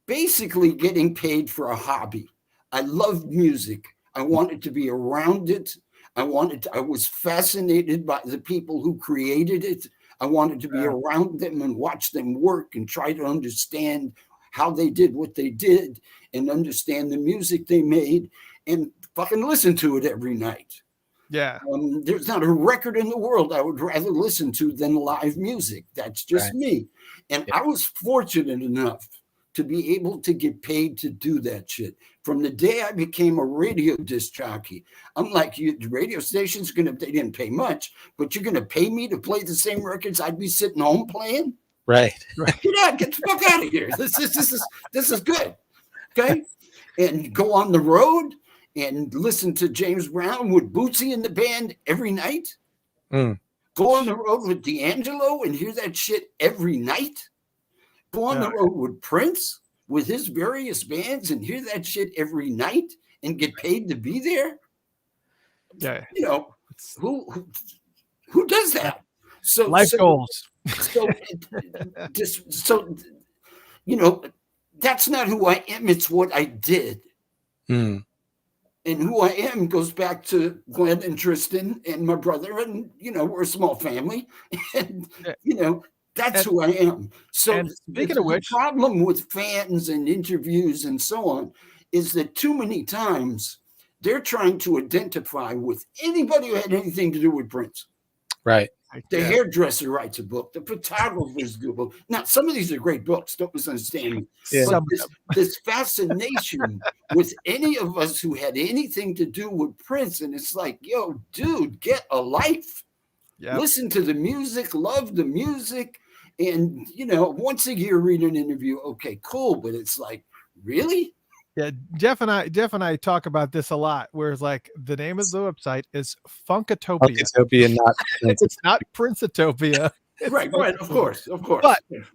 basically getting paid for a hobby. I loved music. I wanted to be around it. I was fascinated by the people who created it. I wanted to be around them and watch them work and try to understand how they did what they did and understand the music they made and fucking listen to it every night. Yeah. There's not a record in the world I would rather listen to than live music. That's just me. And I was fortunate enough to be able to get paid to do that shit. From the day I became a radio disc jockey, I'm like, the radio station's they didn't pay much, but you're gonna pay me to play the same records I'd be sitting home playing? Right. Get the fuck out of here. This is good. Okay. And go on the road and listen to James Brown with Bootsy in the band every night. Go on the road with D'Angelo and hear that shit every night. Go on the road with Prince with his various bands and hear that shit every night and get paid to be there. Yeah. You know, who does that? So life goals. So you know, that's not who I am. It's what I did. And who I am goes back to Glenn and Tristan and my brother. And, you know, we're a small family. And, you know, that's who I am. So speaking of which, the problem with fans and interviews and so on is that too many times they're trying to identify with anybody who had anything to do with Prince. Right. The hairdresser writes a book. The photographers do a book. Now, some of these are great books. Don't misunderstand me. Yeah. But this fascination with any of us who had anything to do with Prince, and it's like, yo, dude, get a life. Yep. Listen to the music, love the music, and, you know, once a year read an interview. Okay, cool, but it's like, really? Yeah, Jeff and I talk about this a lot. Where it's like the name of the website is Funkatopia. Funkatopia, not it's not Princetopia. Right, of course.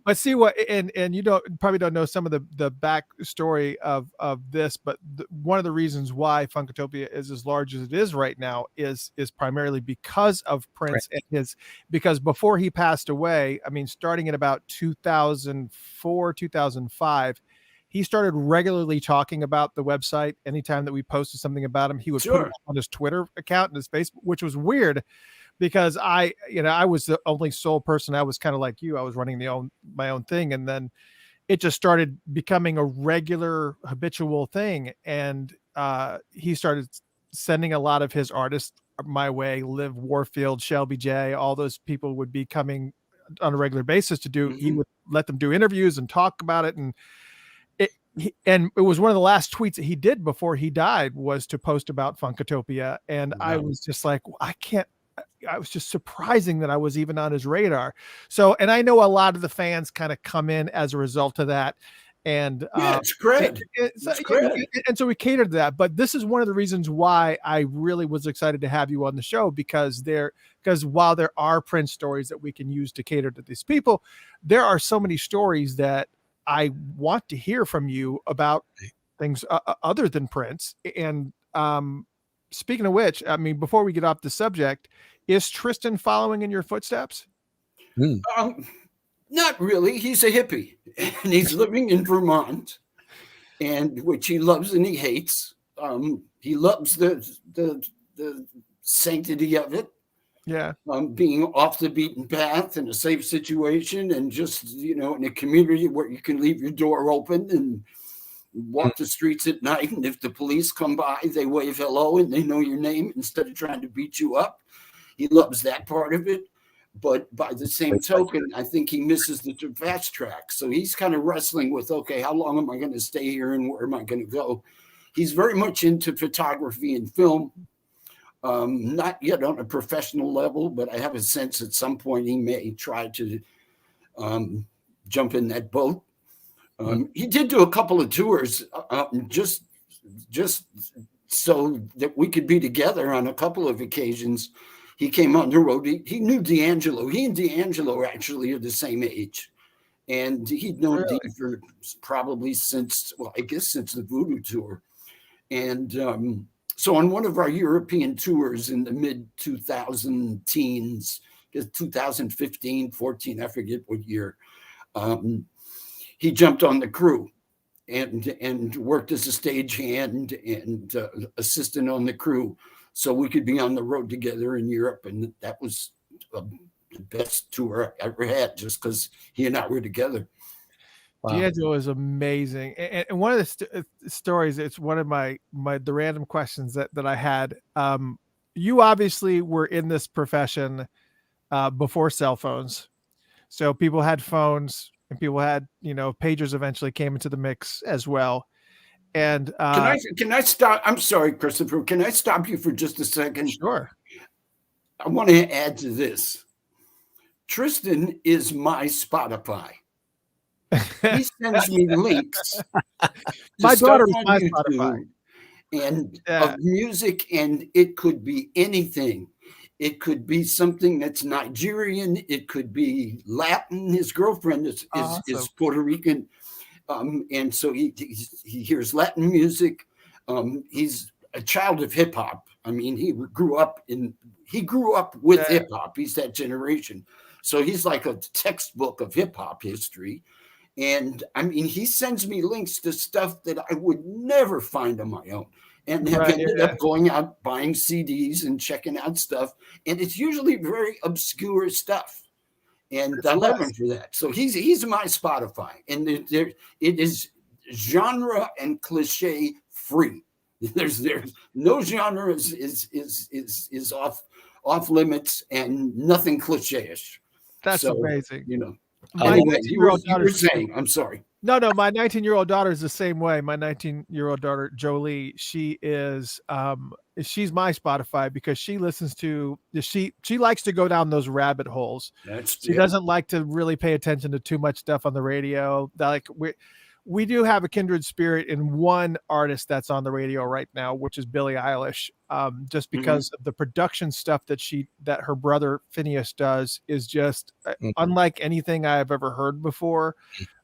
But see what, and you probably don't know some of the backstory of this, but one of the reasons why Funkatopia is as large as it is right now is primarily because of Prince and because before he passed away, I mean, starting in about 2004, 2005. He started regularly talking about the website. Anytime that we posted something about him, he would put it on his Twitter account and his Facebook, which was weird because I was the only sole person. I was kind of like you. I was running my own thing. And then it just started becoming a regular habitual thing. And he started sending a lot of his artists my way. Liv Warfield, Shelby J, all those people would be coming on a regular basis to do. He would let them do interviews and talk about it. And and it was one of the last tweets that he did before he died was to post about Funkatopia. And I was just like, I was just surprising that I was even on his radar. So, and I know a lot of the fans kind of come in as a result of that. And yeah, it's cred. and so we catered to that. But this is one of the reasons why I really was excited to have you on the show, because while there are Prince stories that we can use to cater to these people, there are so many stories that I want to hear from you about things other than Prince. And speaking of which, I mean, before we get off the subject, is Tristan following in your footsteps? Not really. He's a hippie, and he's living in Vermont, and which he loves and he hates. He loves the sanctity of it. Yeah. Being off the beaten path in a safe situation, and just, in a community where you can leave your door open and walk the streets at night. And if the police come by, they wave hello and they know your name instead of trying to beat you up. He loves that part of it. But by the same token, I think he misses the fast track. So he's kind of wrestling with, okay, how long am I going to stay here and where am I going to go? He's very much into photography and film. Not yet on a professional level, but I have a sense at some point he may try to jump in that boat. He did do a couple of tours just so that we could be together on a couple of occasions. He came on the road. He knew D'Angelo. He and D'Angelo actually are the same age. And he'd known Dee for probably since the Voodoo tour. And so on one of our European tours in the mid-2000 teens, 2015, 14, I forget what year, he jumped on the crew and worked as a stagehand and assistant on the crew, so we could be on the road together in Europe. And that was the best tour I ever had, just because he and I were together. Wow. D'Angelo is amazing. And one of the stories, it's one of the random questions that I had. You obviously were in this profession before cell phones. So people had phones and people had, pagers eventually came into the mix as well. And can I stop? I'm sorry, Christopher. Can I stop you for just a second? Sure. I want to add to this. Tristan is my Spotify. He sends me links. My daughter is my Spotify. And of music, and it could be anything. It could be something that's Nigerian. It could be Latin. His girlfriend is Puerto Rican. And so he hears Latin music. He's a child of hip hop. I mean, he grew up with hip hop. He's that generation. So he's like a textbook of hip hop history. And I mean, he sends me links to stuff that I would never find on my own, and have ended up going out buying CDs and checking out stuff. And it's usually very obscure stuff. And I love him for that. So he's my Spotify, and it is genre and cliche free. There's no genre is off limits, and nothing cliche-ish. That's amazing. Anyway, you were saying, I'm sorry. No, my 19-year-old daughter is the same way. My 19-year-old daughter, Jolie, she is, she's my Spotify, because she listens to, she likes to go down those rabbit holes. She doesn't like to really pay attention to too much stuff on the radio. Like we do have a kindred spirit in one artist that's on the radio right now, which is Billie Eilish. Just because of the production stuff that her brother Phineas does is just unlike anything I've ever heard before.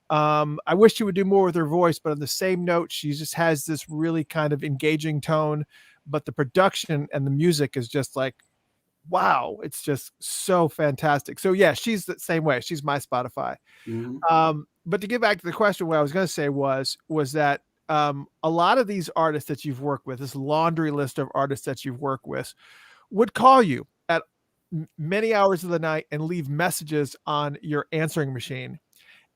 I wish she would do more with her voice, but on the same note, she just has this really kind of engaging tone, but the production and the music is just like, wow, it's just so fantastic. So yeah, she's the same way. She's my Spotify. But to get back to the question, what I was going to say was that a lot of these artists that you've worked with, this laundry list of artists that you've worked with, would call you at many hours of the night and leave messages on your answering machine.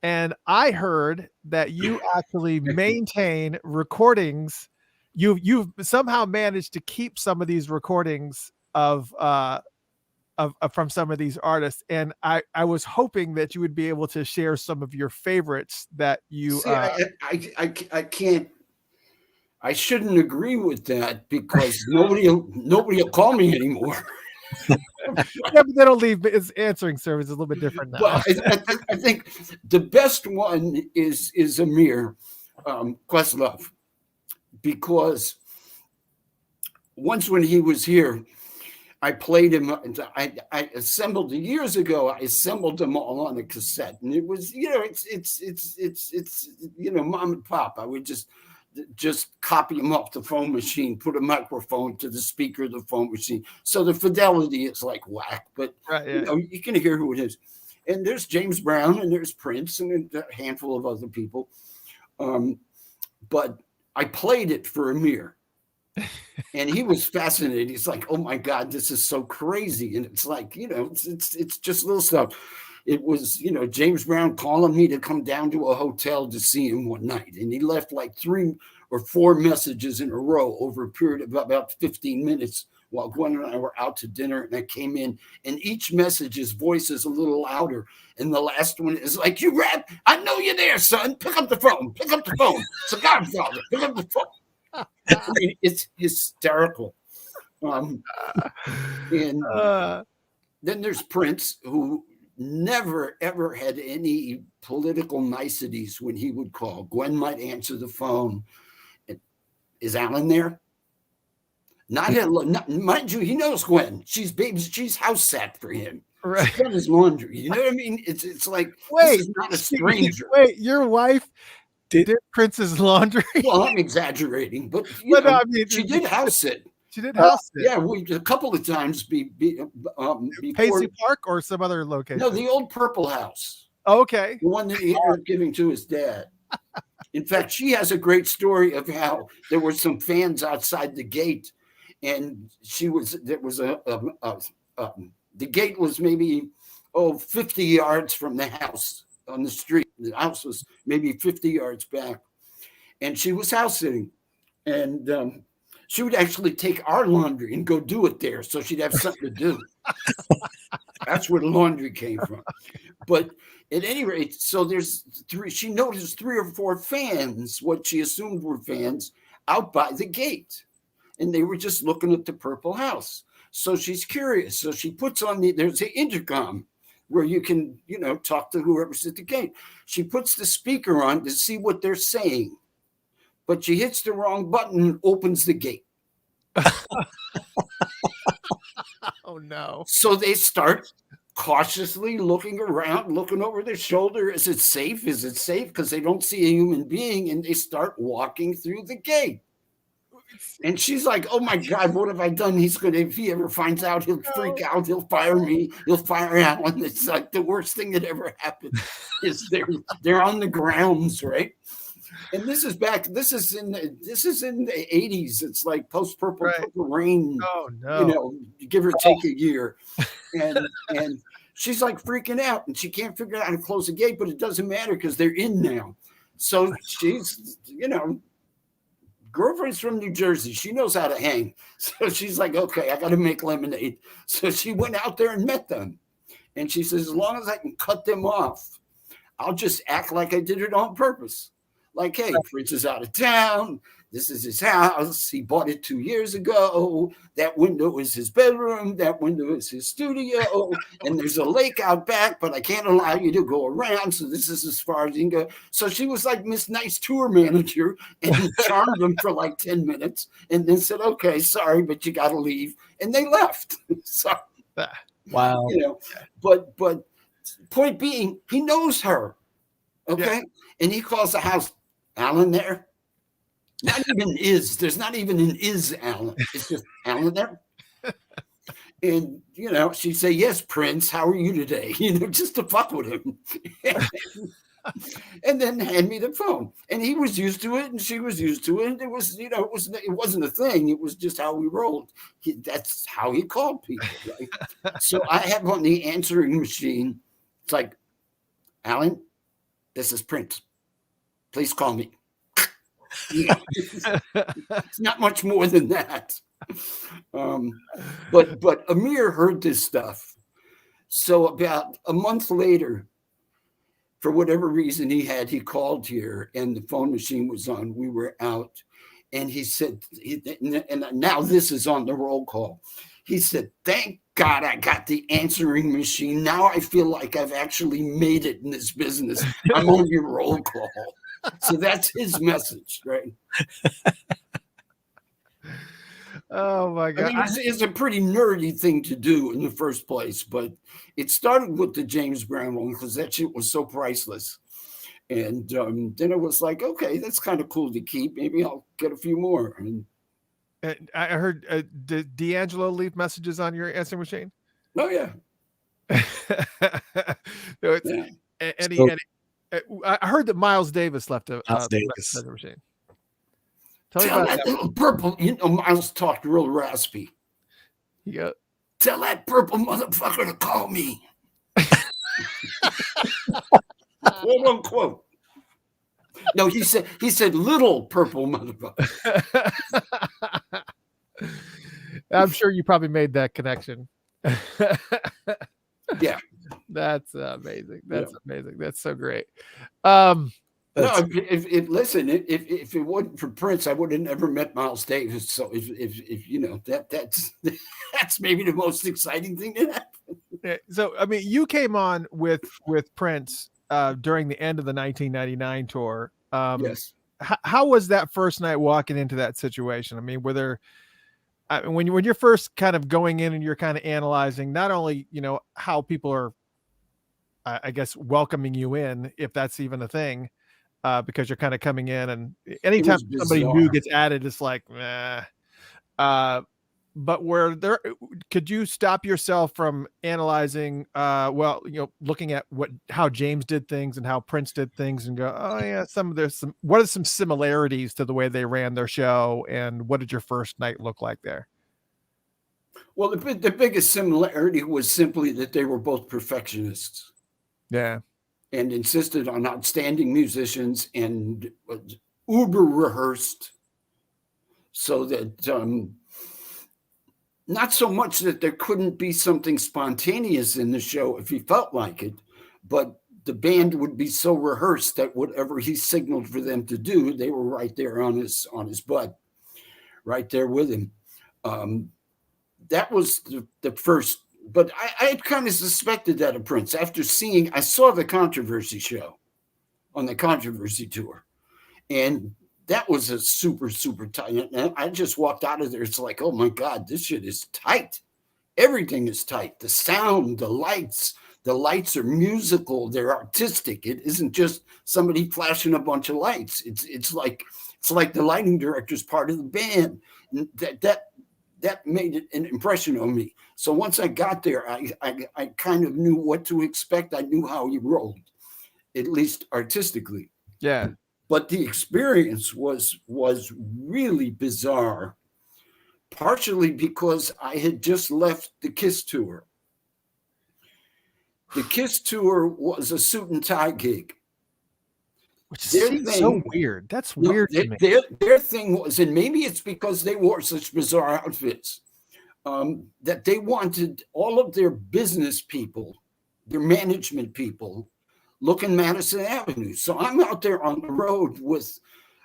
And I heard that you actually maintain recordings. You've somehow managed to keep some of these recordings of from some of these artists, and I was hoping that you would be able to share some of your favorites that you. See, I can't. I shouldn't agree with that because nobody will call me anymore. Yeah, but they don't leave. Its answering service is a little bit different now. But I think the best one is Amir Questlove, because once when he was here, I played him. I assembled years ago. I assembled them all on a cassette, and it was, it's mom and pop. I would just copy them off the phone machine, put a microphone to the speaker of the phone machine, so the fidelity is like whack, but Right, yeah. you can hear who it is. And there's James Brown, and there's Prince, and a handful of other people. But I played it for Amir. And he was fascinated. He's like, "Oh my God, this is so crazy!" And it's like, it's just little stuff. It was, James Brown calling me to come down to a hotel to see him one night, and he left like 3 or 4 messages in a row over a period of about 15 minutes while Gwen and I were out to dinner. And I came in, and each message's voice is a little louder, and the last one is like, "You rap? I know you're there, son. Pick up the phone. Pick up the phone. It's a Godfather. Pick up the phone." I mean, it's hysterical. And then there's Prince, who never, ever had any political niceties when he would call. Gwen might answer the phone. Is Alan there? Not mind you, he knows Gwen. She's house sat for him. Right. She's done his laundry. You know what I mean? It's like, Wait, this is not a stranger. Wait, your wife did Prince's laundry? Well, I'm exaggerating, but I mean, she did house sit. She did house sit. Yeah, a couple of times before. Paisley Park or some other location? No, the old Purple House. Okay. The one that he ended up giving to his dad. In fact, she has a great story of how there were some fans outside the gate, and the gate was maybe 50 yards from the house on the street. The house was maybe 50 yards back, and she was house sitting, and she would actually take our laundry and go do it there, so she'd have something to do. That's where the laundry came from. But at any rate, so there's 3. She noticed 3 or 4 fans, what she assumed were fans, out by the gate, and they were just looking at the Purple House. So she's curious. So she puts on there's an intercom where you can, talk to whoever's at the gate. She puts the speaker on to see what they're saying, but she hits the wrong button and opens the gate. Oh no. So they start cautiously looking around, looking over their shoulder. Is it safe? Is it safe? Because they don't see a human being, and they start walking through the gate. And she's like, "Oh my God, what have I done? If he ever finds out, he'll freak out. He'll fire me. He'll fire Alan." It's like the worst thing that ever happened is they're on the grounds, right? And this is in the 80s. It's like post Purple Rain. Oh no. Give or take a year. And she's like freaking out, and she can't figure out how to close the gate, but it doesn't matter because they're in now. So she's, girlfriend's from New Jersey. She knows how to hang. So she's like, "Okay, I got to make lemonade." So she went out there and met them. And she says, "As long as I can cut them off, I'll just act like I did it on purpose. Like, hey, Prince is out of town. This is his house. He bought it 2 years ago. That window is his bedroom. That window is his studio. And there's a lake out back, but I can't allow you to go around. So this is as far as you can go." So she was like Miss Nice tour manager and charmed them for like 10 minutes and then said, "Okay, sorry, but you got to leave." And they left. So, Wow. But point being, he knows her. Okay. Yeah. And he calls the house, "Alan there?" There's not even an is Alan. It's just, "Alan there?" And, she'd say, "Yes, Prince, how are you today?" Just to fuck with him. And then hand me the phone. And he was used to it, and she was used to it. And it was, it wasn't a thing. It was just how we rolled. That's how he called people. Right? So I have on the answering machine, it's like, "Alan, this is Prince. Please call me." It's not much more than that. But Amir heard this stuff. So about a month later, for whatever reason he called here and the phone machine was on. We were out. And he said, and now this is on the roll call. He said, thank God I got the answering machine. Now I feel like I've actually made it in this business. I'm on your roll call. So that's his message, right? Oh my I God. mean, it's a pretty nerdy thing to do in the first place, but it started with the James Brown one because that shit was so priceless. And then it was like, okay, that's kind of cool to keep. Maybe I'll get a few more. And, I heard did D'Angelo leave messages on your answering machine? oh, yeah. No, it's, Yeah. I heard that Miles Davis left a Miles Davis. message machine. Tell me Tell about that that. little purple, Miles talked real raspy. Yeah. Tell that purple motherfucker to call me. Quote unquote. No, he said little purple motherfucker. I'm sure you probably made that connection. Yeah. That's amazing. That's amazing. That's so great. No, listen, if it wasn't for Prince, I would have never met Miles Davis. So if you know that's maybe the most exciting thing that happened. So I mean, you came on with Prince during the end of the 1999 tour. Yes. How was that first night walking into that situation? I mean, were there when you're first kind of going in and you're kind of analyzing not only how people are, I guess, welcoming you in, if that's even a thing, because you're kind of coming in, and anytime somebody new gets added, it's like, but could you stop yourself from analyzing, looking at how James did things and how Prince did things and go, oh yeah, what are some similarities to the way they ran their show, and what did your first night look like there? Well, the biggest similarity was simply that they were both perfectionists. Yeah. And insisted on outstanding musicians and uber rehearsed, so that not so much that there couldn't be something spontaneous in the show if he felt like it, but the band would be so rehearsed that whatever he signaled for them to do, they were right there on his butt, right there with him. That was the first. But I had kind of suspected that of Prince after I saw the Controversy show on the Controversy tour. And that was a super, super tight. And I just walked out of there. It's like, oh my God, this shit is tight. Everything is tight. The sound, the lights are musical. They're artistic. It isn't just somebody flashing a bunch of lights. It's like the lighting director's part of the band. And that made an impression on me. So once I got there, I kind of knew what to expect. I knew how he rolled, at least artistically. Yeah. But the experience was really bizarre, partially because I had just left the Kiss tour. The Kiss tour was a suit and tie gig. Which seems so weird. That's weird to me. Their thing was, and maybe it's because they wore such bizarre outfits, that they wanted all of their business people, their management people, looking Madison Avenue. So I'm out there on the road with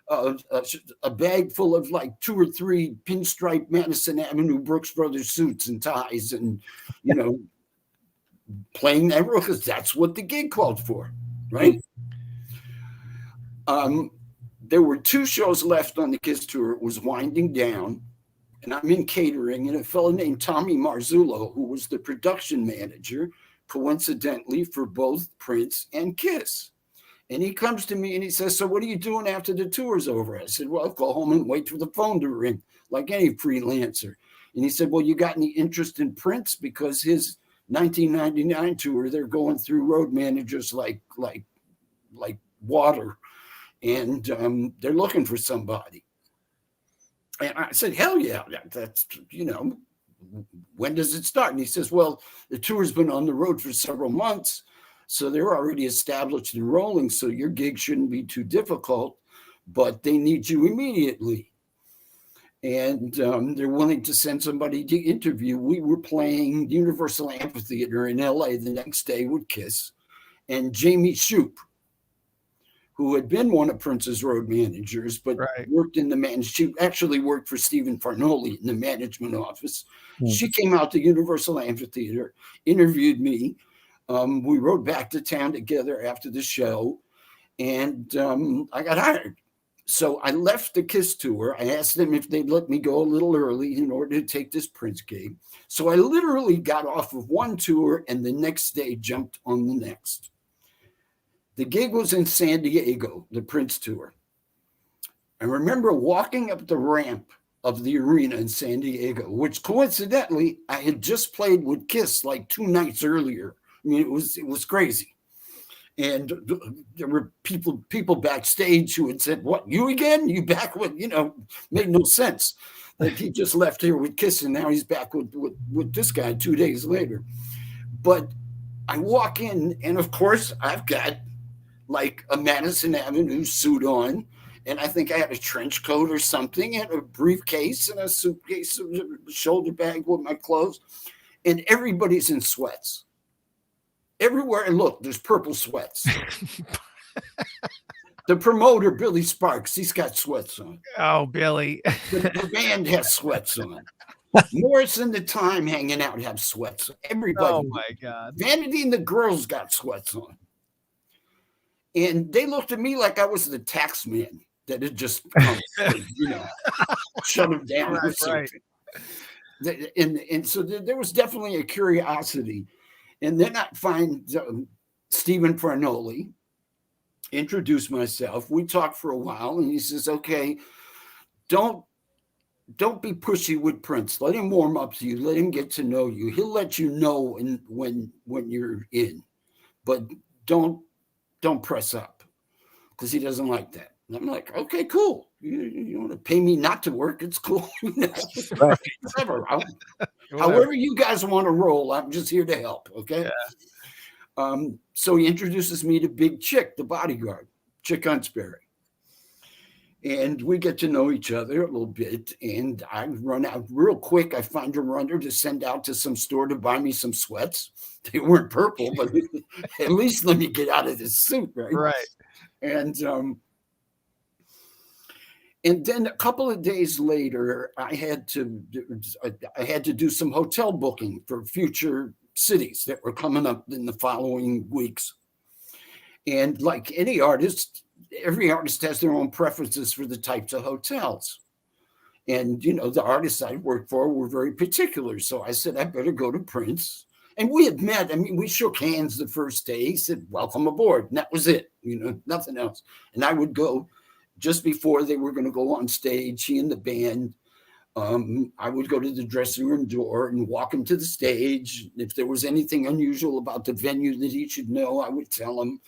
a bag full of like 2 or 3 pinstripe Madison Avenue Brooks Brothers suits and ties, and playing that role because that's what the gig called for, right? There were 2 shows left on the Kiss tour. It was winding down, and I'm in catering, and a fellow named Tommy Marzullo, who was the production manager, coincidentally, for both Prince and Kiss. And he comes to me and he says, so what are you doing after the tour's over? I said, well, I'll go home and wait for the phone to ring like any freelancer. And he said, well, you got any interest in Prince? Because his 1999 tour, they're going through road managers like water. And they're looking for somebody. And I said, hell yeah, that's, when does it start? And he says, well, the tour's been on the road for several months, so they're already established and rolling, so your gig shouldn't be too difficult, but they need you immediately. and they're willing to send somebody to interview. We were playing Universal Amphitheater in LA the next day with Kiss, and Jamie Shoup, who had been one of Prince's road managers, but worked in the she actually worked for Stephen Fargnoli in the management office. She came out to Universal Amphitheater, interviewed me. We rode back to town together after the show, and I got hired. So I left the Kiss tour. I asked them if they'd let me go a little early in order to take this Prince gig. So I literally got off of one tour and the next day jumped on the next. The gig was in San Diego, the Prince tour. I remember walking up the ramp of the arena in San Diego, which coincidentally I had just played with Kiss like 2 nights earlier. I mean, it was crazy. And there were people backstage who had said, "What, you again? You back with," made no sense. Like he just left here with Kiss and now he's back with this guy 2 days later. But I walk in and of course I've got like a Madison Avenue suit on. And I think I had a trench coat or something and a briefcase and a suitcase, a shoulder bag with my clothes. And everybody's in sweats. Everywhere I look, there's purple sweats. The promoter, Billy Sparks, he's got sweats on. Oh, Billy. The band has sweats on. Morris and the Time hanging out have sweats on. Everybody. Oh, my God. Vanity and the Girls got sweats on. And they looked at me like I was the tax man that had just shut them down or something. Right. And so there was definitely a curiosity. And then I find Stephen Fargnoli, introduce myself. We talked for a while, and he says, "Okay, don't be pushy with Prince. Let him warm up to you. Let him get to know you. He'll let you know when you're in, but don't press up because he doesn't like that." And I'm like, "Okay, cool. You want to pay me not to work? It's cool. Whatever. However you guys want to roll, I'm just here to help." Okay. Yeah. So he introduces me to Big Chick, the bodyguard, Chick Huntsberry. And we get to know each other a little bit. And I run out real quick. I find a runner to send out to some store to buy me some sweats. They weren't purple, but at least let me get out of this suit, right? Right. And then a couple of days later, I had to do some hotel booking for future cities that were coming up in the following weeks. And like any artist, every artist has their own preferences for the types of hotels. And, the artists I worked for were very particular. So I said, I better go to Prince. And we had met. I mean, we shook hands the first day. He said, "Welcome aboard." And that was it, nothing else. And I would go just before they were going to go on stage, he and the band. I would go to the dressing room door and walk him to the stage. If there was anything unusual about the venue that he should know, I would tell him.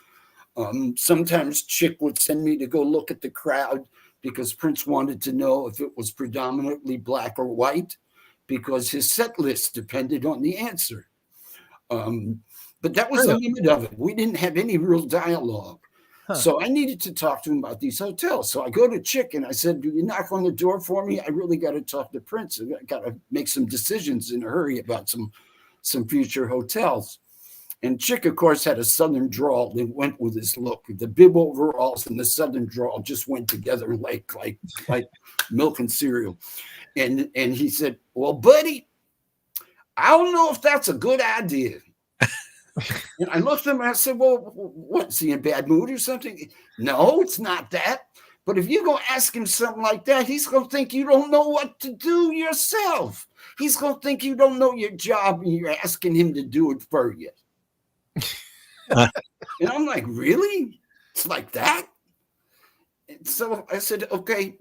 Sometimes Chick would send me to go look at the crowd because Prince wanted to know if it was predominantly black or white because his set list depended on the answer. But that was the limit of it. We didn't have any real dialogue. So I needed to talk to him about these hotels. So I go to Chick and I said, "Do you knock on the door for me? I really got to talk to Prince. I got to make some decisions in a hurry about some future hotels." And Chick, of course, had a Southern drawl that went with his look. The bib overalls and the Southern drawl just went together like milk and cereal. And he said, "Well, buddy, I don't know if that's a good idea." And I looked at him and I said, "Well, what, is he in a bad mood or something?" "No, it's not that. But if you go ask him something like that, he's going to think you don't know what to do yourself. He's going to think you don't know your job and you're asking him to do it for you." And I'm like, "Really? It's like that?" And so I said, "Okay,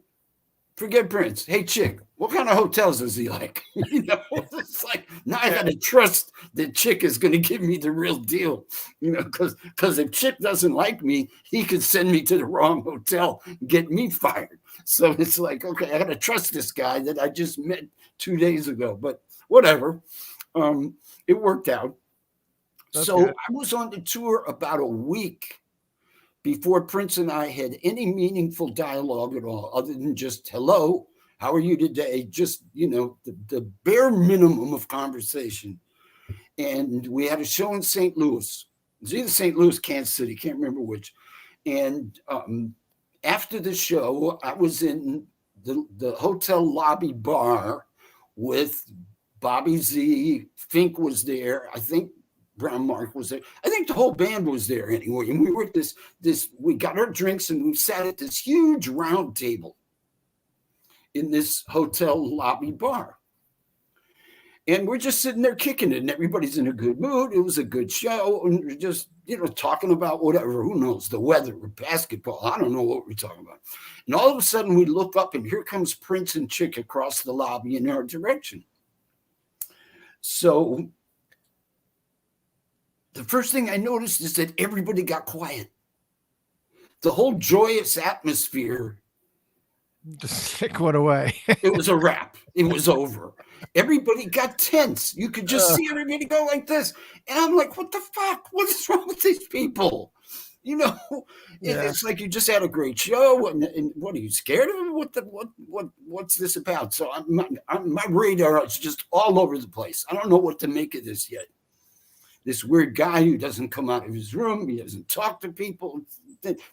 forget Prince. Hey, Chick, what kind of hotels is he like?" It's like, now I got to trust that Chick is going to give me the real deal, because if Chick doesn't like me, he could send me to the wrong hotel and get me fired. So it's like, okay, I got to trust this guy that I just met 2 days ago, but whatever. It worked out. That's so good. I was on the tour about a week before Prince and I had any meaningful dialogue at all, other than just, "Hello, How are you today? Just, the bare minimum of conversation. And we had a show in St. Louis. It was either St. Louis, Kansas City, can't remember which. And after the show, I was in the hotel lobby bar with Bobby Z. Fink was there. I think Brown Mark was there. I think the whole band was there anyway. And we were at we got our drinks and we sat at this huge round table in this hotel lobby bar. And we're just sitting there kicking it, and everybody's in a good mood. It was a good show, and we're just, talking about whatever, who knows, the weather or basketball. I don't know what we're talking about. And all of a sudden, we look up, and here comes Prince and Chick across the lobby in our direction. So the first thing I noticed is that everybody got quiet. The whole joyous atmosphere just went away. It was a wrap. It was over. Everybody got tense. You could just see everybody go like this. And I'm like, what the fuck? What is wrong with these people? It's like you just had a great show. And what are you scared of? What's this about? So my radar is just all over the place. I don't know what to make of this yet. This weird guy who doesn't come out of his room. He doesn't talk to people.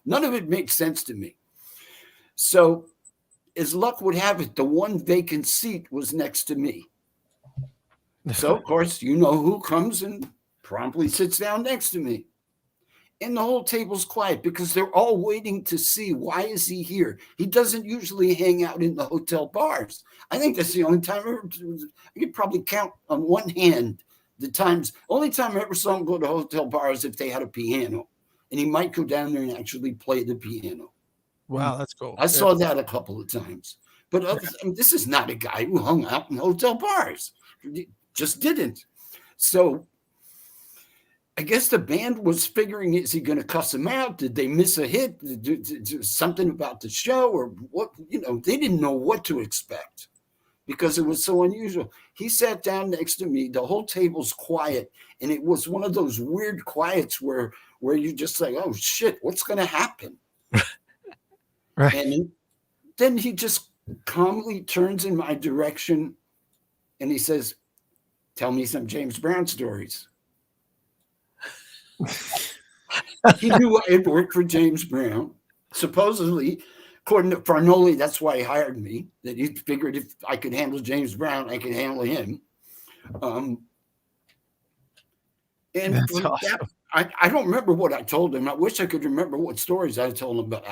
None of it makes sense to me. So, as luck would have it, the one vacant seat was next to me. So, of course, who comes and promptly sits down next to me. And the whole table's quiet because they're all waiting to see, why is he here? He doesn't usually hang out in the hotel bars. I think that's the only time I could probably count on one hand only time I ever saw him go to hotel bars if they had a piano. And he might go down there and actually play the piano. Wow, that's cool. I saw that a couple of times. But this is not a guy who hung out in hotel bars. He just didn't. So I guess the band was figuring, is he going to cuss him out? Did they miss a hit? Something about the show or what? They didn't know what to expect because it was so unusual. He sat down next to me. The whole table's quiet. And it was one of those weird quiets where you're just like, oh, shit, what's going to happen? Right. And then he just calmly turns in my direction and he says, tell me some James Brown stories. He knew I had worked for James Brown. Supposedly, according to Farnoli, that's why he hired me, that he figured if I could handle James Brown, I could handle him. And that's awesome. I don't remember what I told him. I wish I could remember what stories I told him, but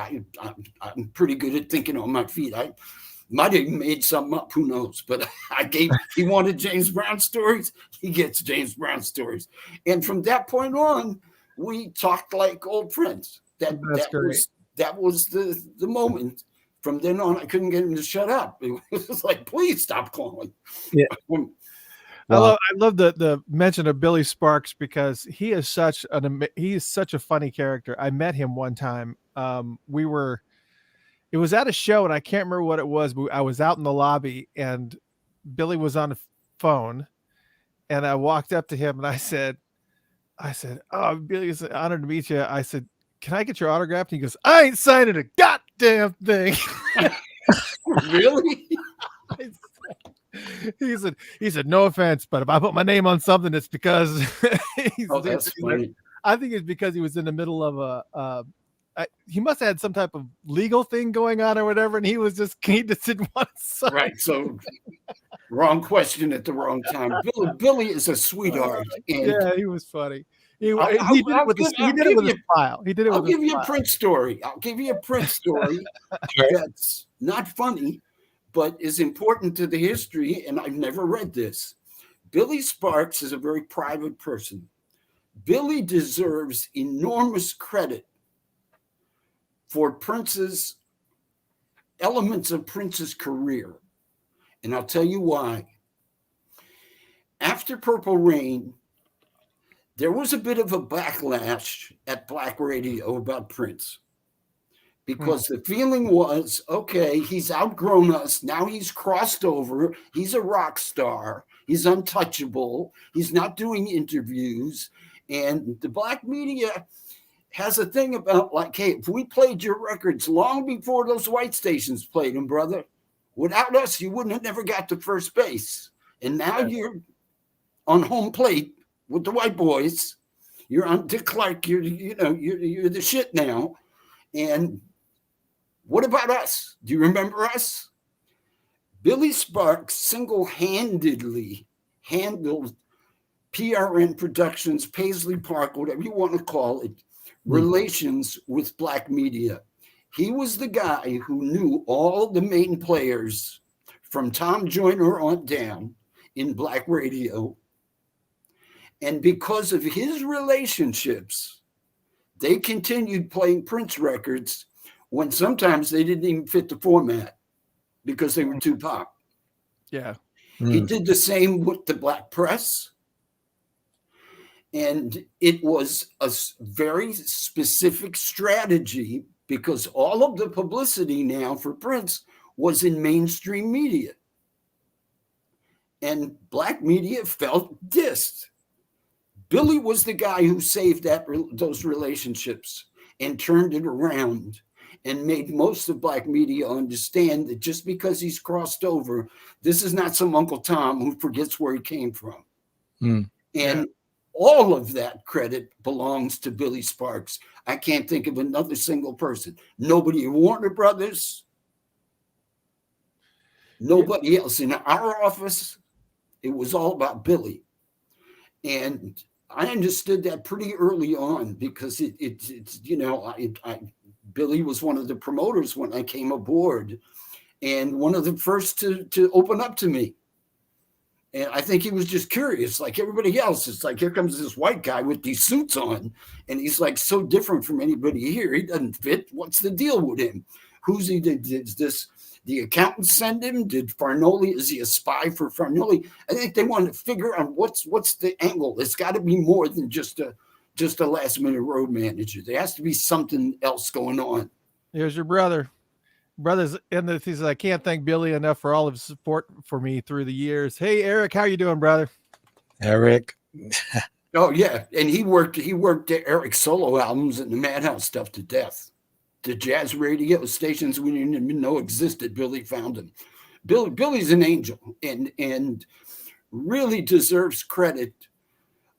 I'm pretty good at thinking on my feet. I might have made something up, who knows? But he wanted James Brown stories. He gets James Brown stories. And from that point on, we talked like old friends. That was the moment. From then on, I couldn't get him to shut up. It was like, please stop calling. Yeah. I love the mention of Billy Sparks because he is such a funny character. I met him one time. It was at a show and I can't remember what it was, but I was out in the lobby and Billy was on the phone and I walked up to him and I said, oh, Billy, it's an honor to meet you. I said, can I get your autograph? And he goes, I ain't signing a goddamn thing. Really? He said, no offense, but if I put my name on something, it's because that's funny. I think it's because he was in the middle of he must have had some type of legal thing going on or whatever, and he just didn't want to sign. Right. So wrong question at the wrong time. Billy is a sweetheart. And yeah, he was funny. He did it with a smile. I'll give you a Prince story. That's not funny, but is important to the history, and I've never read this. Billy Sparks is a very private person. Billy deserves enormous credit for elements of Prince's career. And I'll tell you why. After Purple Rain, there was a bit of a backlash at Black radio about Prince. Because the feeling was, okay, he's outgrown us. Now he's crossed over. He's a rock star. He's untouchable. He's not doing interviews. And the black media has a thing about like, hey, if we played your records long before those white stations played them, brother, Without us, you wouldn't have never got to first base. And now you're on home plate with the white boys. You're on Dick Clark. You're the shit now. And what about us? Do you remember us? Billy Sparks single-handedly handled PRN Productions, Paisley Park, whatever you want to call it, relations with black media. He was the guy who knew all the main players from Tom Joyner on down in black radio. And because of his relationships, they continued playing Prince records when sometimes they didn't even fit the format because they were too pop. Yeah. He did the same with the black press. And it was a very specific strategy because all of the publicity now for Prince was in mainstream media. And black media felt dissed. Billy was the guy who saved those relationships and turned it around and made most of black media understand that just because he's crossed over, this is not some Uncle Tom who forgets where he came from. And all of that credit belongs to Billy Sparks. I can't think of another single person. Nobody at Warner Brothers, nobody else in our office. It was all about Billy. And I understood that pretty early on because Billy was one of the promoters when I came aboard and one of the first to open up to me. And I think he was just curious, like everybody else. It's like, here comes this white guy with these suits on, and he's like so different from anybody here. He doesn't fit. What's the deal with him? Who's he? Did this the accountant send him? Did Farnoli? Is he a spy for Farnoli? I think they wanted to figure out what's the angle. It's got to be more than just a last minute road manager. There has to be something else going on. Here's your brother. Brothers, and he says, I can't thank Billy enough for all of his support for me through the years. Hey, Eric, how you doing, brother? Eric. Oh yeah, and he worked Eric's solo albums and the Madhouse stuff to death. The jazz radio stations we didn't even know existed, Billy found them. Billy's an angel and really deserves credit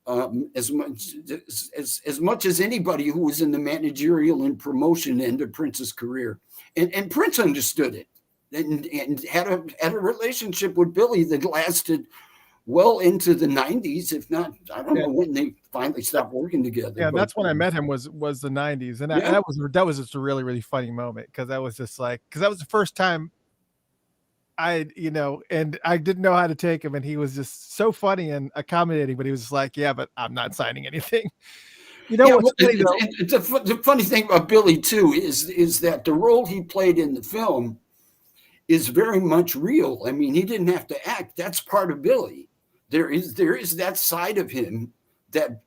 as much as anybody who was in the managerial and promotion end of Prince's career. And Prince understood it and had a relationship with Billy that lasted well into the 90s, if not, I don't know when they finally stopped working together. Yeah, that's when I met him was the 90s. And that was just a really, really funny moment because that was just like, because that was the first time and I didn't know how to take him. And he was just so funny and accommodating, but he was just like, yeah, but I'm not signing anything. The funny thing about Billy too is that the role he played in the film is very much real. I mean, he didn't have to act. That's part of Billy. There is that side of him that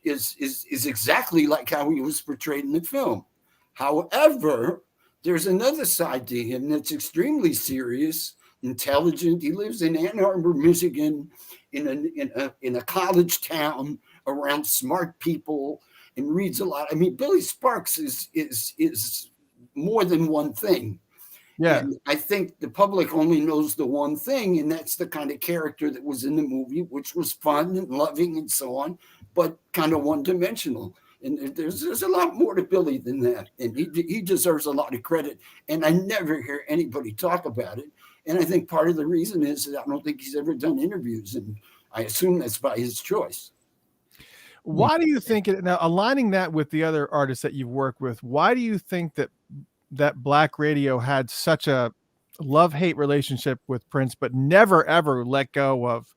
is exactly like how he was portrayed in the film. However, there's another side to him that's extremely serious, intelligent. He lives in Ann Arbor, Michigan, in a college town around smart people and reads a lot. I mean, Billy Sparks is more than one thing. Yeah. And I think the public only knows the one thing, and that's the kind of character that was in the movie, which was fun and loving and so on, but kind of one-dimensional. And there's a lot more to Billy than that. And he deserves a lot of credit. And I never hear anybody talk about it. And I think part of the reason is that I don't think he's ever done interviews. And I assume that's by his choice. Why do you think now aligning that with the other artists that you've worked with, why do you think that black radio had such a love-hate relationship with Prince, but never ever let go of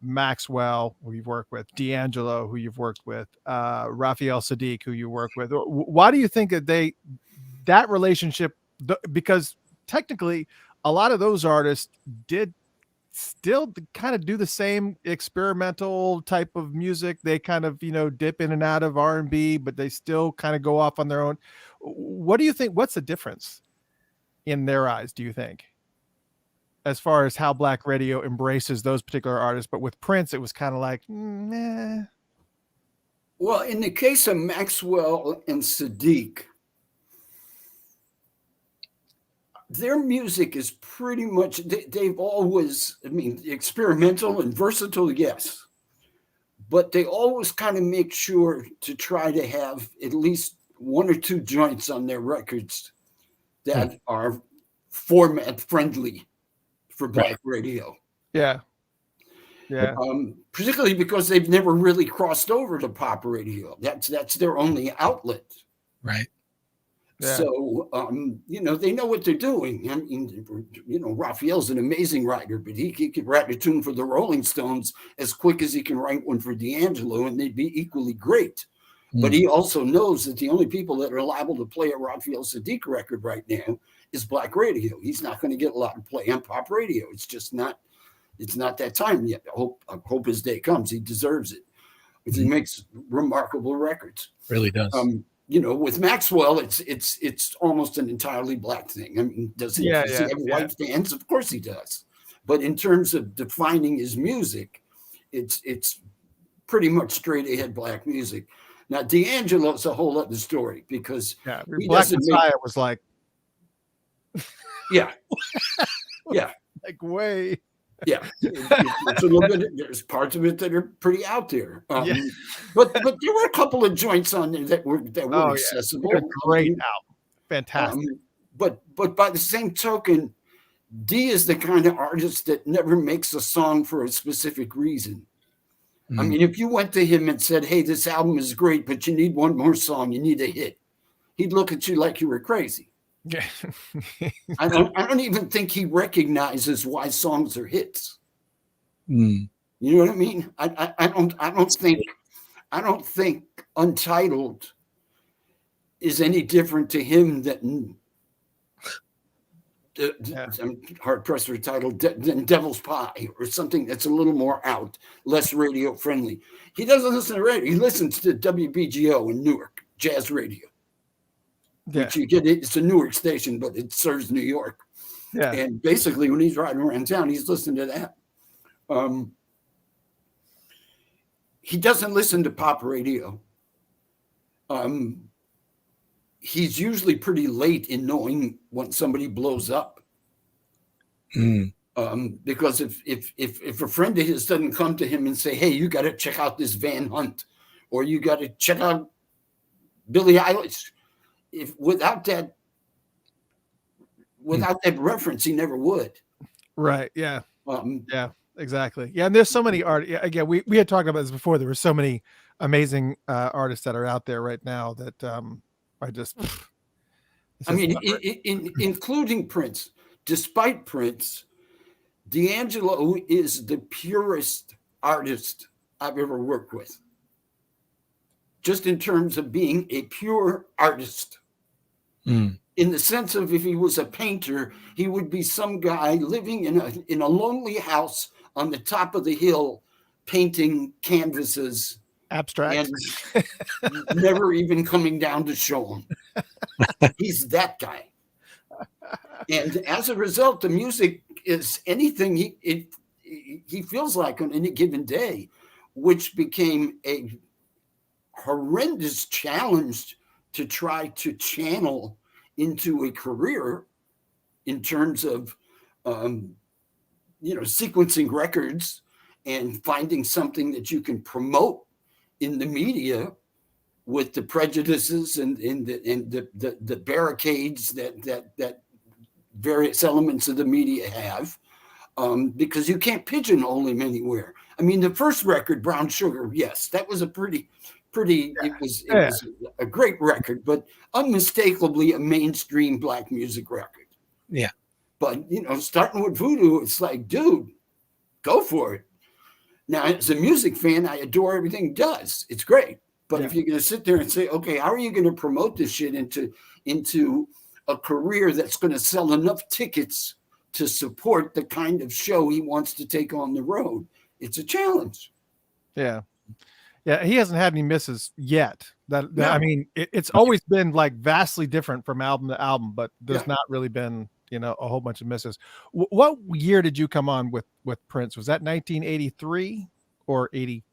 Maxwell, who you've worked with, D'Angelo, who you've worked with, Raphael Sadiq, who you work with? Why do you think that that relationship, because technically a lot of those artists did still kind of do the same experimental type of music. They kind of, dip in and out of R&B, but they still kind of go off on their own. What do you think? What's the difference in their eyes, do you think, as far as how black radio embraces those particular artists? But with Prince, it was kind of like, nah. Well, in the case of Maxwell and Sadiq, their music is pretty much, they've always, I mean, experimental and versatile, yes, but they always kind of make sure to try to have at least one or two joints on their records that are format friendly for black radio. Yeah. Yeah. Particularly because they've never really crossed over to pop radio. That's their only outlet. Right. Yeah. So, you know, they know what they're doing. I mean, you know, Raphael's an amazing writer, but he could write a tune for the Rolling Stones as quick as he can write one for D'Angelo, and they'd be equally great. But he also knows that the only people that are liable to play a Raphael Sadiq record right now is black radio. He's not going to get a lot of play on pop radio. It's just not. It's not that time yet. I hope his day comes. He deserves it. He makes remarkable records. Really does. You know, with Maxwell, it's almost an entirely black thing. I mean, does he have white fans? Of course he does. But in terms of defining his music, it's pretty much straight ahead black music. Now, D'Angelo's a whole other story because Black Messiah was like, yeah, like way. Yeah, it's a little bit. There's parts of it that are pretty out there, but there were a couple of joints on there that were accessible. Great album, fantastic. But by the same token, D is the kind of artist that never makes a song for a specific reason. I mean, if you went to him and said, "Hey, this album is great, but you need one more song, you need a hit," he'd look at you like you were crazy. Yeah. I don't even think he recognizes why songs are hits. You know what I mean? I don't think Untitled is any different to him than I'm hard pressed for title than Devil's Pie or something that's a little more out, less radio friendly. He doesn't listen to radio. He listens to WBGO in Newark, jazz radio. Yeah. Which you get, it's a Newark station, but it serves New York. Yeah. And basically, when he's riding around town, he's listening to that. He doesn't listen to pop radio. He's usually pretty late in knowing when somebody blows up. Because if a friend of his doesn't come to him and say, "Hey, you got to check out this Van Hunt," or "You got to check out Billie Eilish," without that reference, he never would. Right. Yeah. Yeah. Exactly. Yeah. And there's so many art. Yeah, again, we had talked about this before. There were so many amazing artists that are out there right now that I just. I mean, including Prince. Despite Prince, D'Angelo is the purest artist I've ever worked with. Just in terms of being a pure artist. In the sense of, if he was a painter, he would be some guy living in a lonely house on the top of the hill, painting canvases, abstract, and never even coming down to show them. He's that guy. And as a result, the music is anything he feels like on any given day, which became a horrendous challenge to try to channel into a career in terms of, sequencing records and finding something that you can promote in the media with the prejudices and the barricades that various elements of the media have, because you can't pigeonhole him anywhere. I mean, the first record, Brown Sugar, yes, that was a pretty. It was a great record, but unmistakably a mainstream black music record. Yeah. But, starting with Voodoo, it's like, dude, go for it. Now, as a music fan, I adore everything he does. It's great. But if you're going to sit there and say, okay, how are you going to promote this shit into a career that's going to sell enough tickets to support the kind of show he wants to take on the road? It's a challenge. Yeah. Yeah, he hasn't had any misses yet. I mean, it's always been like vastly different from album to album, but there's not really been, a whole bunch of misses. What year did you come on with Prince? Was that 1983 or 80?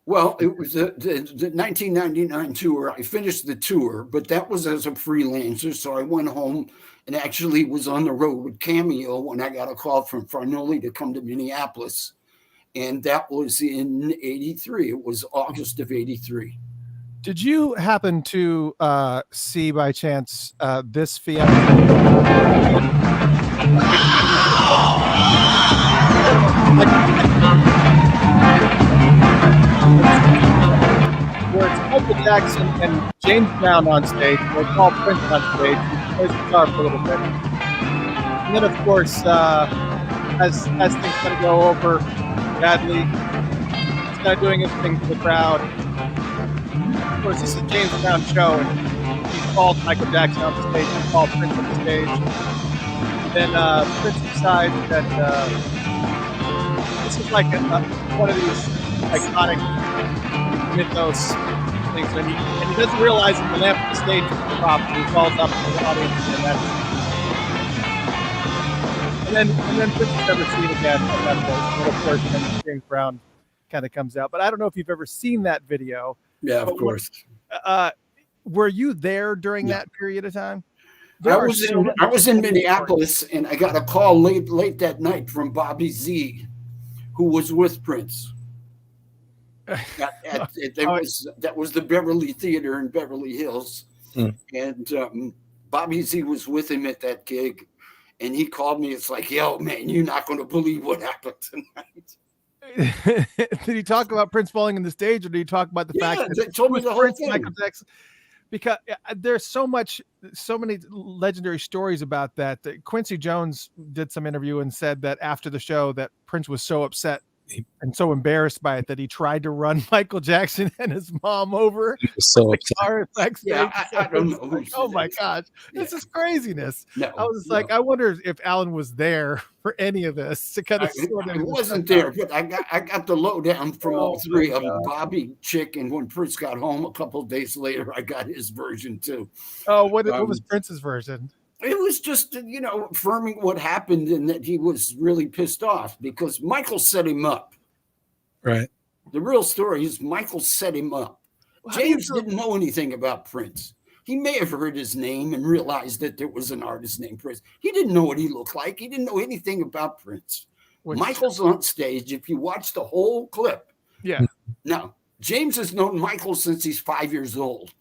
Well, it was the 1999 tour. I finished the tour, but that was as a freelancer. So I went home and actually was on the road with Cameo when I got a call from Farnoli to come to Minneapolis. And that was in 83. It was August of 83. Did you happen to see by chance this fiasco? Where it's Michael Jackson and James Brown on stage, or Paul Prince on stage, who plays guitar for a little bit. And then, of course, as things kind of go over badly, he's kind of doing everything for the crowd. Of course, this is a James Brown show, and he called Michael Jackson on the stage, he called Prince on the stage. And then Prince decides that this is like one of these iconic mythos things, and he doesn't realize that the lamp on the stage is the prop, and he falls up to the audience, and then Prince is never seen again at that point. And of course, then James Brown kind of comes out. But I don't know if you've ever seen that video. Yeah, of course. Were you there during that period of time? I was in Minneapolis, and I got a call late that night from Bobby Z, who was with Prince. That was the Beverly Theater in Beverly Hills, and Bobby Z was with him at that gig, and he called me. It's like, yo, man, you're not going to believe what happened tonight. Did he talk about Prince falling in the stage, or did he talk about the fact that they told me the whole Prince, thing? Michael Jackson? Because there's so many legendary stories about that. Quincy Jones did some interview and said that after the show that Prince was so upset and so embarrassed by it that he tried to run Michael Jackson and his mom over. He was so upset. Yeah, I don't know. Like, oh my gosh, this is craziness. No, I was like, I wonder if Alan was there for any of this to kind of. I wasn't there, but I got the lowdown from all three of them. Bobby, Chick, and when Prince got home a couple of days later, I got his version too. Oh, what was Prince's version? It was just, affirming what happened and that he was really pissed off because Michael set him up. Right. The real story is Michael set him up. James didn't know anything about Prince. He may have heard his name and realized that there was an artist named Prince. He didn't know what he looked like. He didn't know anything about Prince. Michael's on stage. If you watch the whole clip. Yeah. Now, James has known Michael since he's 5 years old.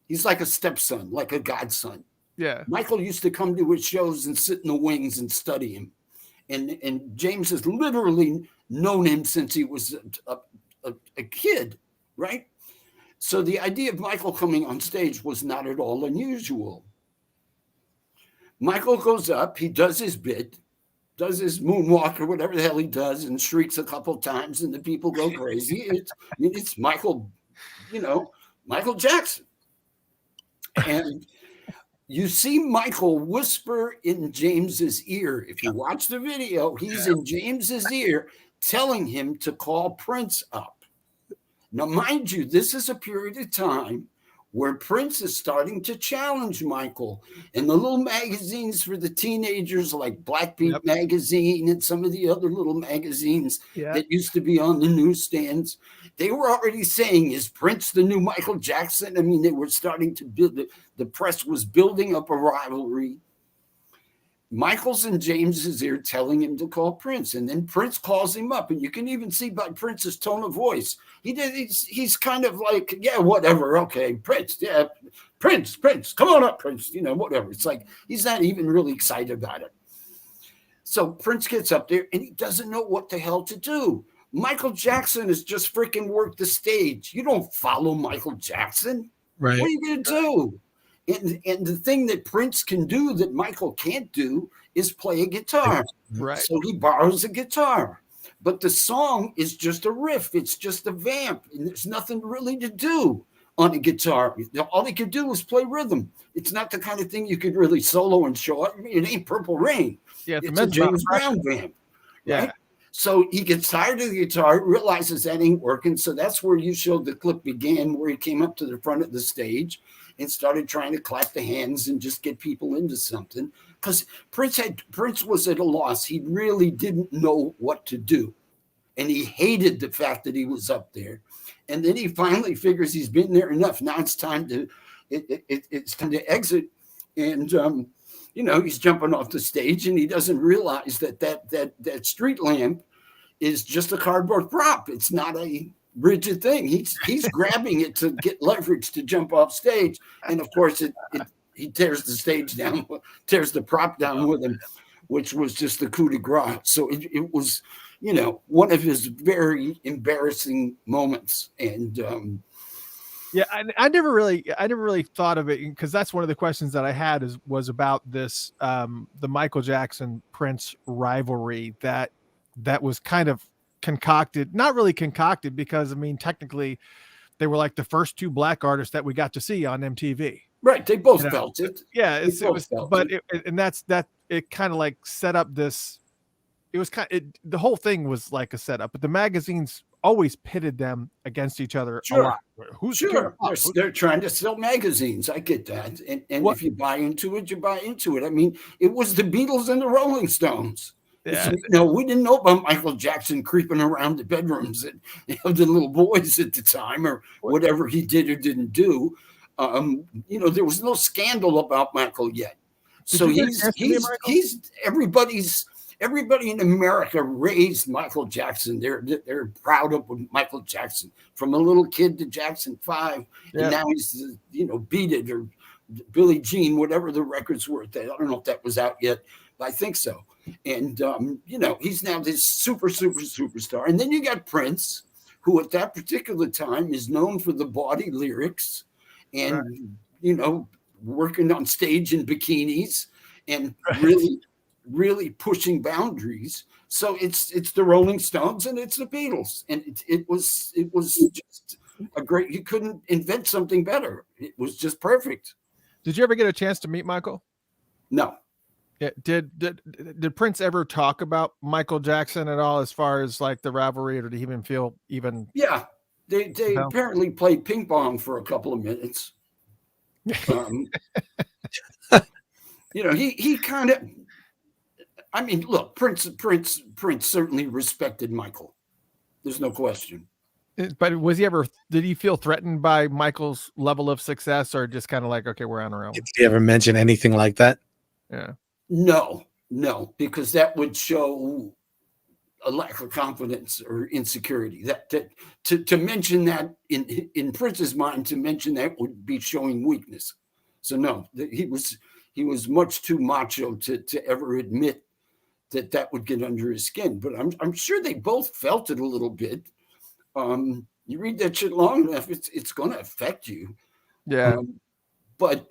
He's like a stepson, like a godson. Yeah. Michael used to come to his shows and sit in the wings and study him. And James has literally known him since he was a kid, right? So the idea of Michael coming on stage was not at all unusual. Michael goes up, he does his bit, does his moonwalk or whatever the hell he does, and shrieks a couple of times, and the people go crazy. It's Michael, Michael Jackson. And you see Michael whisper in James's ear. If you watch the video, he's in James's ear telling him to call Prince up. Now, mind you, this is a period of time where Prince is starting to challenge Michael. And the little magazines for the teenagers like Black Beat magazine and some of the other little magazines that used to be on the newsstands, they were already saying, is Prince the new Michael Jackson? I mean, they were starting to build, the press was building up a rivalry. Michael's in James's ear telling him to call Prince, and then Prince calls him up, and you can even see by Prince's tone of voice. He's kind of like, yeah, whatever, okay, Prince, yeah, Prince, come on up, Prince, whatever. It's like he's not even really excited about it. So Prince gets up there, and he doesn't know what the hell to do. Michael Jackson has just freaking worked the stage. You don't follow Michael Jackson. Right. What are you going to do? And the thing that Prince can do that Michael can't do is play a guitar. Right. So he borrows a guitar. But the song is just a riff. It's just a vamp. And there's nothing really to do on a guitar. All he could do is play rhythm. It's not the kind of thing you could really solo and show up. I mean, it ain't Purple Rain. Yeah, it's a James Brown vamp. Yeah. Right? So he gets tired of the guitar, realizes that ain't working. So that's where you showed the clip began, where he came up to the front of the stage and started trying to clap the hands and just get people into something. Because Prince was at a loss. He really didn't know what to do. and he hated the fact that he was up there. And then he finally figures he's been there enough. Now it's time to it's time to exit. And he's jumping off the stage, and he doesn't realize that street lamp is just a cardboard prop. It's not a rigid thing. He's grabbing it to get leverage to jump off stage, and of course he tears the stage down, tears the prop down with him, which was just the coup de grace. So it was, one of his very embarrassing moments. And yeah, I never really thought of it, because that's one of the questions that I had was about this the Michael Jackson Prince rivalry that was kind of concocted, not really concocted, because I mean technically they were like the first two black artists that we got to see on MTV. Right, they both felt it. Yeah, it kind of like set up this. It was the whole thing was like a setup, but the magazines always pitted them against each other a lot. They're trying to sell magazines. I get that, and if you buy into it, you buy into it. I mean, it was the Beatles and the Rolling Stones. Yeah. We didn't know about Michael Jackson creeping around the bedrooms of the little boys at the time, or whatever he did or didn't do. There was no scandal about Michael yet. So everybody in America raised Michael Jackson. They're proud of Michael Jackson, from a little kid to Jackson 5, and now he's Beat It or Billie Jean, whatever the records were. I don't know if that was out yet, but I think so. And he's now this superstar. And then you got Prince, who at that particular time is known for the bawdy lyrics, and working on stage in bikinis, and really pushing boundaries. So it's the Rolling Stones and it's the Beatles, and it was just a great. You couldn't invent something better. It was just perfect. Did you ever get a chance to meet Michael? No. Yeah. Did Prince ever talk about Michael Jackson at all, as far as like the rivalry, or did he even feel even? Yeah, they apparently played ping pong for a couple of minutes. He kind of. I mean, look, Prince certainly respected Michael. There's no question. But did he feel threatened by Michael's level of success, or just kind of like, okay, we're on our own? Did he ever mention anything like that? Yeah. No, because that would show a lack of confidence or insecurity. That to mention that in Prince's mind, to mention that would be showing weakness. So no, he was much too macho to ever admit that would get under his skin. But I'm sure they both felt it a little bit. You read that shit long enough, it's going to affect you. Yeah. But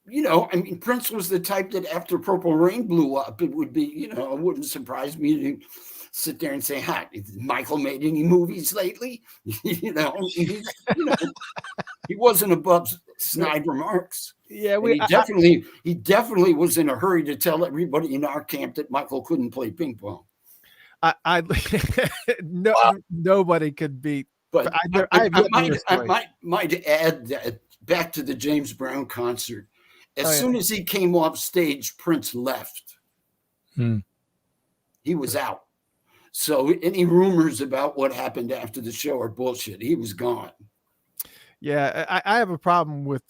I mean, Prince was the type that after Purple Rain blew up, it would be, it wouldn't surprise me to sit there and say, "Hi, has Michael made any movies lately?" He wasn't above snide remarks. Yeah, he definitely was in a hurry to tell everybody in our camp that Michael couldn't play ping pong. Nobody could beat. But I might add that back to the James Brown concert. As soon as he came off stage, Prince left. He was out. So any rumors about what happened after the show are bullshit. He was gone. Yeah, I have a problem with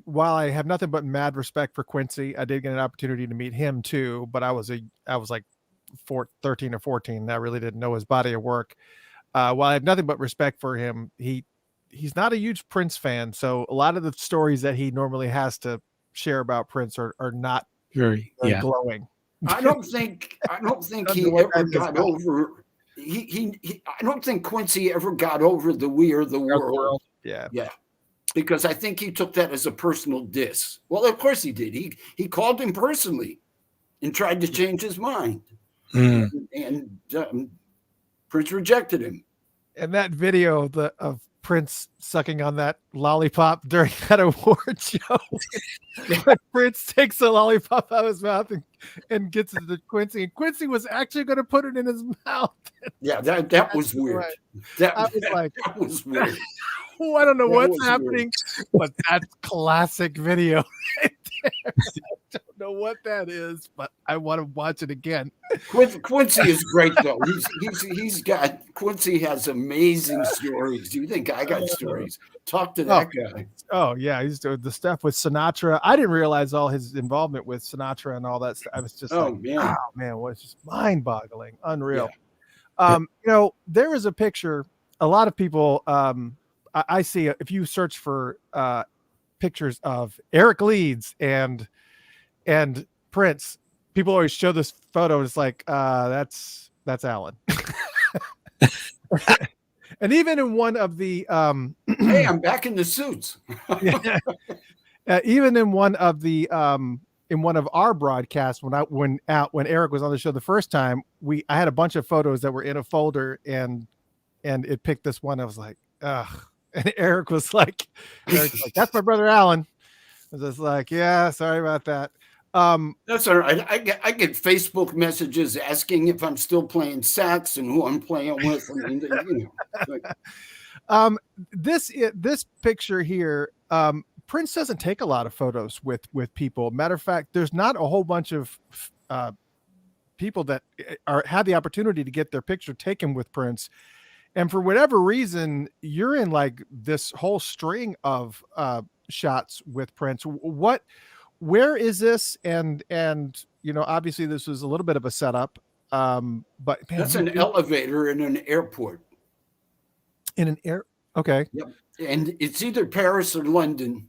while I have nothing but mad respect for Quincy, I did get an opportunity to meet him too, but I was like 13 or 14. I really didn't know his body of work. While I have nothing but respect for him, he's not a huge Prince fan, so a lot of the stories that he normally has to share about Prince are not very glowing. I don't think he ever got over. I don't think Quincy ever got over the "We Are the World." Yeah. Because I think he took that as a personal diss. Well, of course he did. He called him personally and tried to change his mind. And Prince rejected him. And that video of Prince sucking on that lollipop during that award show, Prince takes a lollipop out of his mouth and gets it to Quincy, and Quincy was actually going to put it in his mouth. Yeah, that was weird. Right. That was weird. Oh, I don't know what's happening, but that's classic video right there. I don't know what that is, but I want to watch it again. Quincy is great though. Quincy has amazing stories. You think I got stories? Talk to that guy. Oh yeah, he's doing the stuff with Sinatra. I didn't realize all his involvement with Sinatra and all that stuff. I was just man, well, it's just mind-boggling, unreal. Yeah. There is a picture. A lot of people, I see if you search for pictures of Eric Leeds and Prince, people always show this photo. It's like that's Alan. And even in one of the hey, I'm back in the suits. Even in one of the in one of our broadcasts when Eric was on the show the first time, I had a bunch of photos that were in a folder and it picked this one. I was like, ugh. And Eric was like, that's my brother Alan. I was just like, yeah, sorry about that. That's all right. I get Facebook messages asking if I'm still playing sax and who I'm playing with. This picture here, Prince doesn't take a lot of photos with people. Matter of fact, there's not a whole bunch of people that had the opportunity to get their picture taken with Prince. And for whatever reason, you're in like this whole string of shots with Prince. Where is this? And obviously this was a little bit of a setup. But man, that's an elevator in an airport. Okay. Yep. And it's either Paris or London.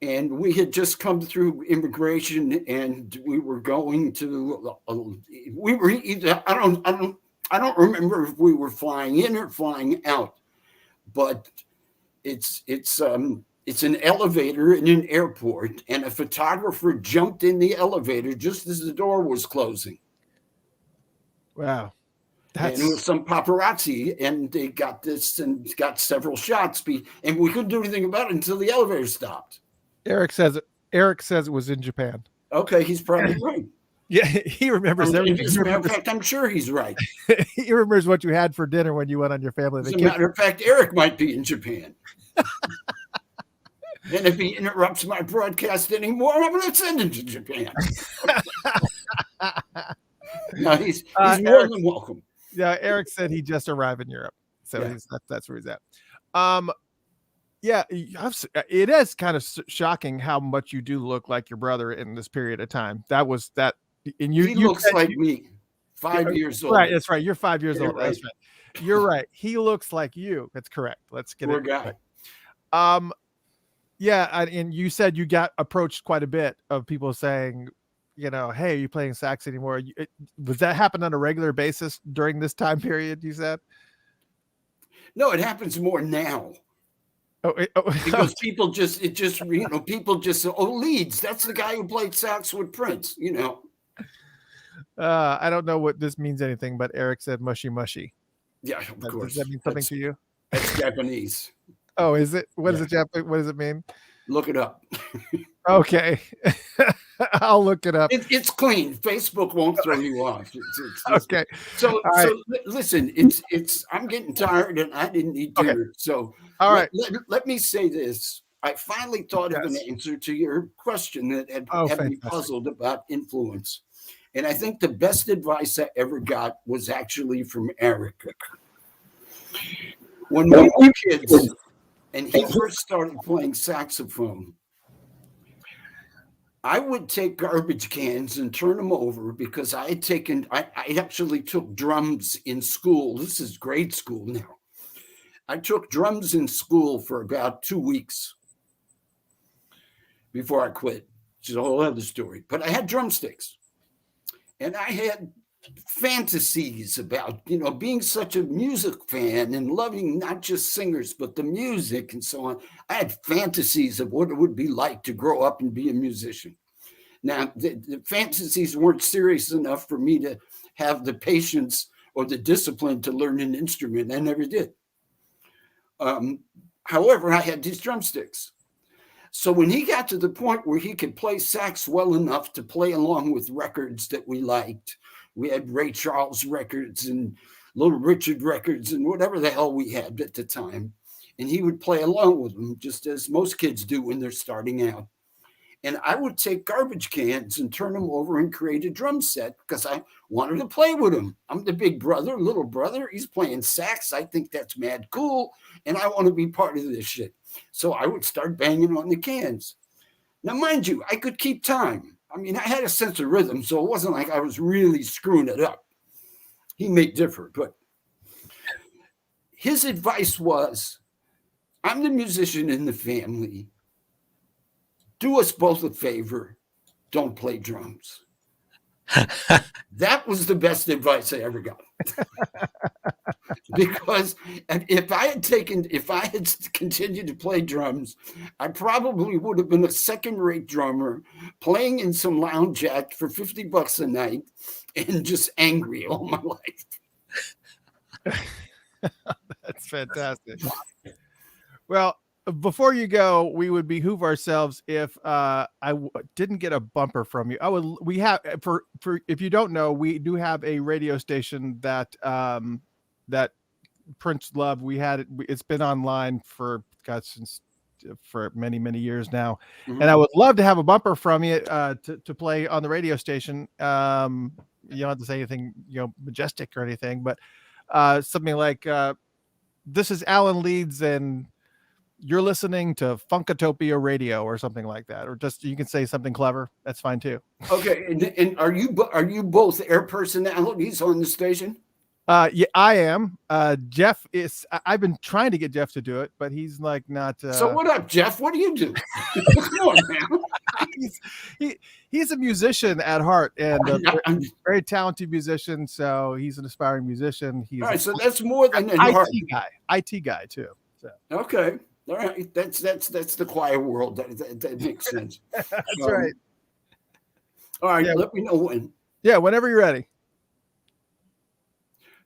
And we had just come through immigration, and we were going to. We were either I don't remember if we were flying in or flying out, but it's an elevator in an airport, and a photographer jumped in the elevator just as the door was closing. Wow. And it was some paparazzi, and they got this and got several shots, and we couldn't do anything about it until the elevator stopped. Eric says it was in Japan. Okay, he's probably right. Yeah, he remembers everything. As a matter of fact, I'm sure he's right. He remembers what you had for dinner when you went on your family vacation. As a matter of fact, Eric might be in Japan. And if he interrupts my broadcast anymore, I'm going to send him to Japan. No, he's more than welcome. Yeah, Eric said he just arrived in Europe, so that's where he's at. Yeah, it is kind of shocking how much you do look like your brother in this period of time. And he looks like me, 5 years old. Right, that's right. You're 5 years old. Right. That's right. You're right. He looks like you. That's correct. Let's get Poor it. Guy. Yeah, and you said you got approached quite a bit of people saying, hey, are you playing sax anymore? Was that happen on a regular basis during this time period? You said. No, it happens more now. Because people just say, oh, Leeds, that's the guy who played sax with Prince, I don't know what this means anything, but Eric said mushy mushy. Yeah, of course. Does that mean something to you? That's Japanese. Oh, is it? What is it, Japanese? What does it mean? Look it up. Okay. I'll look it up. It's clean. Facebook won't throw you off. Okay. So listen, I'm getting tired and I didn't eat dinner. Okay. So all right. Let me say this. I finally thought of an answer to your question that had me puzzled about influence. And I think the best advice I ever got was actually from Eric. When we were kids and he first started playing saxophone, I would take garbage cans and turn them over because I actually took drums in school. This is grade school now. I took drums in school for about 2 weeks before I quit, which is a whole other story. But I had drumsticks. And I had fantasies about, being such a music fan and loving not just singers, but the music and so on. I had fantasies of what it would be like to grow up and be a musician. Now, the fantasies weren't serious enough for me to have the patience or the discipline to learn an instrument. I never did. However, I had these drumsticks. So when he got to the point where he could play sax well enough to play along with records that we liked, we had Ray Charles records and Little Richard records and whatever the hell we had at the time. And he would play along with them, just as most kids do when they're starting out. And I would take garbage cans and turn them over and create a drum set because I wanted to play with him. I'm the big brother, little brother. He's playing sax. I think that's mad cool. And I want to be part of this shit. So I would start banging on the cans. Now, mind you, I could keep time. I mean, I had a sense of rhythm, so it wasn't like I was really screwing it up. He may differ, but his advice was, I'm the musician in the family. Do us both a favor. Don't play drums. That was the best advice I ever got. Because if I had continued to play drums, I probably would have been a second-rate drummer playing in some lounge act for $50 a night and just angry all my life. That's fantastic. Well, before you go, we would behoove ourselves if didn't get a bumper from you. We have for if you don't know, we do have a radio station that that Prince loved. We had it. It's been online for many years now, and I would love to have a bumper from you to play on the radio station. You don't have to say anything, majestic or anything, but something like this is Alan Leeds and you're listening to Funkatopia Radio or something like that, or just you can say something clever. That's fine too. Okay, and are you both air personalities on the station? Yeah, I am. Jeff is. I've been trying to get Jeff to do it, but he's like not. So what up, Jeff? What do you do? Come on, man. He's a musician at heart and a very talented musician. So he's an aspiring musician. He's all right. So that's more than an IT guy too. So. Okay. All right, that's the choir world. That makes sense. That's right. All right, let me know when. Yeah, whenever you're ready.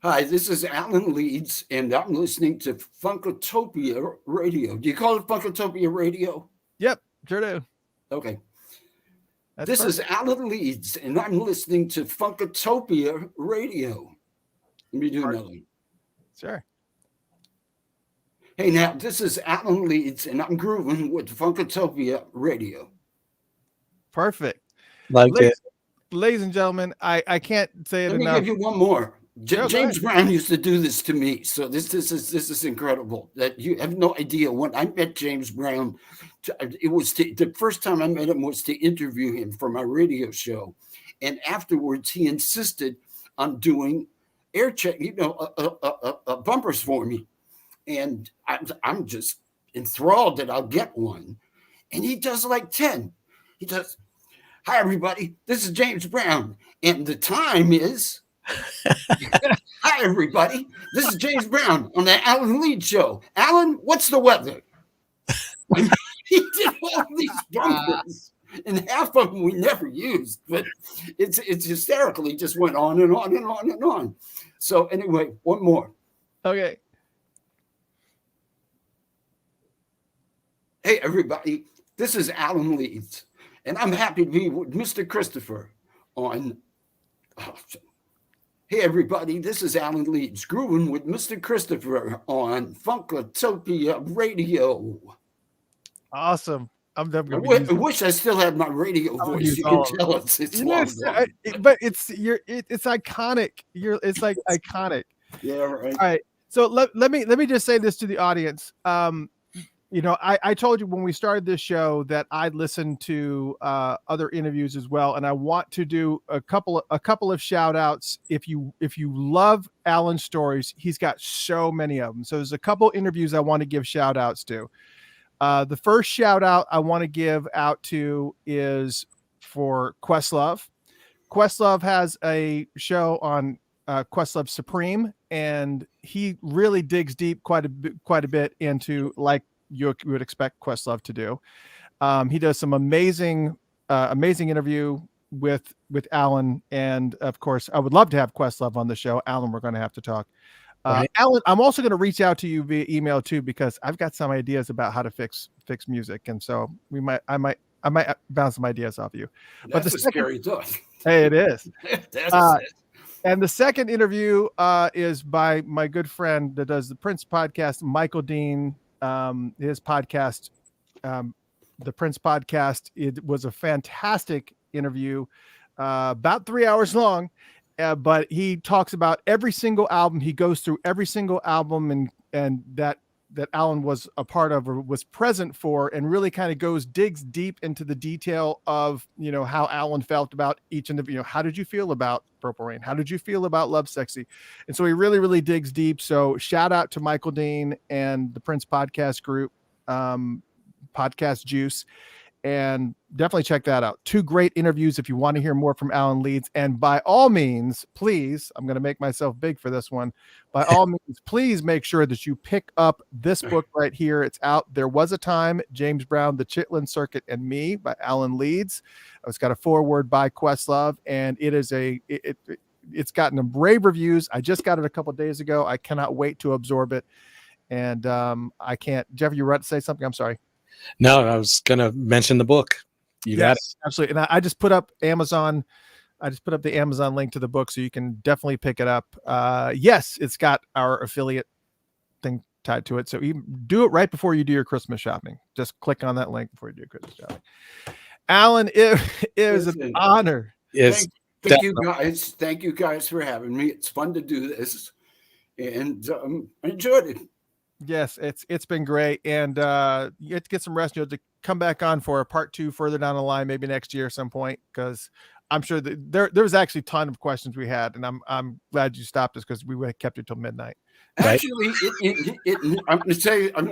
Hi, this is Alan Leeds, and I'm listening to Funkatopia Radio. Do you call it Funkatopia Radio? Yep, sure do. Okay. That's this perfect. is Alan Leeds, and I'm listening to Funkatopia Radio. Let me do another one. Sure. Hey, now, this is Alan Leeds, and I'm grooving with Funkatopia Radio. Perfect. Ladies and gentlemen, I can't say it enough. Let me give you one more. James Brown used to do this to me, so this is incredible. That you have no idea. When I met James Brown, it was the first time I met him was to interview him for my radio show, and afterwards he insisted on doing air check, bumpers for me. And I'm just enthralled that I'll get one. And he does like 10. He does, hi, everybody. This is James Brown. And the time is, hi, everybody. This is James Brown on the Alan Leeds Show. Alan, what's the weather? He did all these bumpers. And half of them we never used. But it's hysterical. He just went on and on and on and on. So anyway, one more. Okay. Hey, everybody, this is Alan Leeds, and I'm happy to be with Mr. Christopher on... Hey, everybody, this is Alan Leeds, grooving with Mr. Christopher on Funkatopia Radio. Awesome. I wish I still had my radio voice. You can tell it's long gone. But it's iconic. It's like iconic. Yeah, right. All right. So let me just say this to the audience. I told you when we started this show that I listened to other interviews as well, and I want to do a couple of shout outs. If you love Alan's stories, he's got so many of them. So there's a couple interviews I want to give shout outs to. The first shout out I want to give out to is for Questlove. Questlove has a show on Questlove Supreme, and he really digs deep quite a bit into like you would expect Questlove to do. He does some amazing interview with Alan, and of course, I would love to have Questlove on the show. Alan, we're going to have to talk. Right. Alan, I'm also going to reach out to you via email too, because I've got some ideas about how to fix music, and so I might bounce some ideas off you. That's a scary thought. Hey, it is. That's and the second interview is by my good friend that does the Prince podcast, Michael Dean. His podcast, the Prince podcast. It was a fantastic interview, about 3 hours long, but he talks about every single album. He goes through every single album and that Alan was a part of or was present for, and really kind of digs deep into the detail of, how Alan felt about each and how did you feel about Purple Rain? How did you feel about Love Sexy? And so he really, really digs deep. So shout out to Michael Dean and the Prince podcast group, Podcast Juice, and definitely check that out. 2 great interviews if you want to hear more from Alan Leeds. And by all means, please, I'm going to make myself big for this one. By all means, please make sure that you pick up this book right here. It's out. There Was a Time, James Brown, The Chitlin Circuit, and Me by Alan Leeds. It's got a foreword by Questlove, and it is it's gotten rave reviews. I just got it a couple of days ago. I cannot wait to absorb it. And I can't. Jeff, you were about to say something? I'm sorry. No, I was going to mention the book. You got it. Absolutely. And I just put up Amazon. I just put up the Amazon link to the book, so you can definitely pick it up. Yes, it's got our affiliate thing tied to it. So you do it right before you do your Christmas shopping. Just click on that link before you do your Christmas shopping. Alan, it was an honor. Yes. Thank you guys. Thank you guys for having me. It's fun to do this, and I enjoyed it. Yes, it's been great, and you have to get some rest. You have to come back on for a part 2 further down the line, maybe next year at some point, because I'm sure that there was actually a ton of questions we had, and I'm glad you stopped us, because we would have kept you till midnight. Right? Actually, I'm going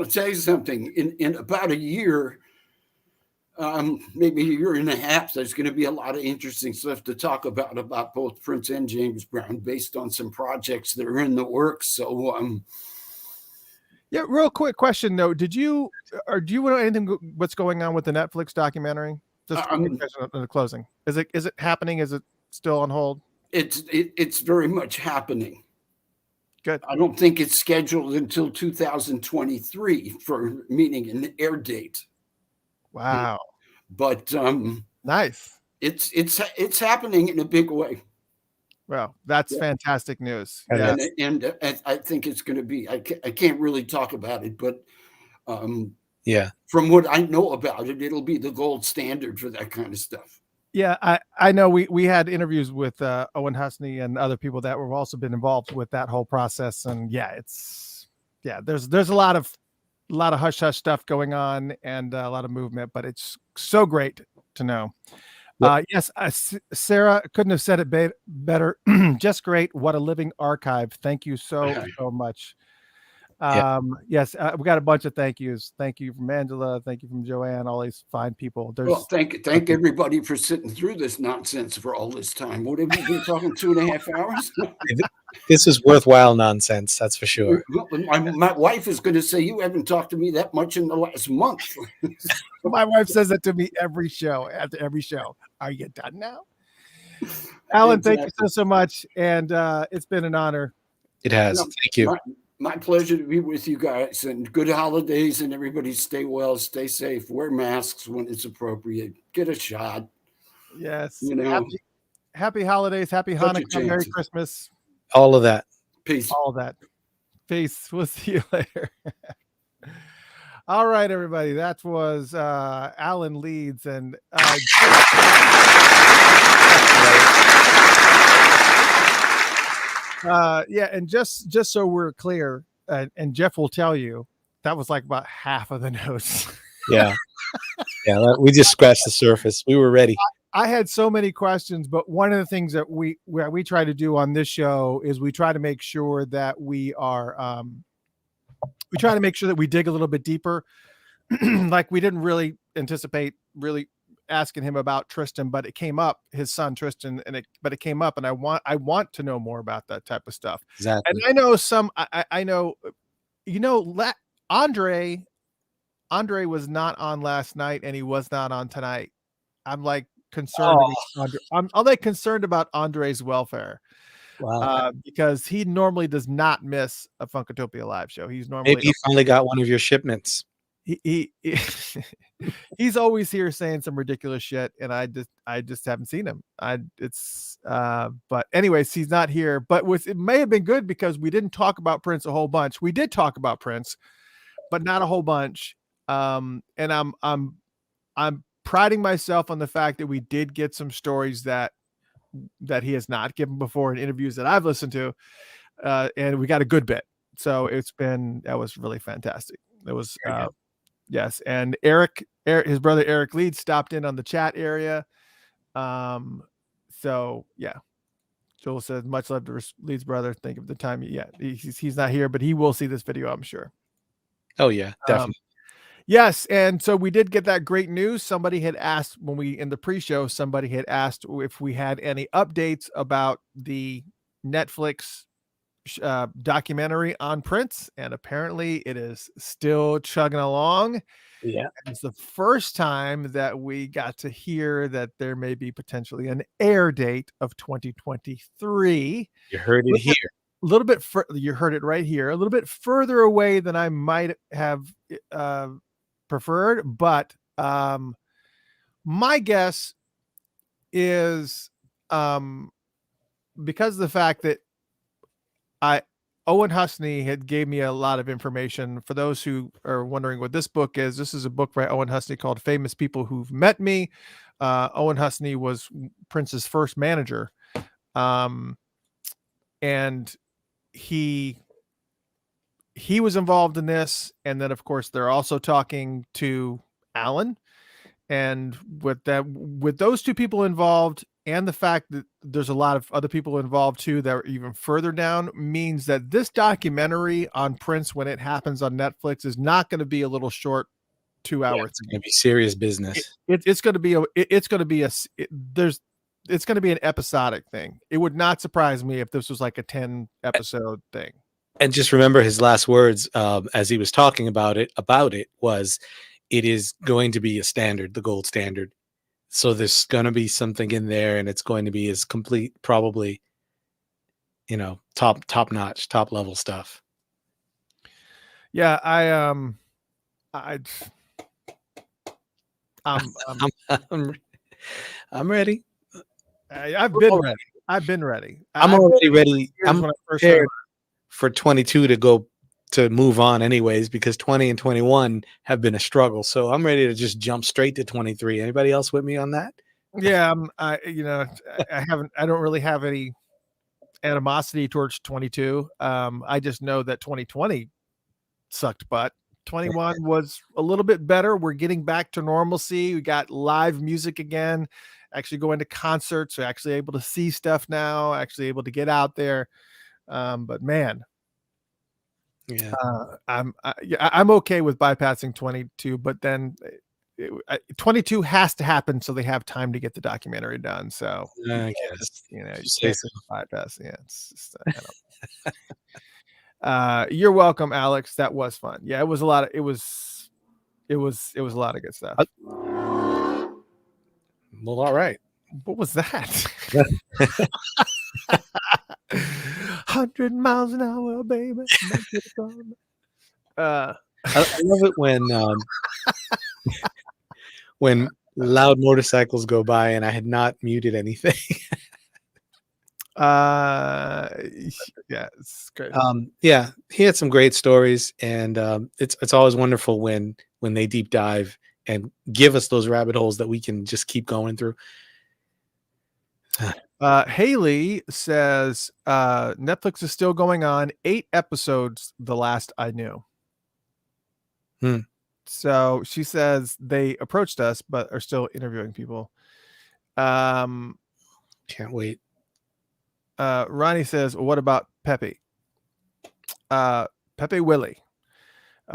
to tell you something. In about a year, maybe a year and a half, there's going to be a lot of interesting stuff to talk about both Prince and James Brown, based on some projects that are in the works. So, yeah, real quick question though. Do you know anything what's going on with the Netflix documentary? Just in the closing. Is it happening? Is it still on hold? It's very much happening. Good. I don't think it's scheduled until 2023 for meeting an air date. Wow. But nice. It's happening in a big way. Well, that's fantastic news. And I think it's going to be. I can't really talk about it, but from what I know about it, it'll be the gold standard for that kind of stuff. Yeah, I know we had interviews with Owen Husney and other people that were also been involved with that whole process, and there's a lot of hush hush stuff going on and a lot of movement, but it's so great to know. Yes, Sarah couldn't have said it better. Just great. What a living archive. Thank you so much. Yes, we got a bunch of thank yous. Thank you from Angela. Thank you from Joanne. All these fine people. Thank everybody for sitting through this nonsense for all this time. What have we been talking 2.5 hours? This is worthwhile nonsense. That's for sure. My wife is going to say, you haven't talked to me that much in the last month. My wife says that to me every show. After every show. Are you done now? Alan, Thank you so much. And it's been an honor. It has. Thank you. My pleasure to be with you guys, and good holidays, and everybody stay well, stay safe, wear masks when it's appropriate, get a shot. Yes. Happy holidays, happy Hanukkah, Merry Christmas. All of that. Peace. All of that. Peace. We'll see you later. All right, everybody. That was Alan Leeds, and and just so we're clear, and Jeff will tell you, that was like about half of the notes. Yeah. We just scratched the surface. We were ready. I had so many questions, but one of the things that we try to do on this show is we try to make sure that we dig a little bit deeper. Like, we didn't really anticipate really asking him about Tristan, but it came up, his son Tristan, but it came up, and I want to know more about that type of stuff. Exactly. And I know I know, Andre was not on last night, and he was not on tonight. I'm like concerned. I'm like concerned about Andre's welfare. Wow. Because he normally does not miss a Funkatopia live show. He's normally maybe he finally got one of your shipments. He's always here saying some ridiculous shit, and I just haven't seen him. But anyways, he's not here. But it may have been good, because we didn't talk about Prince a whole bunch. We did talk about Prince, but not a whole bunch. And I'm priding myself on the fact that we did get some stories that he has not given before in interviews that I've listened to, and we got a good bit. So that was really fantastic. It was yes, and Eric, his brother Eric Leeds stopped in on the chat area. So yeah, Joel says much love to Leeds' brother. Think of the time. Yeah, he's not here, but he will see this video, I'm sure. Oh yeah, definitely. Yes, and so we did get that great news. Somebody had asked in the pre-show, somebody had asked if we had any updates about the Netflix documentary on Prince, and apparently it is still chugging along. Yeah, it's the first time that we got to hear that there may be potentially an air date of 2023. You heard it here. A little bit you heard it right here, a little bit further away than I might have preferred, but my guess is because of the fact that Owen Husney had gave me a lot of information. For those who are wondering what this book is, this is a book by Owen Husney called Famous People Who've Met Me. Owen Husney was Prince's first manager. And he was involved in this. And then of course they're also talking to Alan, and with those two people involved, and the fact that there's a lot of other people involved too that are even further down, means that this documentary on Prince, when it happens on Netflix, is not going to be a little short 2 hours. It's going to be serious business. It's going to be an episodic thing. It would not surprise me if this was like a 10 episode thing. And just remember his last words as he was talking about it was, it is going to be a standard, the gold standard. So there's going to be something in there, and it's going to be as complete, probably, top notch, top level stuff. Yeah, I'm ready. I've been ready. I'm already ready. I'm when I first prepared for 22 to move on anyways, because 20 and 21 have been a struggle. So I'm ready to just jump straight to 23. Anybody else with me on that? Yeah, I don't really have any animosity towards 22. I just know that 2020 sucked butt. 21 was a little bit better. We're getting back to normalcy. We got live music again, actually going to concerts. We're actually able to see stuff now, actually able to get out there. But man, yeah, I'm okay with bypassing 22, but then 22 has to happen so they have time to get the documentary done. So I guess bypass. Yeah, it's just, you're welcome, Alex. That was fun. Yeah, it was a lot of it was a lot of good stuff. Well, all right. What was that? 100 miles an hour, baby. I love it when loud motorcycles go by and I had not muted anything. Yeah, it's great. Yeah, he had some great stories, and it's always wonderful when they deep dive and give us those rabbit holes that we can just keep going through. Haley says Netflix is still going on, 8 episodes the last I knew. So she says they approached us but are still interviewing people. Can't wait. Ronnie says, what about Pepe? Pepe Willie.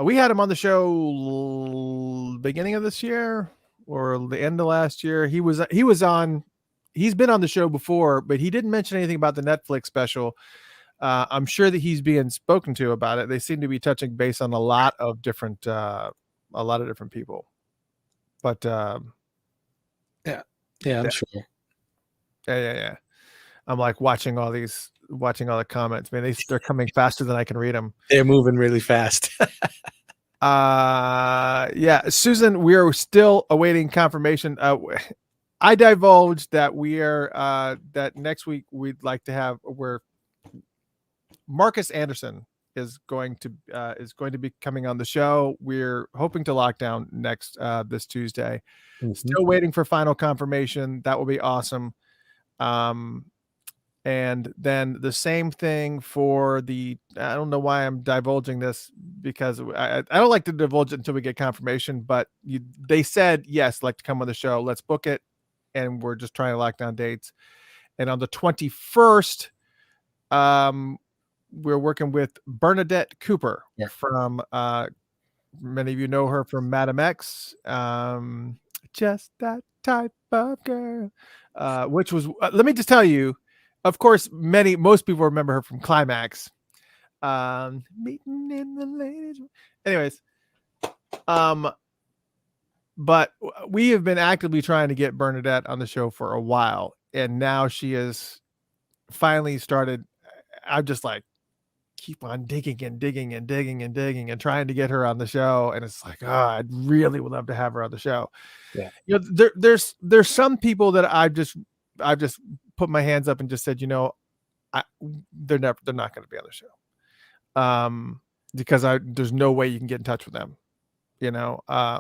We had him on the show beginning of this year or the end of last year. He's been on the show before, but he didn't mention anything about the Netflix special. I'm sure that he's being spoken to about it. They seem to be touching base on a lot of different people. But yeah, I'm sure. Yeah. I'm like watching all the comments. Man, they're coming faster than I can read them. They're moving really fast. Yeah, Susan, we are still awaiting confirmation. I divulged that we are that next week we'd like to have where Marcus Anderson is going to be coming on the show. We're hoping to lock down next this Tuesday. Still waiting for final confirmation. That will be awesome. And then the same thing for I don't know why I'm divulging this, because I don't like to divulge it until we get confirmation, but they said, yes, like to come on the show. Let's book it. And we're just trying to lock down dates. And on the 21st, we're working with Bernadette Cooper from, many of you know her from Madam X. Just that type of girl, which was, let me just tell you, of course, most people remember her from Climax. Meeting in the ladies. Anyways, but we have been actively trying to get Bernadette on the show for a while, and now she has finally started. I'm just like, keep on digging and digging and digging and digging and trying to get her on the show, and it's like, I really would love to have her on the show. Yeah, there's some people that I've just put my hands up and just said, they're not going to be on the show, because there's no way you can get in touch with them,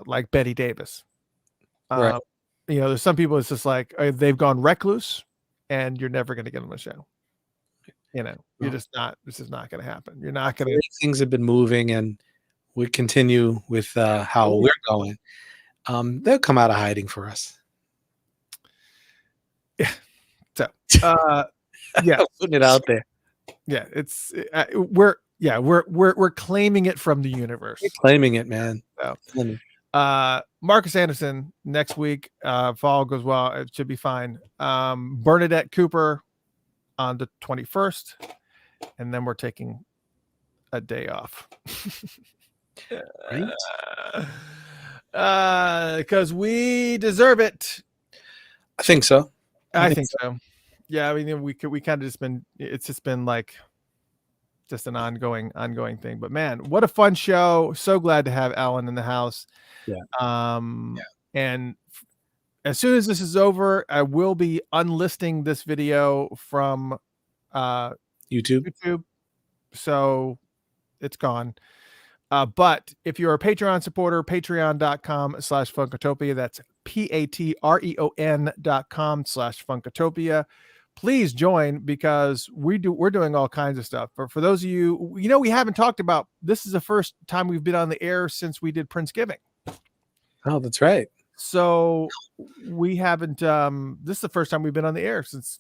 like Betty Davis. Right. There's some people, it's just like they've gone recluse, and you're never going to get on the show. You're just not. This is not going to happen. You're not going to. Things have been moving, and we continue with how we're going. They'll come out of hiding for us. Yeah. So, yeah, putting it out there. Yeah, it's we're claiming it from the universe. We're claiming it, man. So, Marcus Anderson next week. If all goes well, it should be fine. Bernadette Cooper on the 21st, and then we're taking a day off. Because we deserve it. I think so. I think so. Yeah, I mean, we kind of it's just been like just an ongoing thing. But man, what a fun show. So glad to have Alan in the house. Yeah. And as soon as this is over, I will be unlisting this video from YouTube. So it's gone. But if you're a Patreon supporter, patreon.com/Funkatopia, that's patreon.com/Funkatopia. Please join, because we're doing all kinds of stuff. But for those of you, we haven't talked about, this is the first time we've been on the air since we did Prince Giving. Oh, that's right. So we haven't, this is the first time we've been on the air since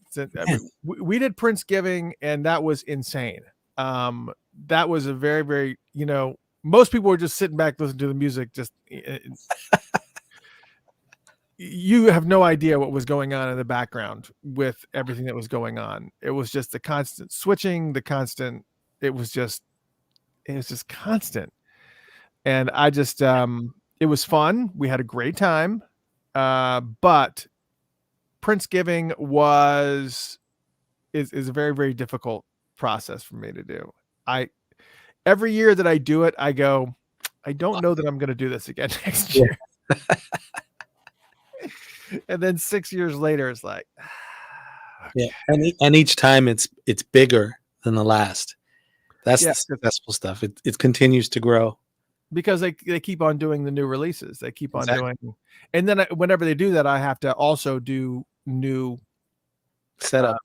we did Prince Giving, and that was insane. That was a very, very, most people were just sitting back, listening to the music. You have no idea what was going on in the background with everything that was going on. It was just the constant switching, it was just constant. And I just, it was fun. We had a great time. But Prince Giving is a very, very difficult process for me to do. Every year that I do it, I go, I don't know that I'm going to do this again next year. And then 6 years later, it's like, okay. Yeah. And each time it's bigger than the last. That's the successful stuff. It continues to grow. Because they keep on doing the new releases. They keep on doing. And then whenever they do that, I have to also do new setup,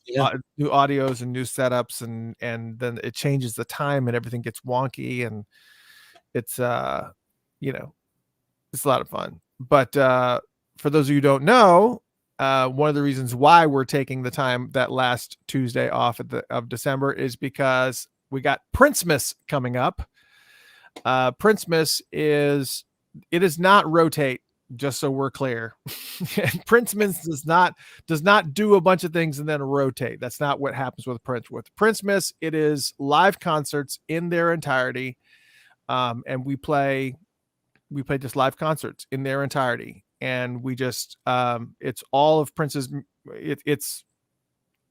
new audios and new setups. And then it changes the time, and everything gets wonky, and it's, it's a lot of fun. But for those of you who don't know, one of the reasons why we're taking the time that last Tuesday off of December is because we got Princemas coming up. Princemas is not rotate, just so we're clear. Princemas does not do a bunch of things and then rotate. That's not what happens with Prince. With Princemas, it is live concerts in their entirety. And we play just live concerts in their entirety. And we just, it's all of Prince's, it's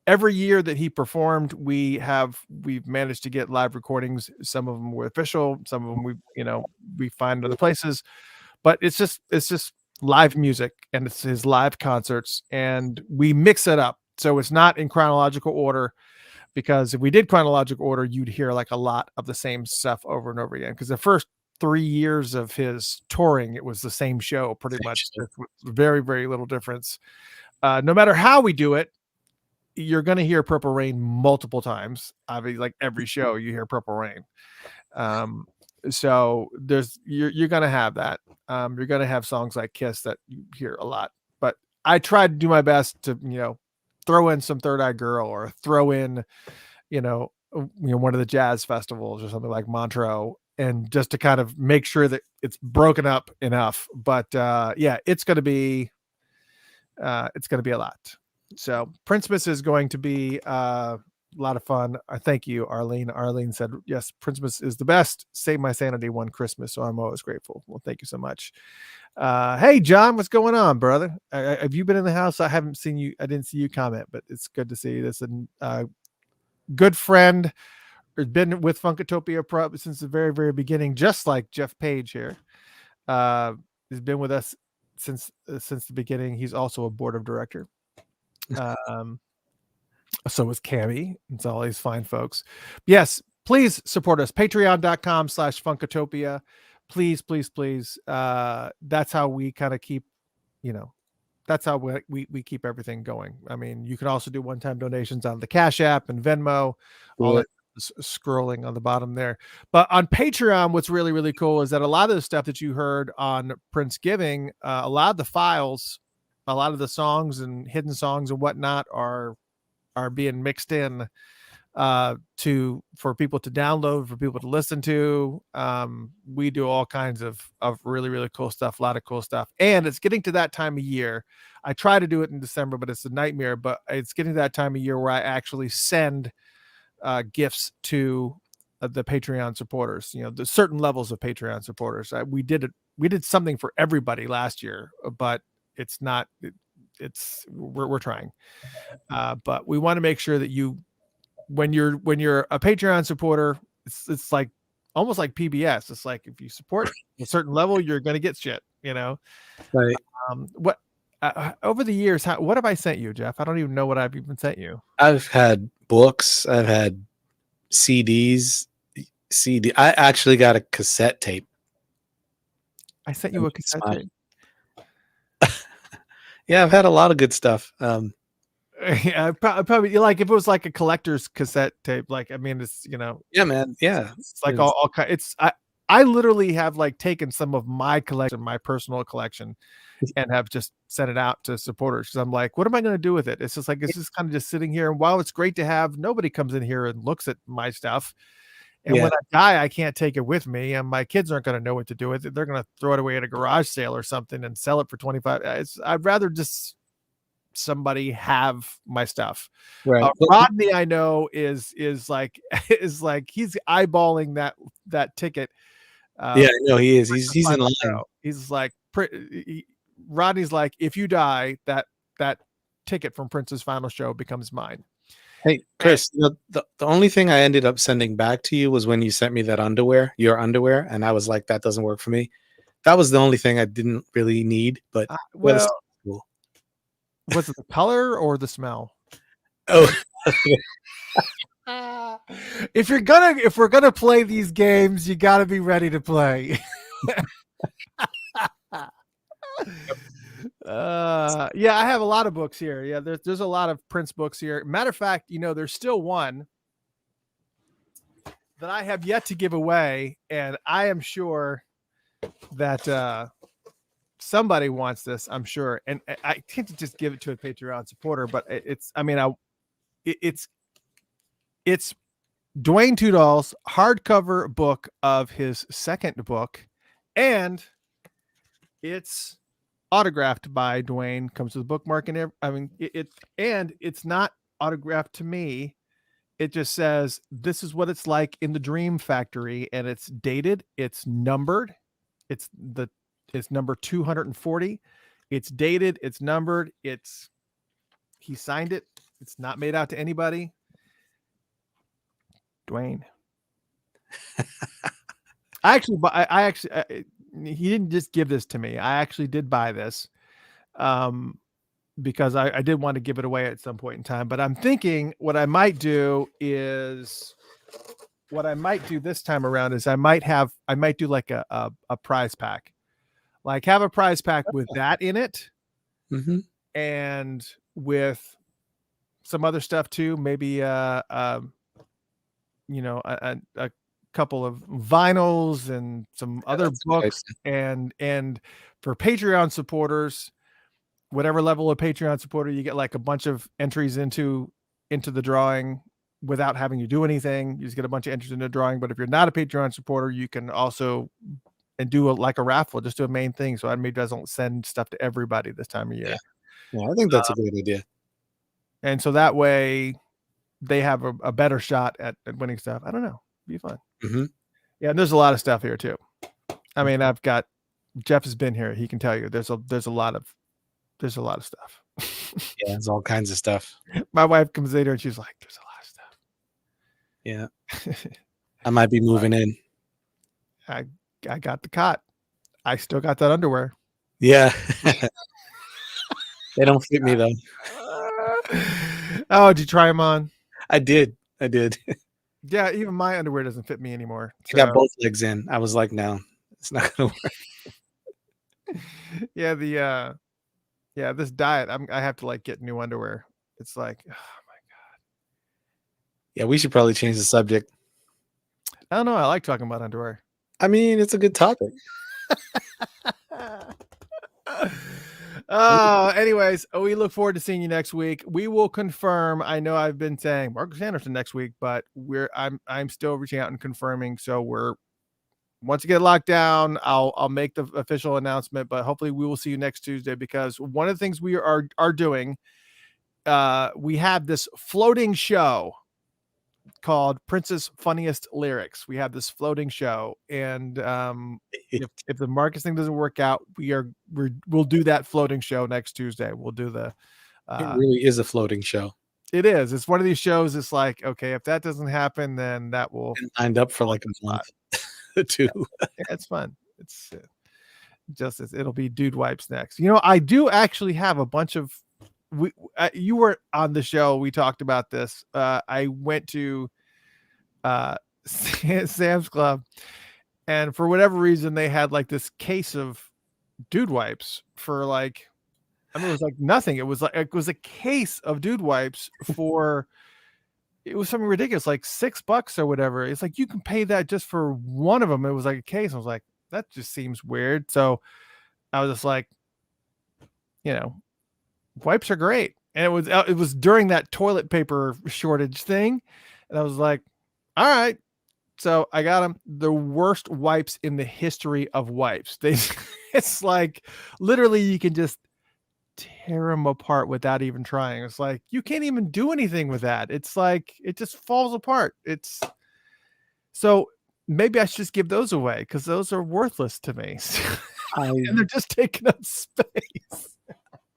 every year that he performed, we've managed to get live recordings. Some of them were official, some of them we find other places, but it's just live music, and it's his live concerts, and we mix it up. So it's not in chronological order, because if we did chronological order, you'd hear like a lot of the same stuff over and over again. Because the first 3 years of his touring, it was the same show pretty much, just with very, very little difference. No matter how we do it, you're going to hear Purple Rain multiple times. Obviously, like every show, you hear Purple Rain. So you're going to have that. You're going to have songs like Kiss that you hear a lot. But I tried to do my best to, throw in some Third Eye Girl or throw in, one of the jazz festivals or something like Montreux, and just to kind of make sure that it's broken up enough. But yeah, it's going to be a lot. So Princemas is going to be a lot of fun. Thank you, Arlene. Arlene said, yes, Princemas is the best. Save my sanity one Christmas. So I'm always grateful. Well, thank you so much. Hey, John, what's going on, brother? Have you been in the house? I haven't seen you. I didn't see you comment, but it's good to see you. This and good friend. Has been with Funkatopia since the very, very beginning, just like Jeff Page here. Has been with us since the beginning. He's also a board of director. So is Cammy. It's all these fine folks. Yes, please support us. Patreon.com/Funkatopia. Please, please, please. That's how we kind of keep, that's how we keep everything going. I mean, you can also do one-time donations on the Cash App and Venmo, all that scrolling on the bottom there. But on Patreon, what's really, really cool is that a lot of the stuff that you heard on Prince Giving, a lot of the files, a lot of the songs and hidden songs and whatnot are being mixed in for people to download, for people to listen to. We do all kinds of really, really cool stuff, a lot of cool stuff. And it's getting to that time of year. I try to do it in December, but it's a nightmare. But it's getting to that time of year where I actually send gifts to the Patreon supporters. The certain levels of Patreon supporters. We did something for everybody last year, but it's not. We're trying, but we want to make sure that when you're a Patreon supporter, it's like almost like PBS. It's like if you support a certain level, you're going to get shit. Right. What over the years, what have I sent you, Jeff? I don't even know what I've even sent you. I've had books. I've had CDs. I actually got a cassette tape. I sent you a cassette tape. Yeah, I've had a lot of good stuff. Yeah, probably like if it was like a collector's cassette tape. Like, I mean, it's Yeah, man. Yeah, it's like all kind. I literally have like taken some of my collection, my personal collection, and have just sent it out to supporters because I'm like, what am I going to do with it? It's just like it's just kind of just sitting here. And while it's great to have, nobody comes in here and looks at my stuff. And when I die, I can't take it with me, and my kids aren't going to know what to do with it. They're going to throw it away at a garage sale or something and sell it for $25. I'd rather just somebody have my stuff. Right. Rodney, I know is like he's eyeballing that ticket. Yeah, I know he is. He's in line. Show. He's like Rodney's like, if you die, that ticket from Prince's final show becomes mine. Hey, Chris, the only thing I ended up sending back to you was when you sent me that your underwear, and I was like, that doesn't work for me. That was the only thing I didn't really need, but well, cool. Was it the color or the smell? Oh, if we're gonna play these games, you got to be ready to play. Yeah, I have a lot of books here. Yeah, there's a lot of Prince books here. Matter of fact, there's still one that I have yet to give away, and I am sure that somebody wants this. I'm sure, and I tend to just give it to a Patreon supporter, but it's Dwayne Tudall's hardcover book of his second book, and it's autographed by Dwayne. Comes with a bookmark and it's not autographed to me. It just says this is what it's like in the Dream Factory, and it's dated. It's numbered. It's number 240. It's dated. It's numbered. He signed it. It's not made out to anybody. Dwayne. He didn't just give this to me. I actually did buy this. because I did want to give it away at some point in time. But I'm thinking what I might do this time around is I might do like a prize pack, like have a prize pack with that in it, Mm-hmm. and with some other stuff too. Maybe a couple of vinyls and some other that's a good books, and for Patreon supporters, whatever level of Patreon supporter, you get like a bunch of entries into the drawing without having to do anything. You just get a bunch of entries in the drawing. But if you're not a Patreon supporter, you can also do like a raffle, just do a main thing. So I maybe doesn't send stuff to everybody this time of year. Yeah, I think that's a great idea. And so that way they have a better shot at winning stuff. I don't know. Be fun. Mm-hmm. Yeah. And there's a lot of stuff here too. I mean, Jeff has been here. He can tell you there's a lot of stuff. Yeah, there's all kinds of stuff. My wife comes later and she's like, there's a lot of stuff. Yeah. I might be moving in. I got the cot. I still got that underwear. Yeah. They don't fit me though. Oh, did you try them on? I did. Yeah, even my underwear doesn't fit me anymore. I got both legs in. I was like, no, it's not gonna work. Yeah, this diet, I have to like get new underwear. It's like, oh my God. Yeah, we should probably change the subject. I don't know. I like talking about underwear. I mean, it's a good topic. Anyways, we look forward to seeing you next week. We will confirm. I know I've been saying Marcus Anderson next week, but I'm still reaching out and confirming. So once you get locked down, I'll make the official announcement, but hopefully we will see you next Tuesday, because one of the things we are doing, we have this floating show called Prince's Funniest Lyrics. We have this floating show, and if the Marcus thing doesn't work out, we'll do that floating show next Tuesday. We'll do the It really is a floating show. It is. It's one of these shows. It's like, okay, if that doesn't happen, then that will Been lined up for like a month. Two. Yeah, it's fun. It's it'll be Dude Wipes next. I do actually have a bunch of you were on the show. We talked about this. I went to Sam's Club, and for whatever reason, they had like this case of Dude Wipes for like, I mean, it was like nothing. It was a case of Dude Wipes for. It was something ridiculous, like $6 or whatever. It's like, you can pay that just for one of them. It was like a case. I was like, that just seems weird. So I was just like, wipes are great. And it was during that toilet paper shortage thing. And I was like, all right. So I got them the worst wipes in the history of wipes. It's like, literally you can just tear them apart without even trying. It's like, you can't even do anything with that. It's like, it just falls apart. So maybe I should just give those away, because those are worthless to me. And they're just taking up space.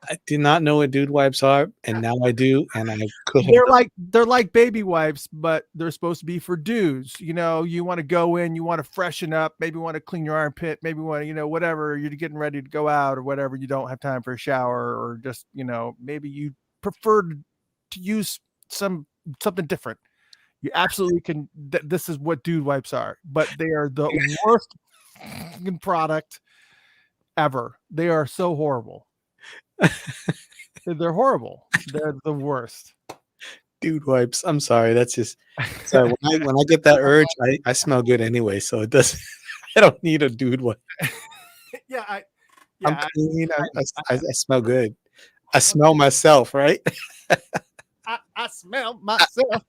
I did not know what Dude Wipes are, and now I do, and I couldn't. They're like baby wipes, but they're supposed to be for dudes. You want to go in, you want to freshen up, maybe want to clean your armpit, maybe want to, whatever, you're getting ready to go out or whatever, you don't have time for a shower, or just, maybe you prefer to use something different. You absolutely can. This is what Dude Wipes are, but they are the worst product ever. They are so horrible. They're horrible. They're the worst. Dude Wipes. I'm sorry. That's just sorry. When I get that urge, I smell good anyway, so it doesn't. I don't need a Dude Wipe. I'm clean. I smell good. I smell myself, right? I smell myself.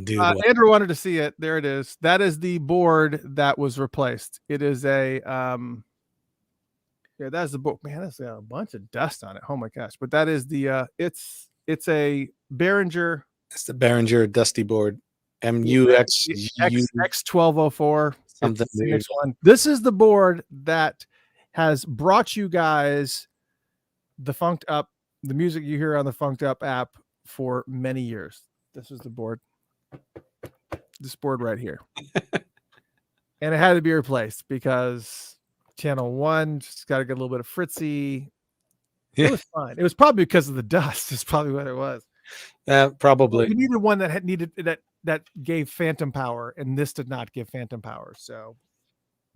Dude. Andrew wanted to see it. There it is. That is the board that was replaced. It is a that's the book. Man, that's got a bunch of dust on it. Oh my gosh. But that is the it's a Behringer. It's the Behringer Dusty Board. MUX X1204. Something weird. This is the board that has brought you guys the Funked Up, the music you hear on the Funked Up app for many years. This is the board. This board right here. And it had to be replaced because channel 1. Just got to get a little bit of Fritzy. Yeah. It was fine. It was probably because of the dust. Is probably what it was. Probably. We needed one that needed that gave phantom power, and this did not give phantom power. So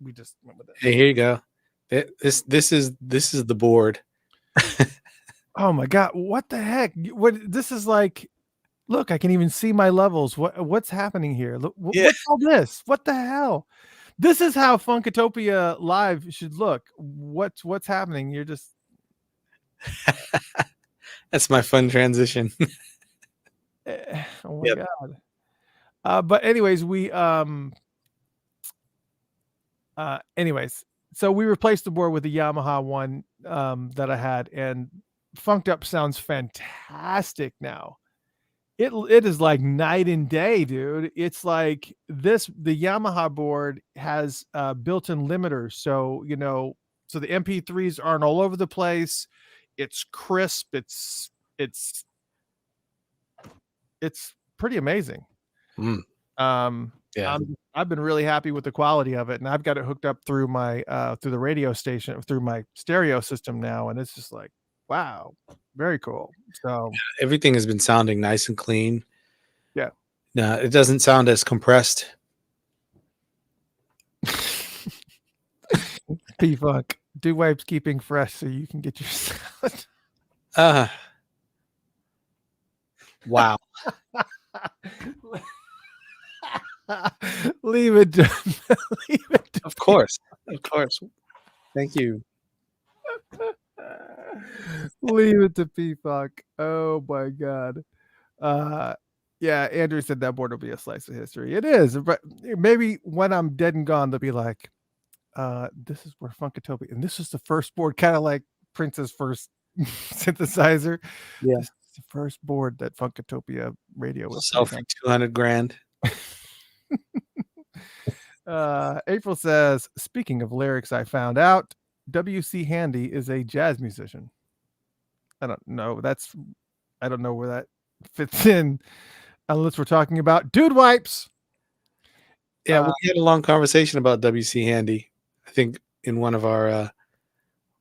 we just went with it. Hey, here you go. This is the board. Oh my god, what the heck? What this is like? Look, I can even see my levels. What's happening here? Look, Yeah. what's all this? What the hell? This is how Funkatopia live should look. What's happening? You're just That's my fun transition. oh my god. But anyways, so we replaced the board with the Yamaha one that I had, and Funked Up sounds fantastic now. It is like night and day, dude. It's like the Yamaha board has built-in limiters, so so the MP3s aren't all over the place. It's crisp. It's pretty amazing. Yeah. I've been really happy with the quality of it, and I've got it hooked up through my through the radio station, through my stereo system now, and it's just like, wow, very cool. So Everything has been sounding nice and clean. Yeah. No, it doesn't sound as compressed. P-Funk, do wipes keeping fresh so you can get your salad. Wow. Leave it to, leave it to Of course. Thank you. leave it to P-Funk. Oh my god. Yeah, Andrew said that board will be a slice of history. It is, but maybe when I'm dead and gone, they'll be like, this is where Funkatopia, and this is the first board, kind of like Prince's first synthesizer. Yeah. This is the first board that Funkatopia radio was Sell for $200,000. April says, speaking of lyrics, I found out W.C. Handy is a jazz musician. I don't know where that fits in, unless we're talking about dude wipes. Yeah, we had a long conversation about W.C. Handy, I think, in one of our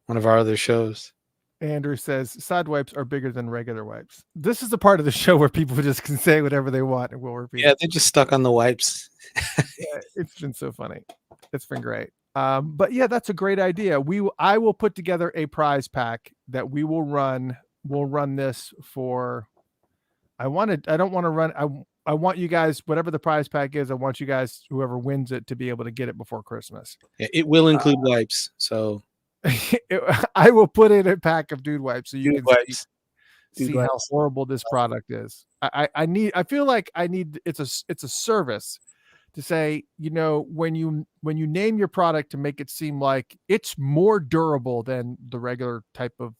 other shows. Andrew says side wipes are bigger than regular wipes. This is the part of the show where people just can say whatever they want and we'll repeat. Yeah, they're just stuck on the wipes. Yeah, it's been so funny. It's been great. But yeah, that's a great idea. I will put together a prize pack that we will run. We'll run this for. I don't want to run. I want you guys, whatever the prize pack is, I want you guys, whoever wins it, to be able to get it before Christmas. Yeah, it will include wipes. So I will put in a pack of dude wipes so you dude can wipes. see how horrible this product is. I feel like it's a service to say, when you name your product, to make it seem like it's more durable than the regular type of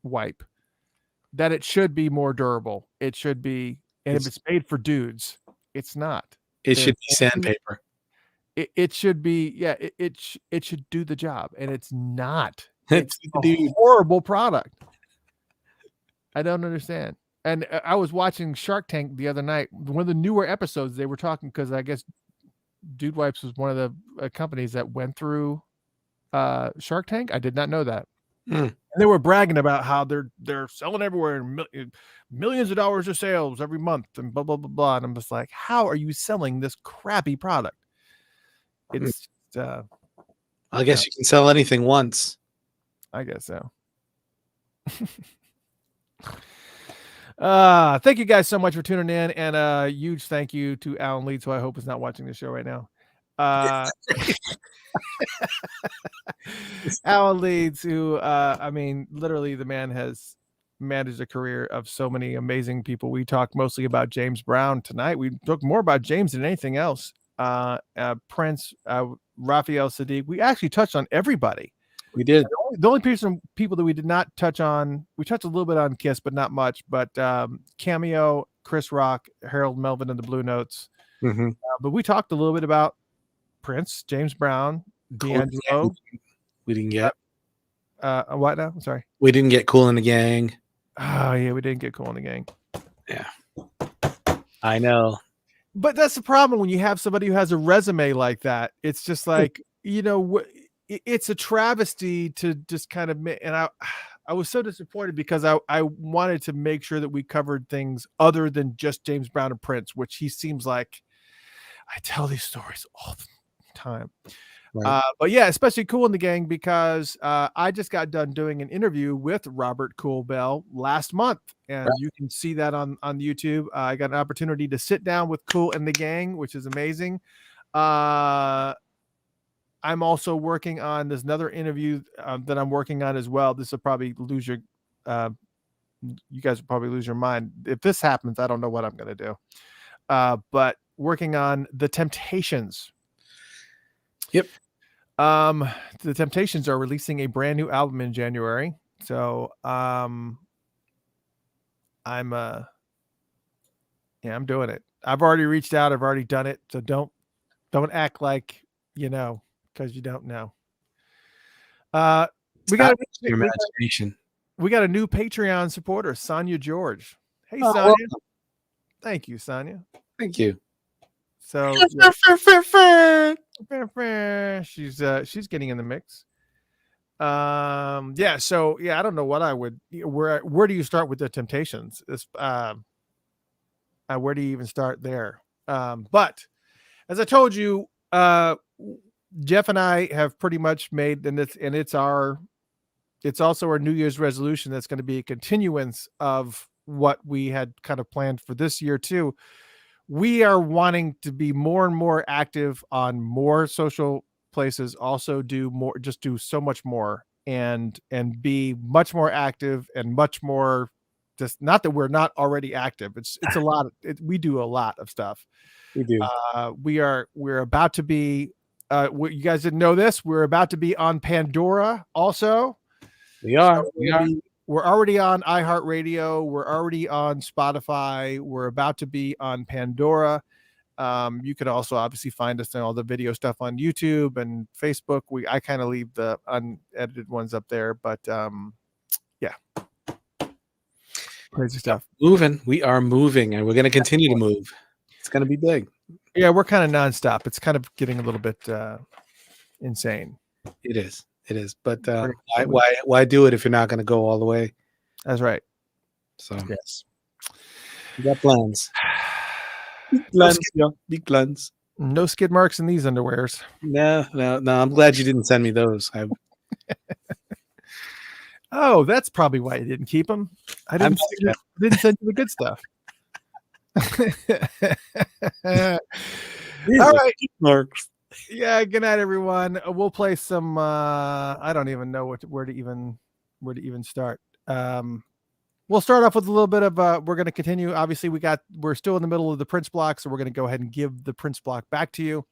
wipe, that it should be more durable. It should be, and if it's made for dudes, it's not. It should be sandpaper. It should be, yeah, it should do the job, and it's not. It's a horrible product. I don't understand. And I was watching Shark Tank the other night. One of the newer episodes, they were talking, because I guess Dude Wipes was one of the companies that went through Shark Tank. I did not know that. And they were bragging about how they're selling everywhere, and millions of dollars of sales every month, and blah blah blah blah. And I'm just like, how are you selling this crappy product? It's I guess you can sell anything once. I guess so. Thank you guys so much for tuning in, and a huge thank you to Alan Leeds, who I hope is not watching the show right now. Alan Leeds, who I mean, literally the man has managed a career of so many amazing people. We talked mostly about James Brown tonight. We talked more about James than anything else. Prince, Raphael Sadiq. We actually touched on everybody. We did. The only people that we did not touch on, we touched a little bit on Kiss, but not much. But Cameo, Chris Rock, Harold Melvin, and the Blue Notes. But we talked a little bit about Prince, James Brown, D'Angelo. We didn't get what now? I'm sorry. We didn't get Cool in the Gang. Oh yeah, we didn't get Cool in the Gang. Yeah, I know. But that's the problem when you have somebody who has a resume like that. It's just like, it's a travesty to just kind of, and I was so disappointed because I wanted to make sure that we covered things other than just James Brown and Prince, which he seems like I tell these stories all the time. Right. But yeah, especially Cool in the Gang, because I just got done doing an interview with Robert Cool Bell last month, and you can see that on YouTube. I got an opportunity to sit down with Cool in the Gang, which is amazing. I'm also working on there's another interview that I'm working on as well. This will probably lose your you guys will probably lose your mind if this happens. I don't know what I'm going to do. But working on The Temptations. Yep. The Temptations are releasing a brand new album in January. So I'm doing it. I've already reached out, I've already done it. So don't act like you know, because you don't know. We got your imagination. We got a new Patreon supporter, Sonia George. Hey, Oh, Sonia. welcome. Thank you, Sonia. Thank you. So she's getting in the mix. Yeah. So yeah, I don't know what I would. Where do you start with The Temptations? Where do you even start there? But as I told you, Jeff and I have pretty much made, and it's also our New Year's resolution that's going to be a continuance of what we had kind of planned for this year too. We are wanting to be more and more active on more social places, also do more, just do so much more and be much more active and much more, just not that we're not already active. It's a lot. We do a lot of stuff. We do. We're about to be, you guys didn't know this. We're about to be on Pandora also. We are. We're already on iHeartRadio. We're already on Spotify. We're about to be on Pandora. You can also obviously find us in all the video stuff on YouTube and Facebook. I kind of leave the unedited ones up there, but yeah, crazy stuff. Moving. We are moving, and we're going to continue to move. It's going to be big. Yeah, we're kind of nonstop. It's kind of getting a little bit insane. It is. But why do it if you're not going to go all the way? That's right. So yes, we got plans. Big plans. No skid marks in these underwears. No. I'm glad you didn't send me those. Oh, that's probably why you didn't keep them. I didn't send you the good stuff. All right. Marks. Yeah, good night, everyone. We'll play some. I don't even know where to even start. We'll start off with a little bit of. We're going to continue. Obviously, we're still in the middle of the Prince block, so we're going to go ahead and give the Prince block back to you.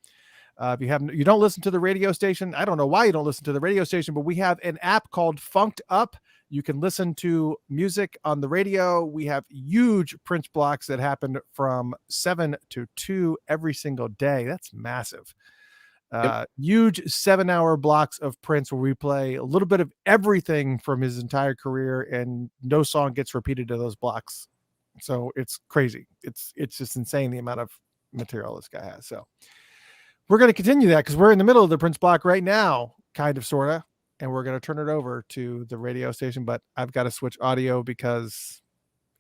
If you don't listen to the radio station, I don't know why you don't listen to the radio station, but we have an app called Funked Up. You can listen to music on the radio. We have huge Prince blocks that happen from 7 to 2 every single day. That's massive. Huge 7-hour blocks of Prince where we play a little bit of everything from his entire career, and no song gets repeated to those blocks. So it's crazy. It's just insane the amount of material this guy has. So we're going to continue that because we're in the middle of the Prince block right now, kind of, sort of, and we're going to turn it over to the radio station. But I've got to switch audio because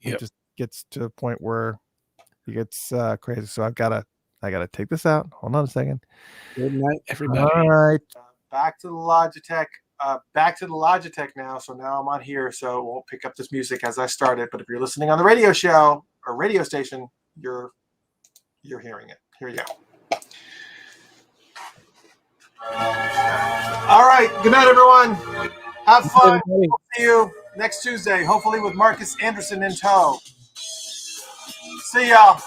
it just gets to a point where it gets crazy. So I got to take this out. Hold on a second. Good night, everybody. All right. Back to the Logitech. Now. So now I'm on here. So we'll pick up this music as I started. But if you're listening on the radio show or radio station, you're hearing it. Here you go. All right. Good night, everyone. Have fun. We'll see you next Tuesday, hopefully with Marcus Anderson in tow. See y'all.